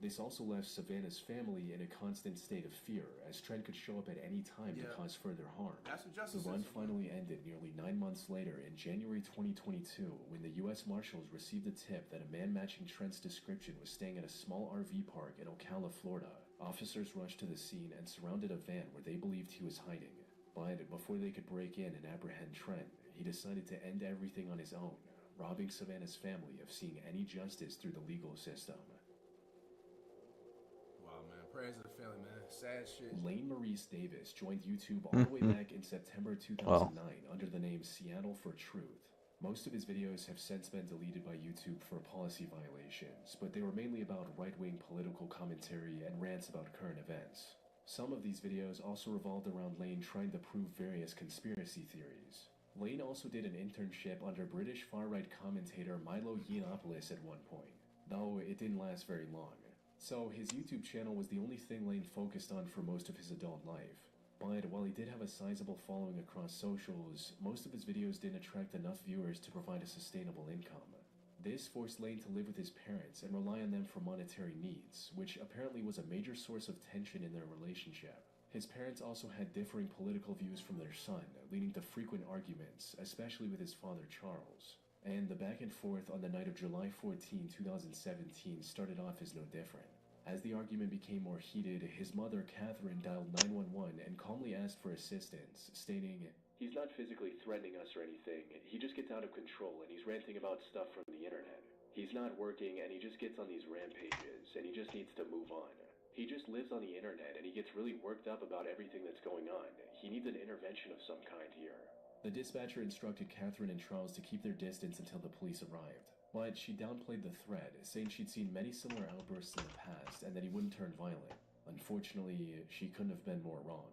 This also left Savannah's family in a constant state of fear, as Trent could show up at any time to cause further harm. That's what justice The run is. finally ended nearly 9 months later in January 2022, when the U.S. Marshals received a tip that a man matching Trent's description was staying at a small RV park in Ocala, Florida. Officers rushed to the scene and surrounded a van where they believed he was hiding. But before they could break in and apprehend Trent, he decided to end everything on his own, robbing Savannah's family of seeing any justice through the legal system. Wow, man. Prayers to the family, man. Sad shit. Lane Maurice Davis joined YouTube all the way back in September 2009 under the name Seattle for Truth. Most of his videos have since been deleted by YouTube for policy violations, but they were mainly about right-wing political commentary and rants about current events. Some of these videos also revolved around Lane trying to prove various conspiracy theories. Lane also did an internship under British far-right commentator Milo Yiannopoulos at one point, though it didn't last very long. So his YouTube channel was the only thing Lane focused on for most of his adult life. But while he did have a sizable following across socials, most of his videos didn't attract enough viewers to provide a sustainable income. This forced Lane to live with his parents and rely on them for monetary needs, which apparently was a major source of tension in their relationship. His parents also had differing political views from their son, leading to frequent arguments, especially with his father Charles. And the back and forth on the night of July 14, 2017 started off as no different. As the argument became more heated, his mother, Catherine, dialed 911 and calmly asked for assistance, stating, "He's not physically threatening us or anything. He just gets out of control and he's ranting about stuff from the internet. He's not working and he just gets on these rampages and he just needs to move on. He just lives on the internet and he gets really worked up about everything that's going on. He needs an intervention of some kind here." The dispatcher instructed Catherine and Charles to keep their distance until the police arrived. But she downplayed the threat, saying she'd seen many similar outbursts in the past and that he wouldn't turn violent. Unfortunately, she couldn't have been more wrong.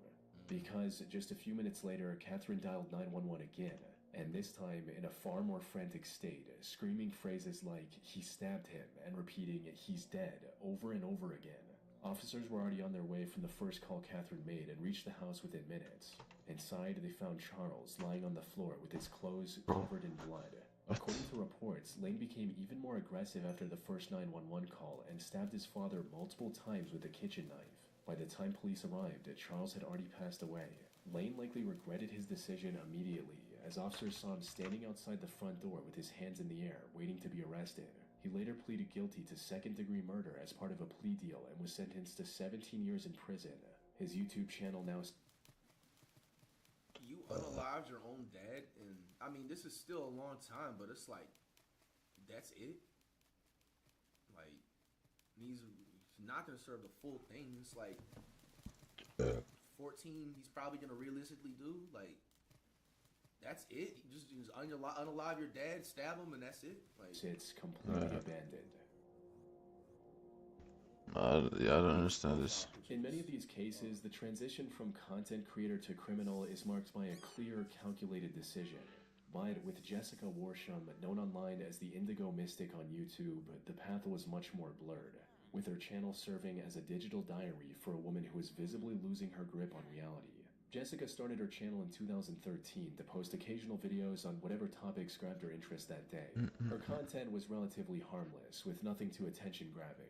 Because just a few minutes later, Catherine dialed 911 again, and this time in a far more frantic state, screaming phrases like, "He stabbed him," and repeating, "He's dead," over and over again. Officers were already on their way from the first call Catherine made and reached the house within minutes. Inside, they found Charles lying on the floor with his clothes covered in blood. According to reports, Lane became even more aggressive after the first 911 call and stabbed his father multiple times with a kitchen knife. By the time police arrived, Charles had already passed away. Lane likely regretted his decision immediately, as officers saw him standing outside the front door with his hands in the air, waiting to be arrested. He later pleaded guilty to second-degree murder as part of a plea deal and was sentenced to 17 years in prison. His YouTube channel now... You unalived your own dad, and I mean, this is still a long time, but it's like, that's it? Like, he's not going to serve the full thing. It's like 14 he's probably going to realistically do. Like, that's it? You just unalive your dad, stab him, and that's it? Like, it's completely abandoned. Yeah, I don't understand this. In many of these cases, the transition from content creator to criminal is marked by a clear, calculated decision. But with Jessica Worsham, known online as the Indigo Mystic on YouTube, the path was much more blurred, with her channel serving as a digital diary for a woman who is visibly losing her grip on reality. Jessica started her channel in 2013 to post occasional videos on whatever topics grabbed her interest that day. Her content was relatively harmless, with nothing too attention-grabbing.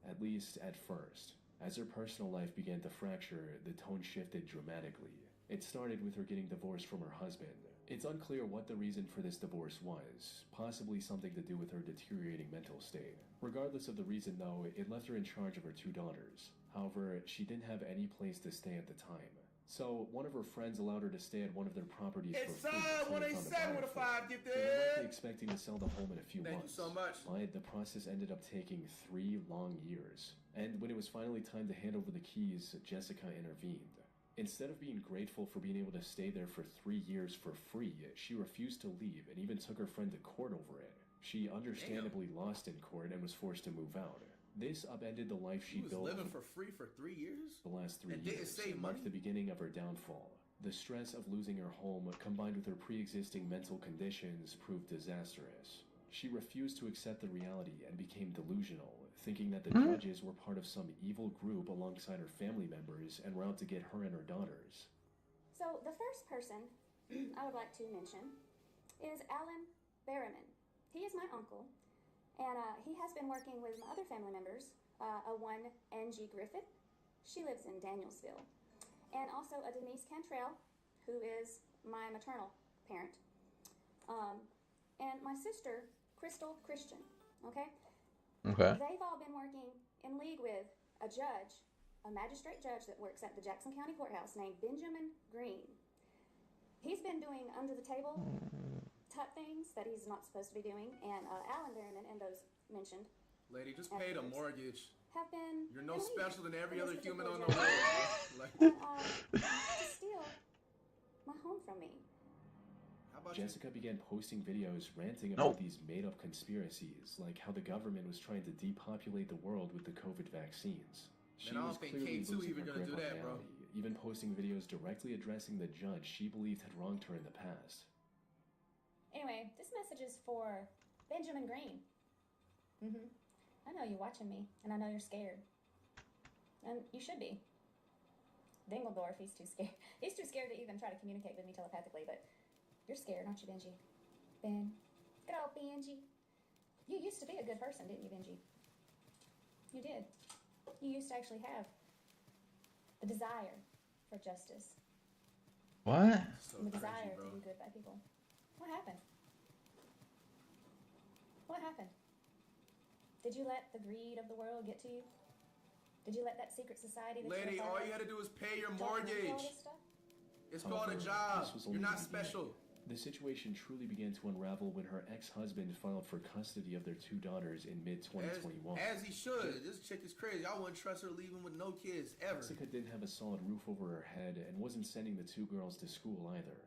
At least at first. As her personal life began to fracture, the tone shifted dramatically. It started with her getting divorced from her husband. It's unclear what the reason for this divorce was, possibly something to do with her deteriorating mental state. Regardless of the reason though, it left her in charge of her 2 daughters. However, she didn't have any place to stay at the time. So, one of her friends allowed her to stay at one of their properties for free. It's 187 with a 5 gifted! They were likely expecting to sell the home in a few months. Thank you so much. But the process ended up taking 3 long years. And when it was finally time to hand over the keys, Jessica intervened. Instead of being grateful for being able to stay there for 3 years for free, she refused to leave and even took her friend to court over it. She understandably lost in court and was forced to move out. This upended the life she built. Living for free for 3 years? The last 3 and years marked the beginning of her downfall. The stress of losing her home, combined with her pre-existing mental conditions, proved disastrous. She refused to accept the reality and became delusional, thinking that the judges were part of some evil group alongside her family members and were out to get her and her daughters. So the first person I would like to mention is Alan Berriman. He is my uncle, and he has been working with my other family members, one Angie Griffith. She lives in Danielsville. And also a Denise Cantrell, who is my maternal parent. And my sister, Crystal Christian, okay? Okay. They've all been working in league with a judge, a magistrate judge that works at the Jackson County Courthouse named Benjamin Green. He's been doing under-the-table type things that he's not supposed to be doing, and Alan Berriman and those mentioned. Lady, just pay the mortgage. Have been. You're no special than every other human on the road. Like, to steal my home from me. Jessica began posting videos ranting about these made-up conspiracies, like how the government was trying to depopulate the world with the COVID vaccines. She was clearly losing her grip on reality, even posting videos directly addressing the judge she believed had wronged her in the past. Anyway, this message is for Benjamin Green. I know you're watching me, and I know you're scared. And you should be. Dingledorf, he's too scared. He's too scared to even try to communicate with me telepathically, but you're scared, aren't you, Benji? Ben. Good old Benji. You used to be a good person, didn't you, Benji? You did. You used to actually have the desire for justice. What? And the desire to do good by people. What happened? What happened? Did you let the greed of the world get to you? Did you let that secret society that lady, all you had to do is pay your mortgage. It's called a job. You're not special. The situation truly began to unravel when her ex-husband filed for custody of their 2 daughters in mid-2021. As he should. This chick is crazy. I wouldn't trust her leaving with no kids, ever. Jessica didn't have a solid roof over her head and wasn't sending the 2 girls to school either.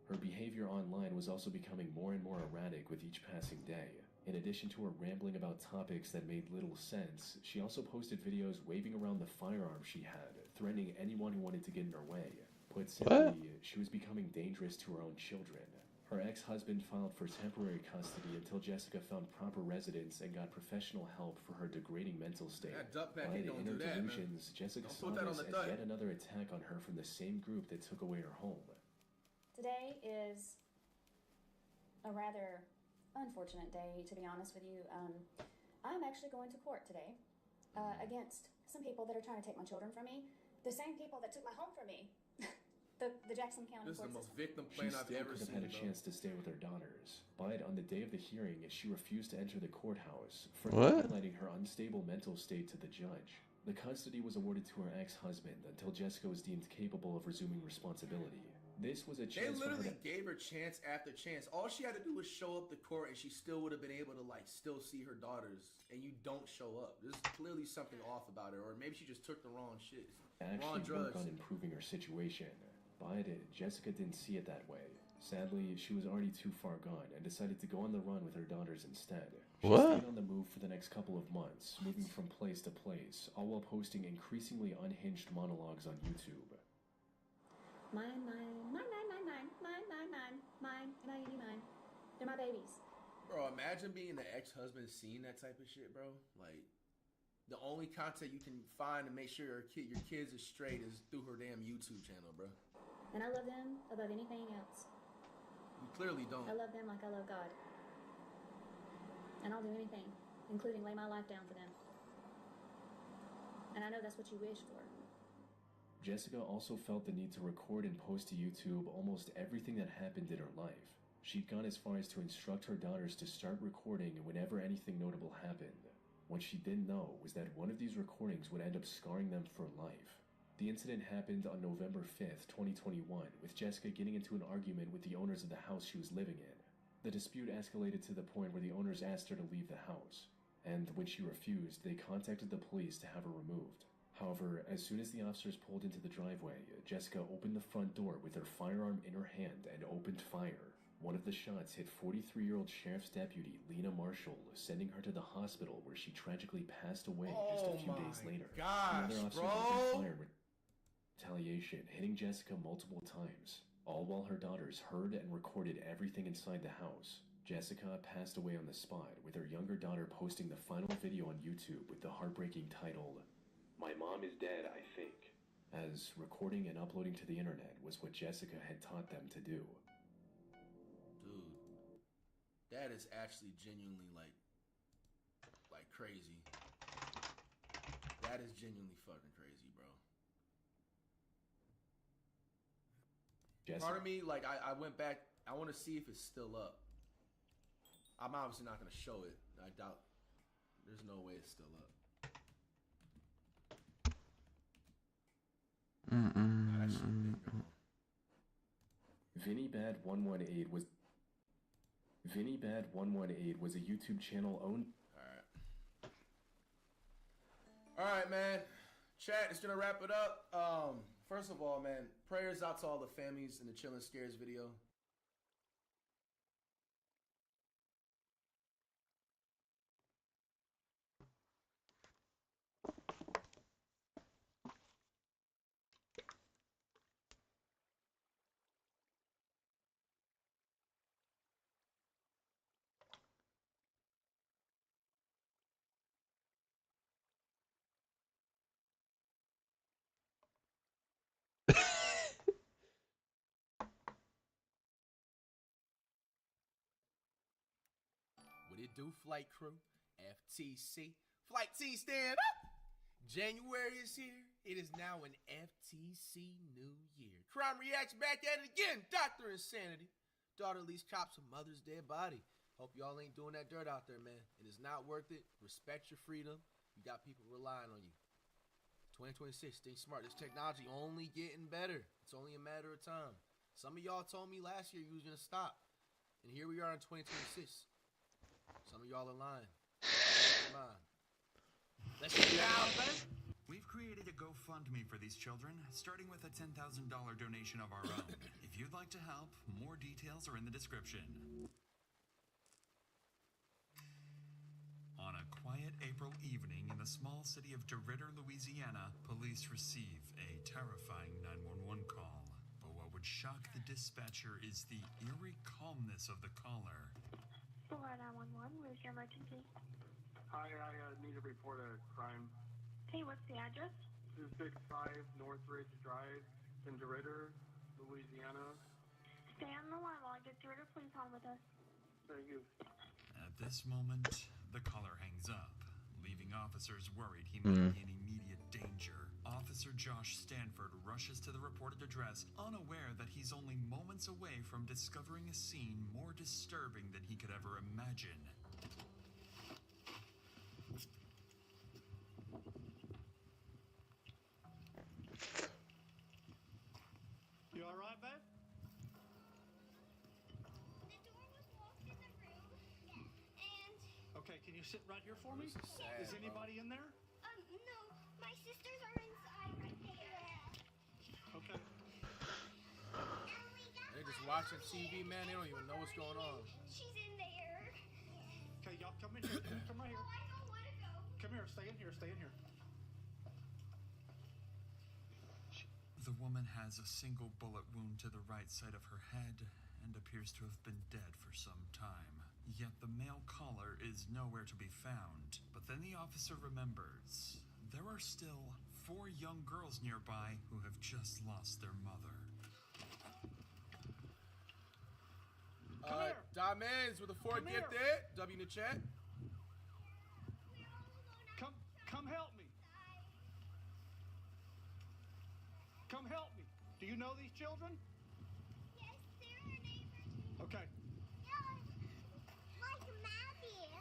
Her behavior online was also becoming more and more erratic with each passing day. In addition to her rambling about topics that made little sense, she also posted videos waving around the firearm she had, threatening anyone who wanted to get in her way. Put simply, she was becoming dangerous to her own children. Her ex-husband filed for temporary custody until Jessica found proper residence and got professional help for her degrading mental state. By in her delusions, Jessica saw this as yet another attack on her from the same group that took away her home. Today is a rather unfortunate day, to be honest with you. I'm actually going to court today against some people that are trying to take my children from me. The same people that took my home from me. The Jackson County This is the most system. victim plan I've ever She still could have had a chance to stay with her daughters, but on the day of the hearing, she refused to enter the courthouse, further highlighting her unstable mental state to the judge. The custody was awarded to her ex-husband until Jessica was deemed capable of resuming responsibility. This was a chance They literally for her to... gave her chance after chance. All she had to do was show up to court, and she still would have been able to still see her daughters. And you don't show up. There's clearly something off about her, or maybe she just took the wrong shit. Wrong drugs. Work on improving her situation. But Jessica didn't see it that way. Sadly, she was already too far gone and decided to go on the run with her daughters instead. She stayed on the move for the next couple of months, moving from place to place, all while posting increasingly unhinged monologues on YouTube. Mine, they're my babies. Bro, imagine being the ex-husband seeing that type of shit, bro. Like, the only content you can find to make sure your kids are straight is through her damn YouTube channel, bro. And I love them above anything else. You clearly don't. I love them like I love God. And I'll do anything, including lay my life down for them. And I know that's what you wish for. Jessica also felt the need to record and post to YouTube almost everything that happened in her life. She'd gone as far as to instruct her daughters to start recording whenever anything notable happened. What she didn't know was that one of these recordings would end up scarring them for life. The incident happened on November 5th, 2021, with Jessica getting into an argument with the owners of the house she was living in. The dispute escalated to the point where the owners asked her to leave the house, and when she refused, they contacted the police to have her removed. However, as soon as the officers pulled into the driveway, Jessica opened the front door with her firearm in her hand and opened fire. One of the shots hit 43-year-old Sheriff's Deputy Lena Marshall, sending her to the hospital where she tragically passed away just a few days later. Gosh, Another officer opened fire in retaliation, hitting Jessica multiple times, all while her daughters heard and recorded everything inside the house. Jessica passed away on the spot, with her younger daughter posting the final video on YouTube with the heartbreaking title, "My mom is dead, I think," as recording and uploading to the internet was what Jessica had taught them to do. Dude, that is actually genuinely like crazy. That is genuinely fucking crazy, bro. Jessica? Part of me, like, I went back. I want to see if it's still up. I'm obviously not going to show it. I doubt. There's no way it's still up. That shit been gone. Vinny Bad 118 was a YouTube channel owned. All right, man. Chat is gonna wrap it up. First of all, man, prayers out to all the families in the Chillin' Scares video. What it do, flight crew? FTC. Flight T, stand up! January is here. It is now an FTC new year. Crime reacts back at it again. Dr. Insanity. Daughter leaves cops a mother's dead body. Hope y'all ain't doing that dirt out there, man. It is not worth it. Respect your freedom. You got people relying on you. 2026, think smart. This technology only getting better. It's only a matter of time. Some of y'all told me last year you was going to stop. And here we are in 2026. Some of y'all are lying. Come on. Let's get down, man. We've created a GoFundMe for these children, starting with a $10,000 donation of our own. If you'd like to help, more details are in the description. On a quiet April evening in the small city of DeRidder, Louisiana, police receive a terrifying 911 call. But what would shock the dispatcher is the eerie calmness of the caller. 911, where's your emergency? Hi, I need to report a crime. Okay, what's the address? 265 Northridge Drive in DeRidder, Louisiana. Stay on the line while I get DeRidder Police on with us. Thank you. At this moment, the caller hangs up, leaving officers worried he might be in immediate danger. Officer Josh Stanford rushes to the reported address, unaware that he's only moments away from discovering a scene more disturbing than he could ever imagine. You all right, babe? The door was locked in the room, and... Okay, can you sit right here for me? This is sad, Is anybody in there? No, my sisters are inside right there. Okay. They're just watching TV, man. They don't even know what's going on. She's in there. Okay, y'all come in here. Come right here. Oh, I don't want to go. Come here, stay in here, stay in here. The woman has a single bullet wound to the right side of her head and appears to have been dead for some time. Yet the male caller is nowhere to be found. But then the officer remembers there are still 4 young girls nearby who have just lost their mother. Diamonds with a 4 Come gifted. here. W in the chat. Come help me. Come help me. Do you know these children? Yes, they're our neighbors. Okay. Yeah, like Maddie.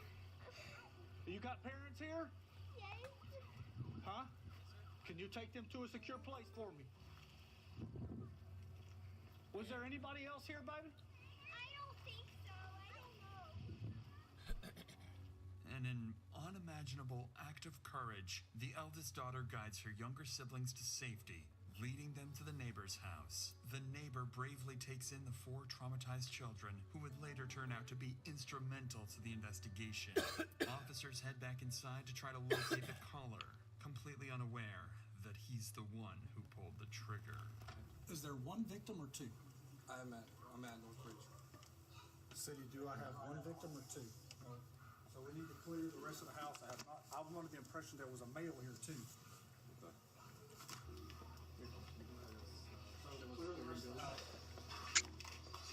You got parents here? Yes. Huh? Can you take them to a secure place for me? Was there anybody else here, baby? I don't think so. I don't know. In an unimaginable act of courage, the eldest daughter guides her younger siblings to safety, leading them to the neighbor's house. The neighbor driver bravely takes in the 4 traumatized children who would later turn out to be instrumental to the investigation. Officers head back inside to try to locate the caller, completely unaware that he's the one who pulled the trigger. Is there one victim or 2? I'm at Northridge. City, do I have one victim or 2? So we need to clear the rest of the house. I was under the impression there was a male here too.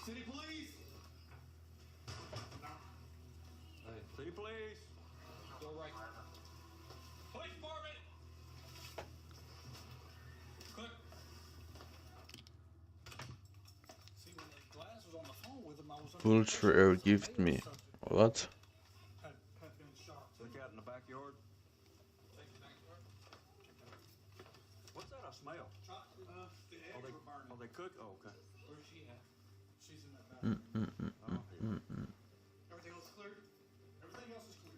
City police! Hey, city police! Go right. Police department! Click. See, when the glass was on the phone with him, I was Vulture gift me. What? had been shot. Look out in the backyard. What's that I smell? The eggs were burning. Oh, they cook? Oh, okay. Where's she at? She's in that bathroom. Everything else clear? Everything else is clear.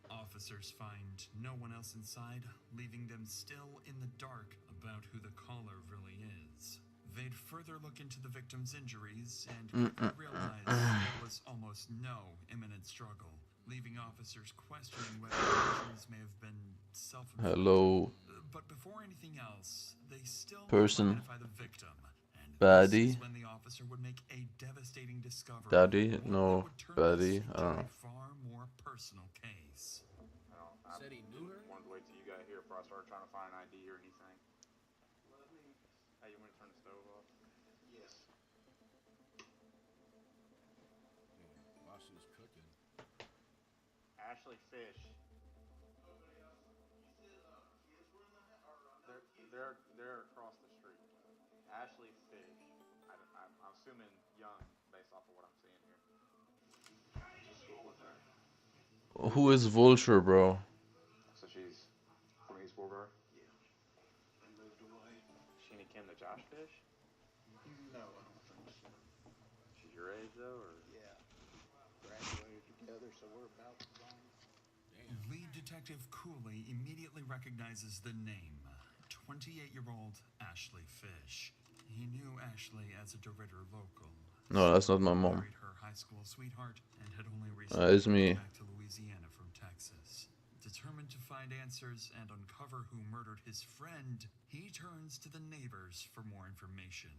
Officers find no one else inside, leaving them still in the dark about who the caller really is. They'd further look into the victim's injuries and realize there was almost no imminent struggle, leaving officers questioning whether the injuries may have been self-inflicted. Hello. But before anything else, they still Person. identify the victim. And Baddie. this is when the officer would make a devastating discovery. Daddy? One No. that would turn Baddie? this I don't into know. a far more personal case. Said he knew her? Wanted to wait till you got here before I started trying to find an ID or anything. Hey, you want me to turn the stove off? Yes. While she was cooking. Ashley Fish. They're across the street. Ashley Fish. I'm assuming young based off of what I'm seeing here. Just go with her. Who is Vulture, bro? So she's from East Woolgar? Yeah. They moved away. She and Kim the Josh Fish? No, I don't think so. She's your age though, or? Yeah. Graduated together, so we're about the same. Lead Detective Cooley immediately recognizes the name, 28-year-old Ashley Fish. He knew Ashley as a DeRitter local. No, that's not my mom. Married her high school sweetheart and had only recently It's me. moved back to Louisiana from Texas. Determined to find answers and uncover who murdered his friend, he turns to the neighbors for more information.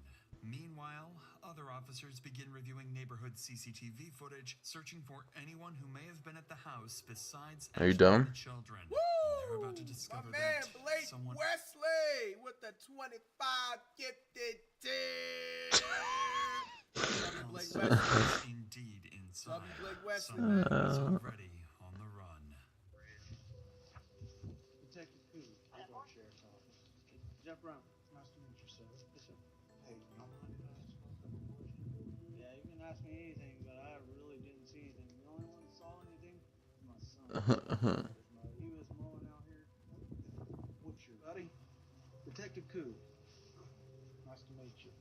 Meanwhile, other officers begin reviewing neighborhood CCTV footage, searching for anyone who may have been at the house besides Are you Ashley and done? the children. They're about to discover Man, that Blake someone Wesley with the 25 gifted team. Blake Wesley. is indeed inside. Blake Wesley. Someone is already on the run. Detective Cooley, I'll Sheriff's Office. Jeff Brown, nice to meet you, sir. Listen, hey, you don't mind if I ask you a couple questions? Yeah, you can ask me anything, but I really didn't see anything. The only one that saw anything was my son. He was mowing out here. What's your buddy? Detective Cooley. Nice to meet you.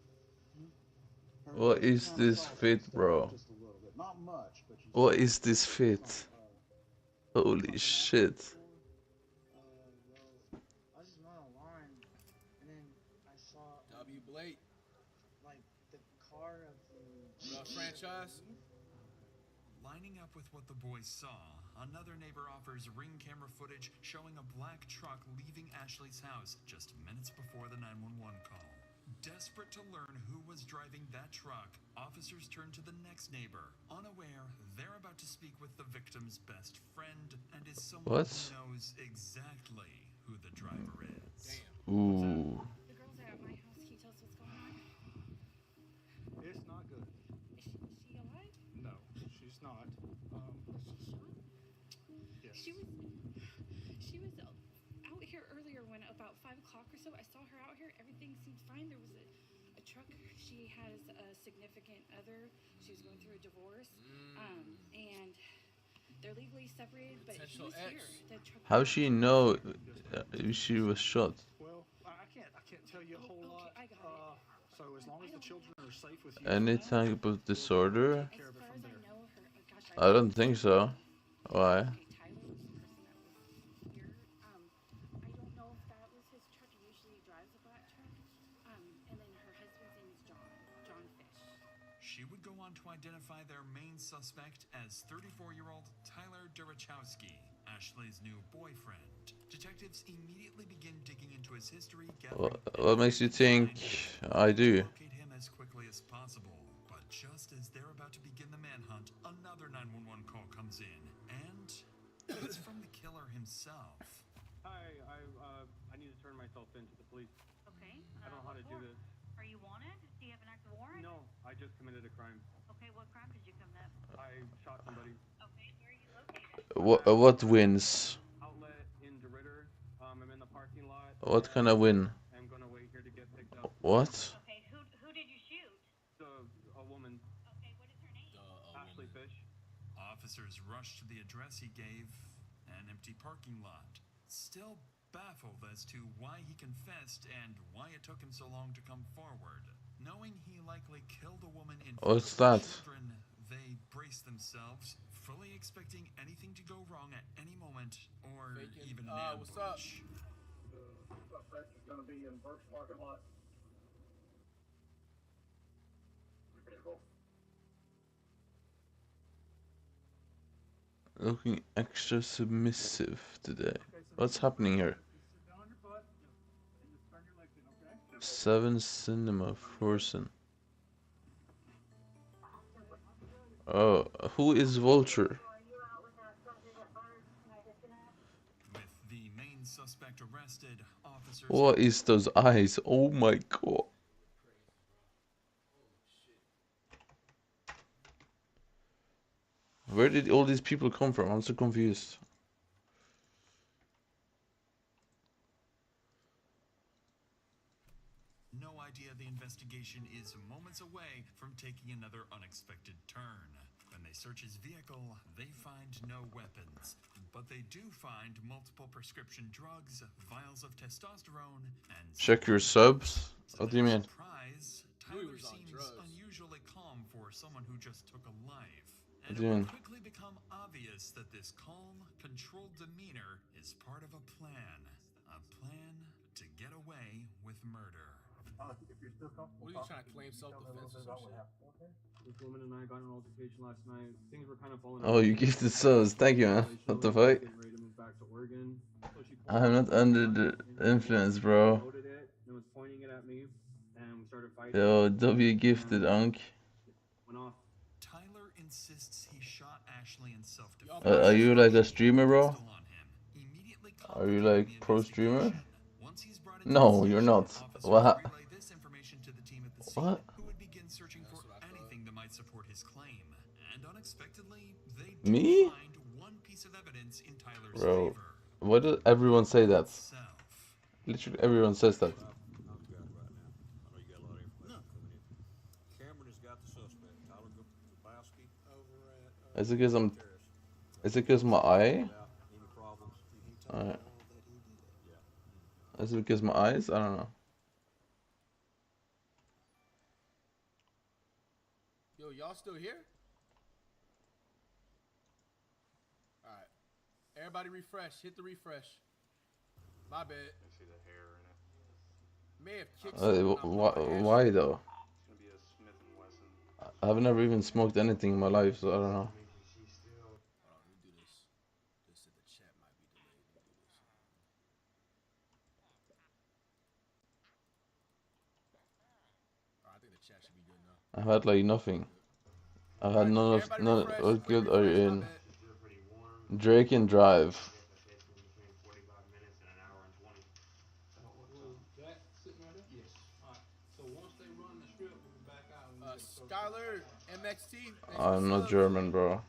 What is this fit, bro? Just a little bit. Not much, but you What is this fit? Holy shit. I just went online, and then I saw W. Blake. like the car of The franchise. Lining up with what the boys saw, another neighbor offers ring camera footage showing a black truck leaving Ashley's house just minutes before the 911 call. Desperate to learn who was driving that truck, officers turn to the next neighbor, unaware they're about to speak with the victim's best friend and is someone What? who knows exactly who the driver is. Ooh. The girls are at my house. Can you tell us what's going on? It's not good. Is she alive? No, she's not. Yes. She was out here earlier when about 5 o'clock or so. I saw her out here. Everything seemed fine. There was a truck. She has a significant other. She was going through a divorce. And they're legally separated, but she was here. The truck. How she know she was shot? Well, I can't tell you a whole lot. I got it. So as long as the children are safe with you. Any type of disorder? As far as I know, her. Gosh, I don't think so. Why? Okay, Tyler was the person that was here. I don't know if that was his truck. He usually drives a black truck. And then her husband's name is John. She would go on to identify their main suspect as 34-year-old Tyler Durachowski, Ashley's new boyfriend. Detectives immediately begin digging into his history, What makes you think I do? locate him as quickly as possible. But just as they're about to begin the manhunt, another 911 call comes in, and it's from the killer himself. Hi, I need to turn myself in to the police. Okay. I don't know how to do this. Are you wanted? Do you have an active warrant? No, I just committed a crime. Okay, what crime did you commit? I shot somebody. Okay, where are you located? What wins? Outlet in DeRitter. I'm in the parking lot. What kind of win? I'm gonna wait here to get picked up. What? Okay, who did you shoot? A woman. Okay, what is her name? Ashley Fish. Officers rushed to the address he gave, an empty parking lot. Still baffled as to why he confessed and why it took him so long to come forward. Knowing he likely killed a woman in front What's of her that? children, they brace themselves, fully expecting anything to go wrong at any moment, or even an ambush. What's up? Suspect is going to be in Burke's parking lot. Looking extra submissive today. What's happening here? 7 Cinema Forsen. Oh, who is Vulture? With the main suspect arrested, officers... What is those eyes? Oh my god. Where did all these people come from? I'm so confused. No idea the investigation is moments away from taking another unexpected turn. When they search his vehicle, they find no weapons, but they do find multiple prescription drugs, vials of testosterone, and... Check your subs? What do you mean? Surprise, Tyler seems unusually calm for someone who just took a life. What And do it you will mean? quickly become obvious that this calm, controlled demeanor is part of a plan. A plan to get away with murder. If you're still comfortable, What are you trying to claim self-defense or some shit? This woman and I got in an altercation last night. Things were kind of falling Oh, you gifted subs. Thank you, man. What the fuck? Getting ready to move back to Oregon. So she I'm not under the influence, bro. loaded it and was pointing it at me, and we started fighting. Yo, W gifted, Unk. Went off. Tyler insists he shot Ashley in self-defense. Are you like a streamer, bro? Are you like pro streamer? No, you're not. What? What? Who would begin searching for anything that might support his claim. And unexpectedly, they Me? find one piece of evidence in Tyler's Bro, favor. why does everyone say that? Literally everyone says that. Cameron has got the suspect, Tyler Grabowski, over at... Is it because I'm... Is it because my eye? Alright. Is it because my eyes? I don't know. Yo, y'all still here? Alright. Everybody refresh. Hit the refresh. My bad. I see the hair in it. May have kicked something Why though? It's gonna be a Smith & Wesson. I've never even smoked anything in my life, so I don't know. Let me do this. This in the chat might be delayed. Let me do this. I think the chat should be good now. I've had like nothing. I've had none. What guild are you in? Drake and Drive. Skyler, MXT. I'm not German, bro.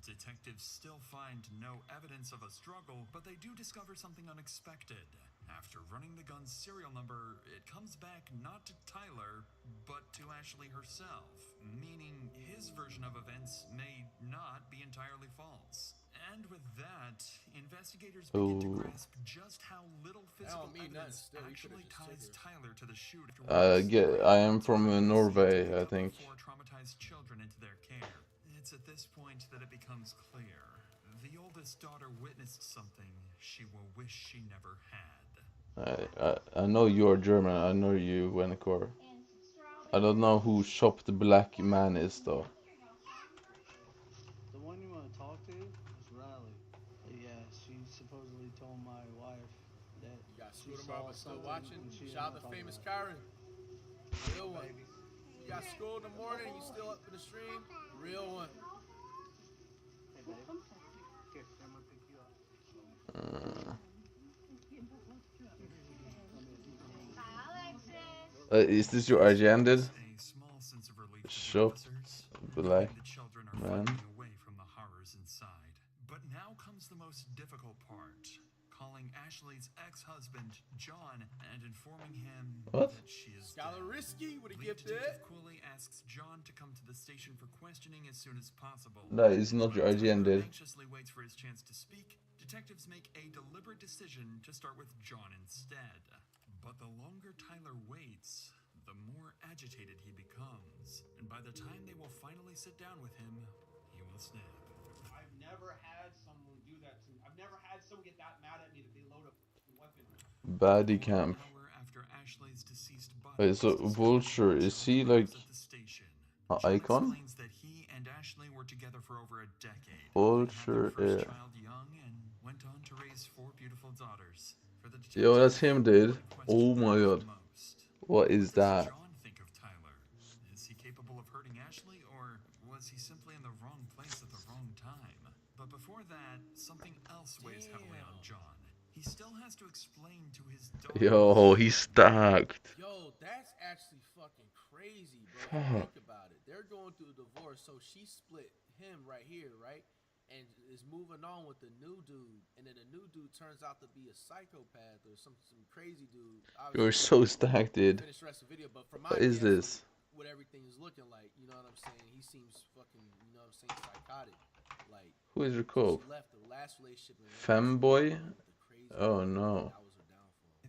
Detectives still find no evidence of a struggle, but they do discover something unexpected. After running the gun's serial number, it comes back not to Tyler, but to Ashley herself, meaning his version of events may not be entirely false. And with that, investigators begin to grasp just how little physical evidence actually ties Tyler to the shooter. I am from Norway, I think. Four traumatized children into their care. It's at this point that it becomes clear. The oldest daughter witnessed something she will wish she never had. I know you're German. I know you, Wencor. I don't know who Shop the Black Man is though. The one you want to talk to is Riley. Yeah, she supposedly told my wife that You got she schooled saw tomorrow, but still something watching. and she didn't Shout want out to to talk famous about Karen. Real one. You got school in the morning and you still up in the stream. Real one. Hey, babe. Here, I'm gonna pick you up. Is this your RG ended? A small sense of relief to the Shop officers, Black knowing the children are Man. finally away from the horrors inside. But now comes the most difficult part. Calling Ashley's ex-husband, John, and informing him What? that she is Scholar dead. Risky, what he Lead gifted? Detective Cooley asks John to come to the station for questioning as soon as possible. That is not your RG ended. Anxiously waits for his chance to speak. Detectives make a deliberate decision to start with John instead. But the longer Tyler waits, the more agitated he becomes. And by the time they will finally sit down with him, he will snap. I've never had someone do that to me. I've never had someone get that mad at me that they load a weapon. Body Camp. After Ashley's deceased body Wait, so Vulture, is he like an icon? explains that he and Ashley were together for over a decade. Vulture, First yeah. child young and went on to raise 4 beautiful daughters. For the Yo, that's detective, him, dude. Oh my god. What is that? John think of Tyler? Is he capable of hurting Ashley, or was he simply in the wrong place at the wrong time? But before that, something else weighs heavily on John. He still has to explain to his daughter. Yo, he's stacked. Yo, that's actually fucking crazy, bro. If you Fuck. think about it. They're going through a divorce, so she split him right here, right? And is moving on with the new dude, and then the new dude turns out to be a psychopath or some crazy dude. You're so stacked, dude. Finish the rest of the video, but from my What is guess, this? what everything is looking like, you know what I'm saying? He seems fucking, you know what I'm saying, psychotic. Like, Who is your so co-op? she left the last relationship and Femboy? Oh no.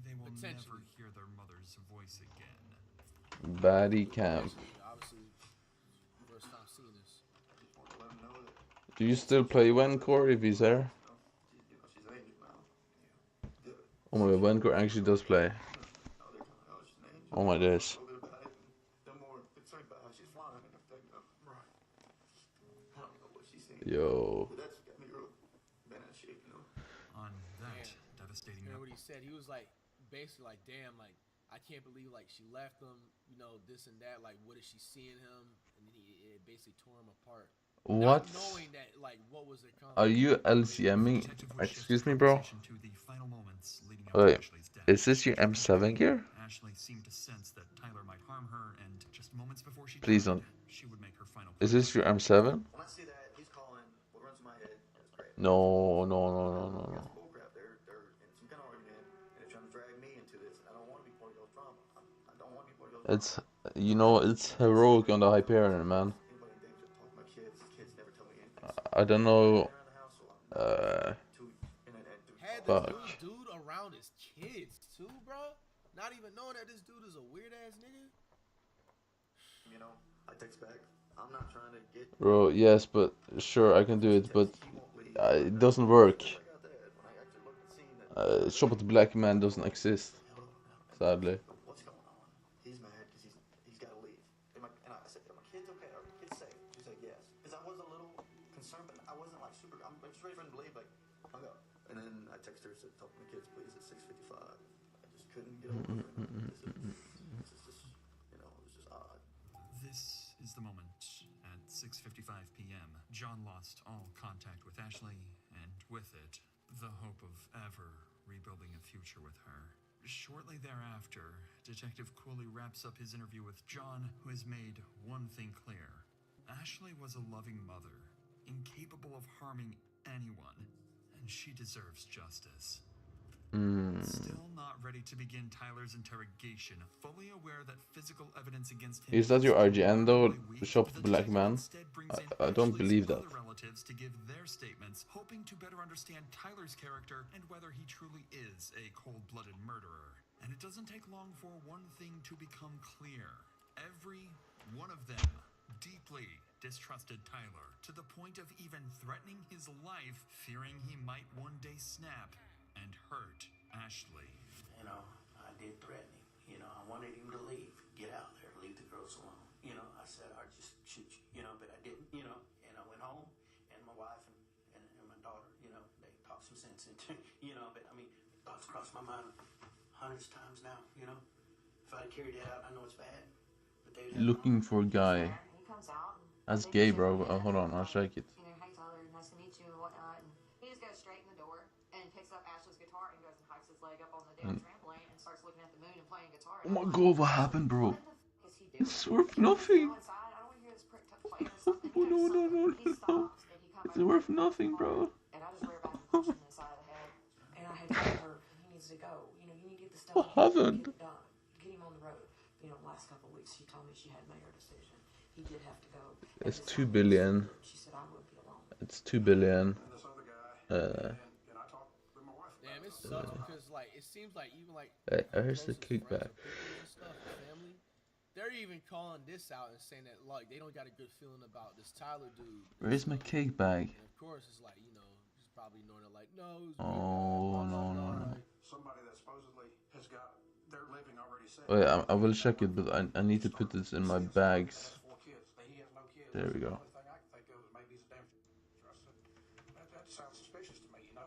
They will never hear their mother's voice again. Body Camp. Obviously, first time seeing this. Do you still play Wencor if he's there? Oh my god, Wencor actually does play. Oh my days. Yo. On that devastating You know note, what he said? He was like, basically like, damn, like, I can't believe like she left him, you know, this and that. Like, what is she seeing him? And then it basically tore him apart. What? Not knowing that, like, what was it coming? Are you LCMing? Excuse me, bro? Wait, is this your M7 gear? Ashley seemed to sense that Tyler might harm her, and just moments before she Please died, don't. she would make her final. Is this your M7? When I see that, he's calling. What runs in my head is great. No, no, no, no, no, no. Bullcrap. They're in some kind of argument, and they're trying to drag me into this. And I don't want to be part of y'all's drama. I don't want to be part of y'all's drama. It's, you know, it's heroic on the Hyperion, man. I don't know. Had Fuck. this dude around his kids too, bro. Not even knowing that this dude is a weird ass nigga. You know, I text back. I'm not trying to get. Bro, yes, but sure, I can do it, but it doesn't work. Shop at the Black Man doesn't exist, sadly. What's going on? He's mad because he's got to leave. And I said, are my kids okay? Are my kids safe? She said yes. Because I was a little concerned, but I wasn't like super. I'm just ready for him to leave. Like, hung up. And then I texted her, said, talk to my kids, please, at 6:55. I just couldn't get over it. This is just, you know, it was just odd. This is the moment. At 6:55 p.m., John lost all contact with Ashley, and with it, the hope of ever rebuilding a future with her. Shortly thereafter, Detective Cooley wraps up his interview with John, who has made one thing clear. Ashley was a loving mother, incapable of harming anyone, and she deserves justice. Still not ready to begin Tyler's interrogation, fully aware that physical evidence against him Is that your RGN though? Shop at the Black Man? I don't believe that. other relatives to give their statements, hoping to better understand Tyler's character and whether he truly is a cold-blooded murderer. And it doesn't take long for one thing to become clear. Every one of them deeply distrusted Tyler, to the point of even threatening his life, fearing he might one day snap and hurt Ashley. You know, I did threaten him. You know, I wanted him to leave, get out there, leave the girls consequence. You know, but I mean, thoughts crossed my mind hundreds of times now. You know, if I'd carried it out, I know it's bad, but they'd have Looking for a guy. He comes out and That's they gay, just bro. say, Hold on, I'll check it. you know, hey Tyler, nice to meet you and whatnot. And he just goes straight in the door and picks up Ashley's guitar and goes and hikes his leg up on the damn trampoline and starts looking at the moon and playing guitar. Oh my god, what happened, bro? It's worth nothing. Oh no, no, no, no, no. It's worth nothing, bro. And I just ran back and punched him in the side of the head. And I had told her he needs to go. You know, you need to get the stuff What happened? get it done. Get him on the road. You know, last couple of weeks she told me she had made her decision. He did have to go. It's 2 billion. She said I would be alone. It's 2 billion. Damn, it sucks because like it seems like even like Here's the kickback. family, they're even calling this out and saying that like they don't got a good feeling about this Tyler dude. Where's my cake bag? And of course, it's like he's probably ignoring it. Like no. Oh no, no, no. Somebody that supposedly has got their living already set. Wait, I will check it, but I need to put this in my bags. There we go. That sounds suspicious to me, you know.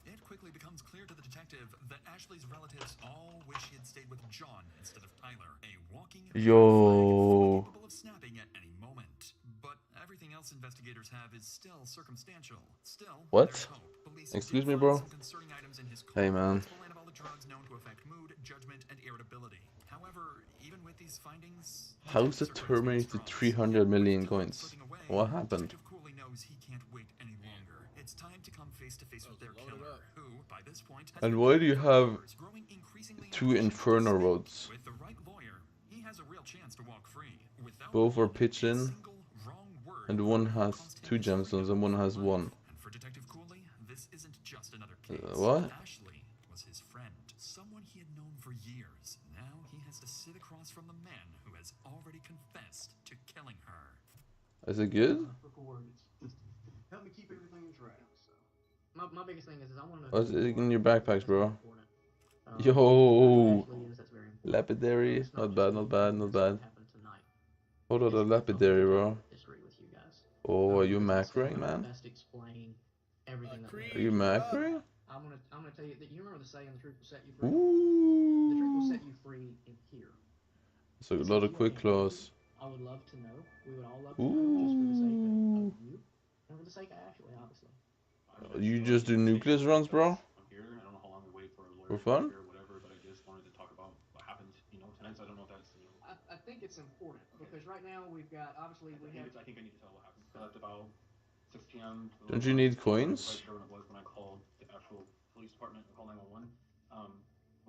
It quickly becomes clear to the detective that Ashley's relatives all wish he had stayed with John instead of Tyler, a walking Yo. capable of snapping at any moment. But everything else investigators have is still circumstantial. Still, What? there's hope. Police Excuse did me, find bro. some concerning items in his car, Hey, man. anabolic drugs known to affect mood, judgment, and irritability. However, even with these findings, How's the Terminator 300 million coins? What happened? Detective Cooley knows he can't wait any longer. It's time to come face to face with their killer, who, by this point, has And been why do you have growing increasingly 2 Inferno roads? with the right lawyer. He has a real chance to walk free without Both are pitching, and one has 2 gemstones and one has 1. And for Detective Cooley, this isn't just another case. What? Ashley was his friend, someone he had known for years. Now he has to sit across from the man who has already confessed to killing her. Is it good? Help me keep everything in track. My biggest thing is I want to know. What's it in your backpacks, bro? Important. Yo! Ashley is, that's very important. Lapidary? Not bad, not bad, not bad. Happened tonight. Hold on, the lapidary, bro. History with you guys. Oh, are you Because it's macroing, gonna man? best explain everything that Are you macroing? I'm gonna tell you that you remember the saying, the truth will set you free. Ooh. The truth will set you free in here. So a lot of quick claws. I would love to know. We would all love to know, just for the sake of you and for the sake of Ashley, obviously. You just do nucleus runs, bro? I'm here. I don't know how long we wait for a lawyer For fun? or whatever, but I just wanted to talk about what happened, tonight. So I don't know if that's, I think it's important because right now we've got obviously we have. I think I need to tell what happened. At about 6 p.m. Don't you need I'm coins? quite sure when it was when I called the actual police department and called 911.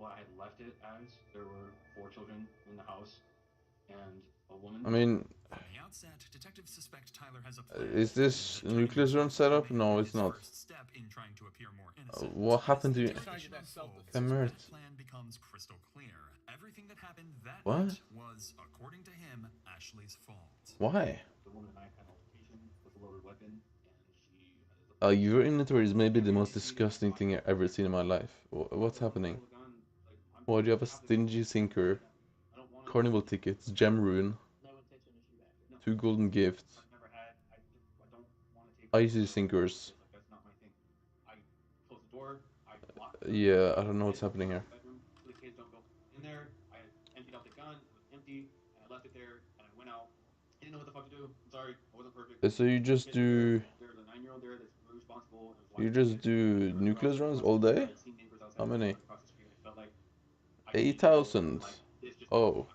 What I had left it as, there were 4 children in the house and a woman. I mean, From the outset, detectives suspect Tyler has a plan. is this nucleus run setup? No, it's not. Step in trying to appear more innocent. What happened to you? Come here. The plan becomes crystal clear. Everything that happened that What? night was, according to him, Ashley's fault. Why? The woman and I had an altercation with a loaded weapon, and she Your inventory is maybe the most disgusting thing I've ever seen in my life. What's happening? Why do you have a stingy sinker? Carnival tickets, gem rune, 2 golden gifts, icy sinkers. that's not my thing. I closed the door. I locked Yeah, I don't know what's happening here. bedroom so the kids don't go in there. I had emptied out the gun. It was empty, and I left it there. And I went out. I didn't know what the fuck to do. I'm sorry, I wasn't perfect. So you just do... There's a 9-year-old there that's really responsible. You just do nucleus runs all day? How many? 8,000. Oh.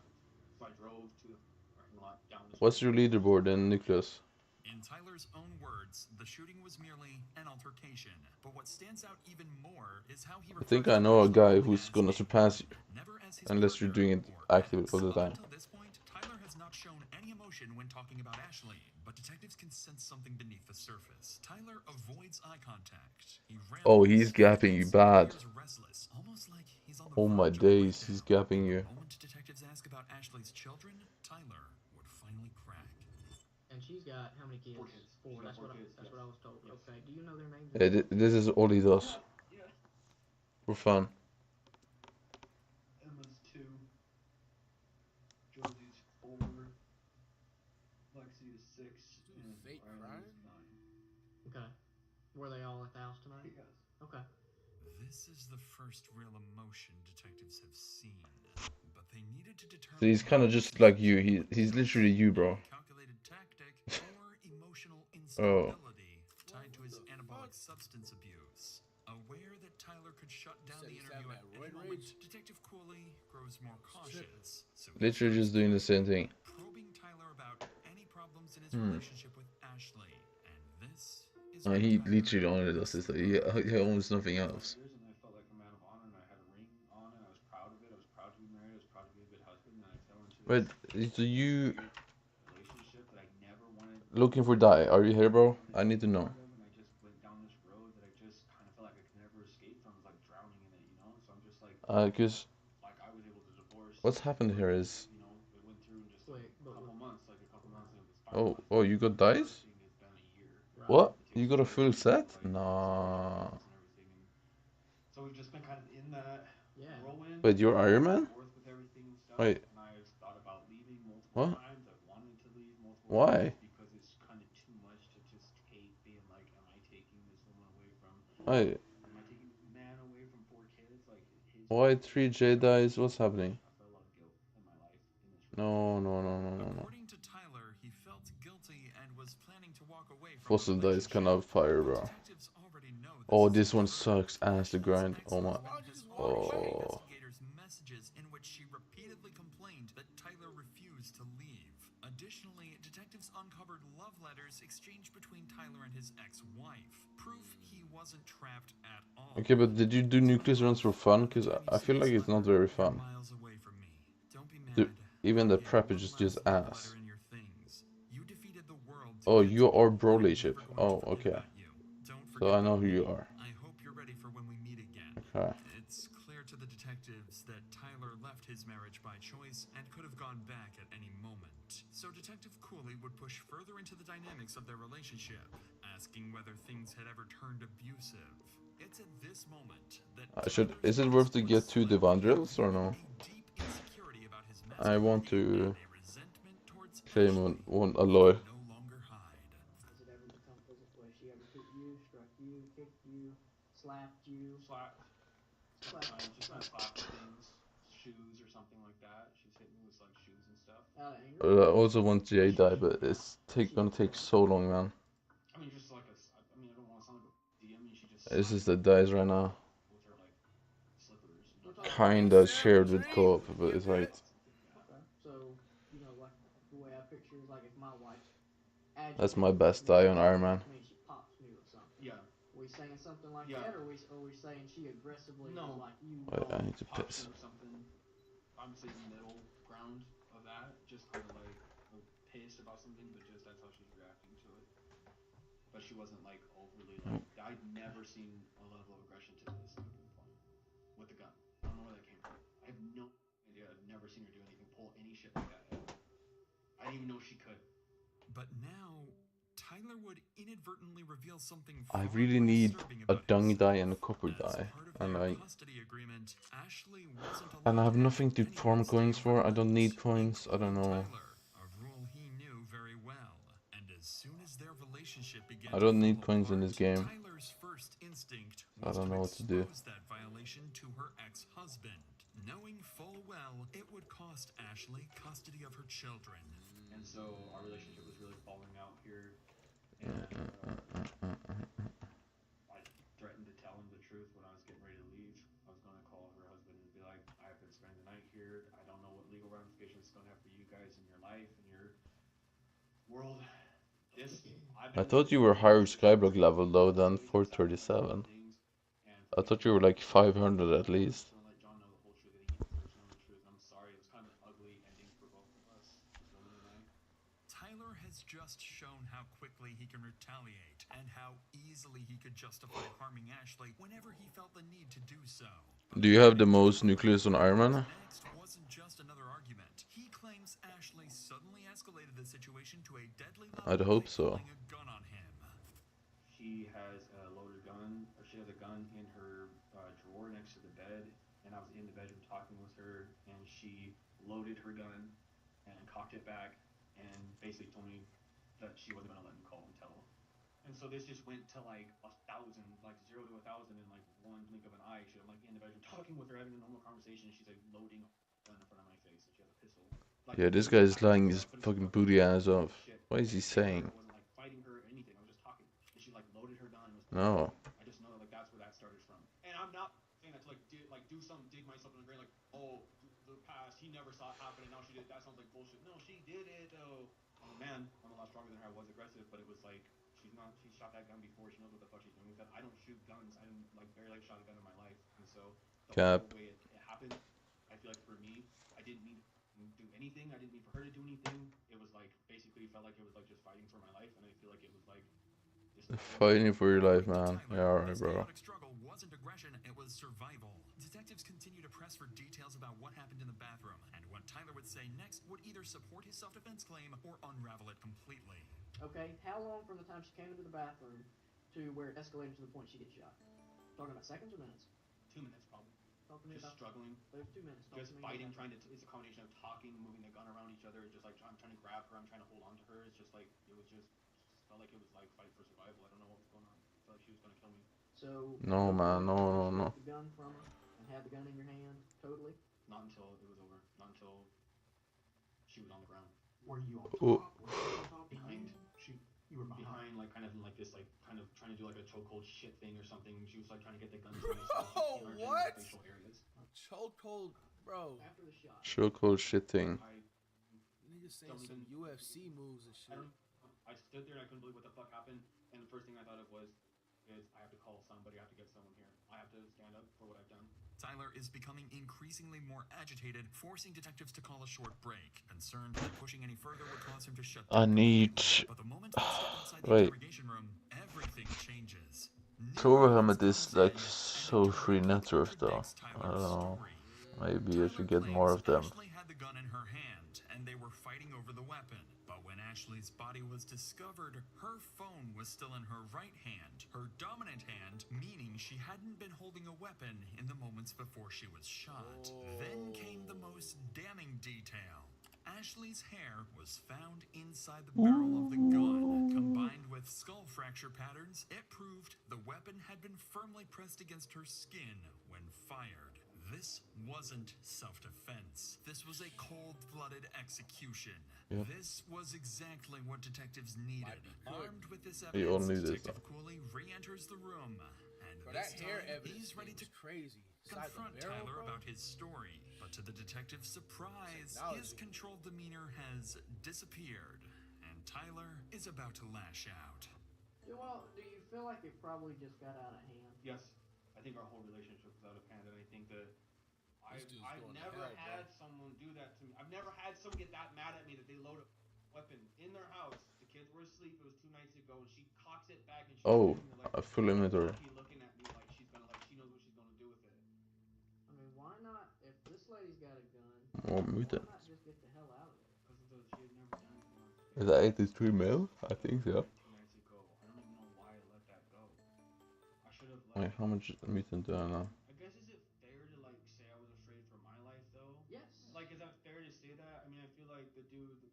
So I drove to the parking lot down the What's your leaderboard in nucleus? In Tyler's own words, the shooting was merely an altercation. But what stands out even more is how he I think I know a guy who's gonna surpass you. Unless you're doing it actively all the time. Until this point, Tyler has not shown any emotion when talking about Ashley, but detectives can sense something beneath the surface. Tyler avoids eye contact. Oh, he's gapping you bad. Restless, almost like he's on the Oh my days, he's gapping you. The moment detectives ask about Ashley's children, Tyler would finally crack. And she's got how many kids? 4. That's what I was told. Okay. Do you know their names? Yeah, this is all he does. For fun. Emma's 2. Josie's 4. Lexi is 6. And Fake Riley crime? is 9. Okay. Were they all at the house tonight? Yes. Okay. This is the first real emotion detectives have seen, but they needed to determine. So he's kind of just like you. He's literally you, bro. Calculated tactic or emotional Oh. instability tied to his anabolic substance abuse. Aware that Tyler could shut down the interview at any moment, Detective Cooley grows more cautious. So Literally just doing the same thing. Probing Tyler about any problems in his relationship with Ashley, and this is He literally only does this. He owns nothing else. Years, and I felt like a man of honor, and I had a ring on, and I was proud of it. I was proud to be married. I was proud to be a good husband, and I fell into this Wait, so you relationship that I never wanted. looking for die? Are you here, bro? I need to know. And I just went down this road that I just kind of felt like I could never escape from. It was like drowning in it, you know. So I'm just like, Cause like I was able to divorce. what's happened here is, You know, it went through in just like a couple months, and it was 5 oh, months. you got dice? It's been a year. What? You got a full set? Nah. So we've just been kind of in that whirlwind. Wait, you're Iron Man? Forth with everything and stuff. Wait. And I've thought about leaving multiple What? times. I've wanted to leave multiple Why? times because it's kind of too much to just take. Being like, am I taking this woman away from? Wait. Am I taking this man away from 4 kids? Like his. Why 3 Jedi's? What's happening? I felt a lot of guilt in my life in this. No. According to Tyler, he felt guilty and was planning to walk away from Fossil dice cannot fire, bro. Oh, this one sucks ass to grind. Oh my. Oh. Messages in which she repeatedly complained that Tyler refused to leave. Additionally, detectives uncovered love letters exchanged between Tyler and his ex-wife. Proof he wasn't trapped at all. Okay, but did you do nucleus runs for fun? Because I feel like it's not very fun. Even the prep is just ass. Oh, you are Broly ship. Oh, okay. So I know who you are. I hope you're ready for when we meet again. Okay. It's clear to the detectives that Tyler left his marriage by choice and could have gone back at any moment. So Detective Cooley would push further into the dynamics of their relationship, asking whether things had ever turned abusive. It's at this moment that Is it worth to get 2 Devandrels or no? I want to claim a lawyer. Has it ever become physical? Has she ever hit you, struck you, kicked you, slapped you? Slapped. She's gonna slap things, shoes or something like that. She's hit me with like shoes and stuff. Out of anger? I also want Jedi, but it's gonna take so long, man. I mean, just like I mean, I don't want to sound like a D. I mean, she just. This is the dice right now. With her like slippers. You know, Kinda shared with co-op, but it's right. Okay. So, you know, like the way I picture is like if my wife's agitated. That's my best die on Iron Man. I mean, she pops me with something. Yeah. Are we saying something like that, or are we saying she aggressively No. like you? Wait, I need to piss. Or something. I'm saying middle ground of that. Just kind of like pissed about something, but just that's how she's reacting to it. But she wasn't like overly like. I'd never seen a level of aggression to this point with the gun. I don't know where that came from. I have no idea. I've never seen her do anything, pull any shit like that ever. I didn't even know she could. But now, Tyler would inadvertently reveal something. I really need a dung die and a copper die, and I have nothing to farm coins for. I don't need coins. I don't know. I don't need coins in this game. I don't know what to do. That violation to her ex-husband, knowing full well it would cost Ashley custody of her children. And so our relationship was really falling out here. And I threatened to tell him the truth when I was getting ready to leave. I was going to call her husband and be like, I have been spending the night here. I don't know what legal ramifications it's going to have for you guys in your life and your world. I thought you were higher Skyblock level though than 437. I thought you were like 500 at least. Tyler has just shown how quickly he can retaliate and how easily he could justify harming Ashley whenever he felt the need to do so. Do you have the most nucleus on Iron Man? Next wasn't just another argument. He claims Ashley suddenly escalated the situation to a deadly level. I'd hope so. A gun on him. She has a loaded gun, or she has a gun in her drawer next to the bed, and I was in the bedroom talking with her, and she loaded her gun and cocked it back, and basically told me that she wasn't going to let me call and tell And so this just went to like 1,000, like 0 to 1,000 in like one blink of an eye. I'm like in the bedroom talking with her, having a normal conversation, and she's like loading a gun in front of my face, and she has a pistol. Like, Yeah, this guy's lying his fucking booty ass off. What is he saying? I wasn't like fighting her or anything. I was just talking, and she like loaded her gun and was. No. I just know that like that's where that started from. And I'm not saying that to like do something, dig myself in the grave, like the past he never saw it happen, and now she did. That sounds like bullshit. No, she did it though. I'm a man. I'm a lot stronger than her. I was aggressive, but it was like she's shot that gun before. She knows what the fuck she's doing with it. I don't shoot guns. I didn't like barely shot a gun in my life, and so the whole way it happened, I feel like for me, I didn't need to do anything. I didn't need for her to do anything. It was like basically felt like it was like just fighting for my life, and I feel like it was like fighting for your life, man. Yeah, alright, bro. Struggle wasn't aggression, it was survival. Detectives continue to press for details about what happened in the bathroom, and what Tyler would say next would either support his self-defense claim or unravel it completely. Okay, how long from the time she came into the bathroom to where it escalated to the point she gets shot? Talking about seconds or minutes? 2 minutes probably. Just struggling. There's 2 minutes. Just fighting, it's a combination of talking, moving the gun around each other. It's just like I'm trying to grab her, I'm trying to hold on to her. It's just like it was just felt like it was like fight for survival. I don't know what was going on. I felt like she was gonna kill me. So no, man, no. The gun from her and had the gun in your hand totally. Not until it was over. Not until she was on the ground. Were you on top? Were you on top? Behind. You were behind, like kind of like this, like kind of trying to do like a chokehold shit thing or something. She was like trying to get the gun. Oh, what? Chokehold, bro. After the shot. Chokehold shit thing. Niggas saying some UFC moves and shit. I stood there and I couldn't believe what the fuck happened. And the first thing I thought of was, I have to call somebody. I have to get someone here. I have to stand up for what I've done. Tyler is becoming increasingly more agitated, forcing detectives to call a short break, concerned that pushing any further would cause him to shut down. I need. But the moment they step inside the Wait. interrogation room, everything changes. Thrower helmet is like so free net worth though. I don't know. Maybe I should get more of them. Ashley had the gun in her hand, and they were fighting over the weapon. But when Ashley's body was discovered, her phone was still in her right hand, her dominant hand, meaning she hadn't been holding a weapon in the moments before she was shot. Then came the most damning detail. Ashley's hair was found inside the barrel of the gun. Combined with skull fracture patterns, it proved the weapon had been firmly pressed against her skin when fired. This wasn't self-defense. This was a cold-blooded execution. Yep. This was exactly what detectives needed. Armed with this We all evidence, knew this, Detective Cooley re-enters the room. And Bro, this that hair time, evidence he's ready to crazy. confront Barrel, Tyler bro? about his story. But to the detective's surprise, his controlled demeanor has disappeared. And Tyler is about to lash out. Well, do you feel like it probably just got out of hand? Yes, I think our whole relationship was out of hand, and I think that I've never had someone do that to me. I've never had someone get that mad at me that they load a weapon in their house. The kids were asleep. It was 2 nights ago, and she cocks it back and she's a full inventory. looking at me like she's gonna she knows what she's gonna do with it. I mean, why not? If this lady's got a gun, More why mutants. not just get the hell out of it? Because she had never done it before. Is that 83 mil? I think so. 2 nights ago. I don't even know why I let that go. I should have Wait, how much mutant do I know? I guess is it fair to like say I was afraid for my life though? Yes. Like, is that fair to say that? I mean, I feel like the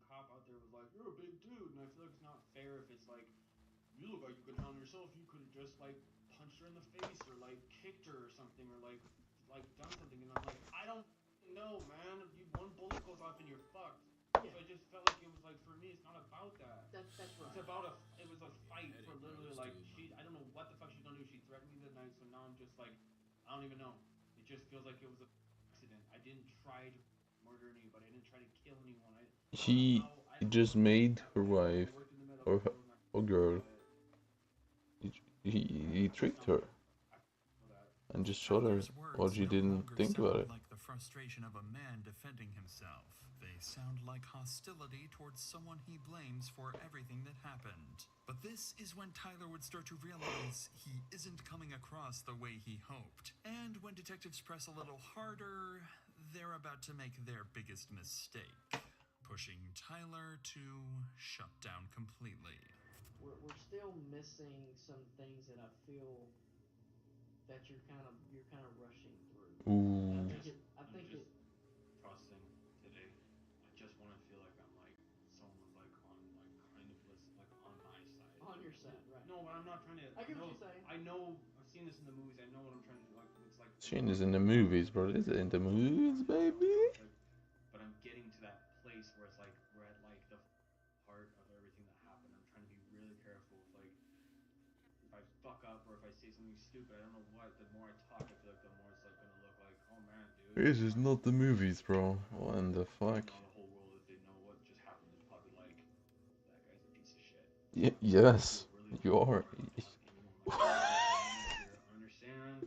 cop out there was like, "You're a big dude," and I feel like it's not fair if it's like, "You look like you could handle yourself. You could have just like punched her in the face or like kicked her or something or like done something." And I'm like, I don't know, man. One bullet goes off and you're fucked. Yeah. So I just felt like it was like for me, it's not about that. That's right. It's about it was a fight for literally like I don't know what the fuck she's gonna do. She threatened me the night, so now I'm just like, I don't even know. It just feels like it was an accident. I didn't try to murder anybody. I didn't try to kill anyone. He just made her wife or girl. He tricked her and just shot her while she didn't think about it. Like the frustration of a man defending himself. They sound like hostility towards someone he blames for everything that happened. But this is when Tyler would start to realize he isn't coming across the way he hoped. And when detectives press a little harder, they're about to make their biggest mistake, pushing Tyler to shut down completely. We're still missing some things that I feel that you're kind of rushing through. Ooh. I think it. Processing today. I just want to feel like I'm like someone's like on like kind of list like on my side. On your you're saying, right? No, but I'm not trying to. I get what you're saying. I know. I've seen this in the movies. I know what I'm trying to do. Like it's like. Shane is in the movies, bro. Is it in the movies, baby? But I'm getting to that place where it's like we're at like the part of everything that happened. I'm trying to be really careful. If like if I fuck up or if I say something stupid, I don't know what. The more I talk, I feel like the more it's like gonna look like, oh man, dude. This is not the movies, bro. What in the fuck? The whole world, if they know what just happened, is probably like that guy's a piece of shit. Yes, you are. Understand.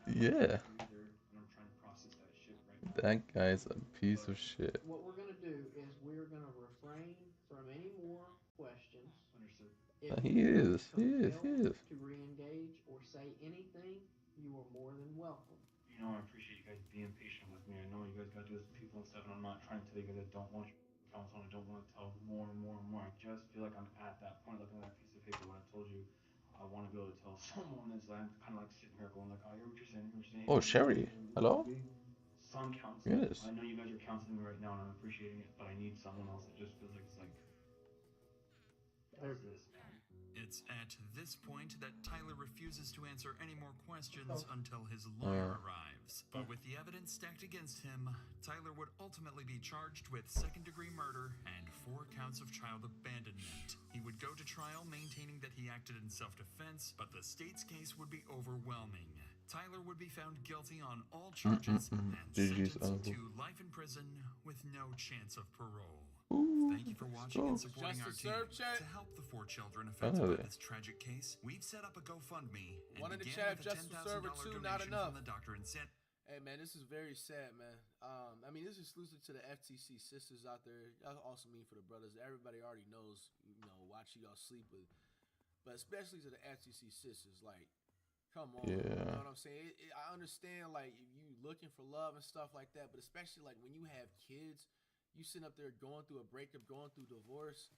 Yeah. Either, and I'm trying to process that shit right now. That guy's a piece of shit. What we're gonna do is we're gonna refrain from any more questions. Understood. If He you is. He is. He is. to re-engage or say anything, you are more than welcome. You know, I appreciate you guys being patient with me. I know you guys gotta do this with people and stuff, and I'm not trying to tell you guys I don't want you to bounce on. I don't want to tell more and more and more. I just feel like I'm at that point, looking at that piece of paper when I told you I want to be able to tell someone that's like, I'm kind of like sitting here going like, I hear what you're saying. Oh, Sherry. Hello? Some counseling. Yes. I know you guys are counseling me right now, and I'm appreciating it, but I need someone else that just feels like it's like. How's this, man? It's at this point that Tyler refuses to answer any more questions until his lawyer arrives. But with the evidence stacked against him, Tyler would ultimately be charged with second-degree murder and 4 counts of child abandonment. He would go to trial maintaining that he acted in self-defense, but the state's case would be overwhelming. Tyler would be found guilty on all charges and sentenced to life in prison with no chance of parole. Thank you for watching and supporting our team. To help the 4 children affected by this tragic case, we've set up a GoFundMe and began with a $10,000 donation from the doctor and said, Hey man, this is very sad, man. I mean, this is exclusive to the FTC sisters out there. Y'all also mean for the brothers. Everybody already knows, you know, watch y'all sleep with. But especially to the FTC sisters, like, come on. Yeah. You know what I'm saying? I understand, like, if you looking for love and stuff like that, but especially, like, when you have kids, you sitting up there going through a breakup, going through divorce.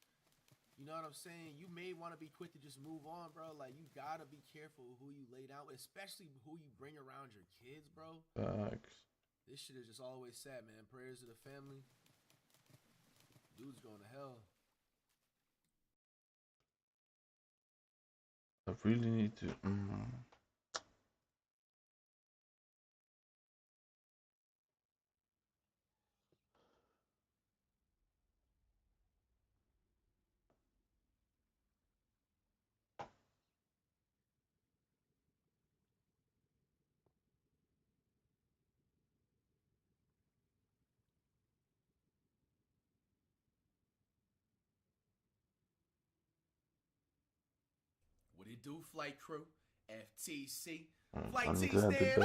You know what I'm saying? You may want to be quick to just move on, bro. Like, you got to be careful who you lay down with, especially who you bring around your kids, bro. Facts. This shit is just always sad, man. Prayers to the family. Dude's going to hell. I really need to. What it do, flight crew? FTC. I'm Flight glad T to stand bed. up.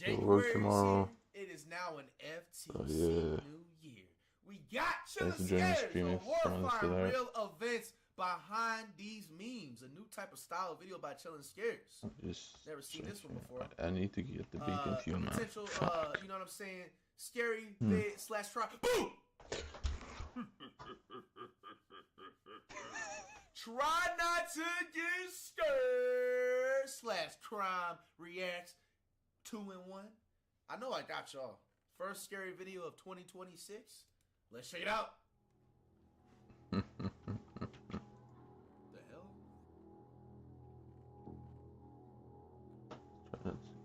Go work January tomorrow. It is now an FTC Oh, yeah. New Year. We got Thanks for Chillin' joining the Scares, stream. a If someone's still horrifying there. real events behind these memes. A new type of style video by Chillin' Scares. Just Never seen this one before. I need to get the beacon fuel now. Potential, Fuck. you know what I'm saying? Scary vid / try. Boom! Try not to get scared / crime reacts 2-in-1. I know I got y'all. First scary video of 2026. Let's check it out. The hell?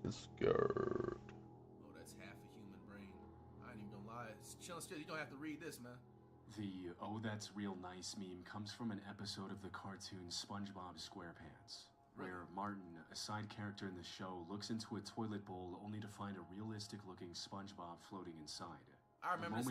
It's scared. Oh, that's half a human brain. I ain't even gonna lie. Chillin' Scared, you don't have to read this, man. The "Oh, that's real nice" meme comes from an episode of the cartoon SpongeBob SquarePants, where Martin, a side character in the show, looks into a toilet bowl only to find a realistic-looking SpongeBob floating inside. I remember this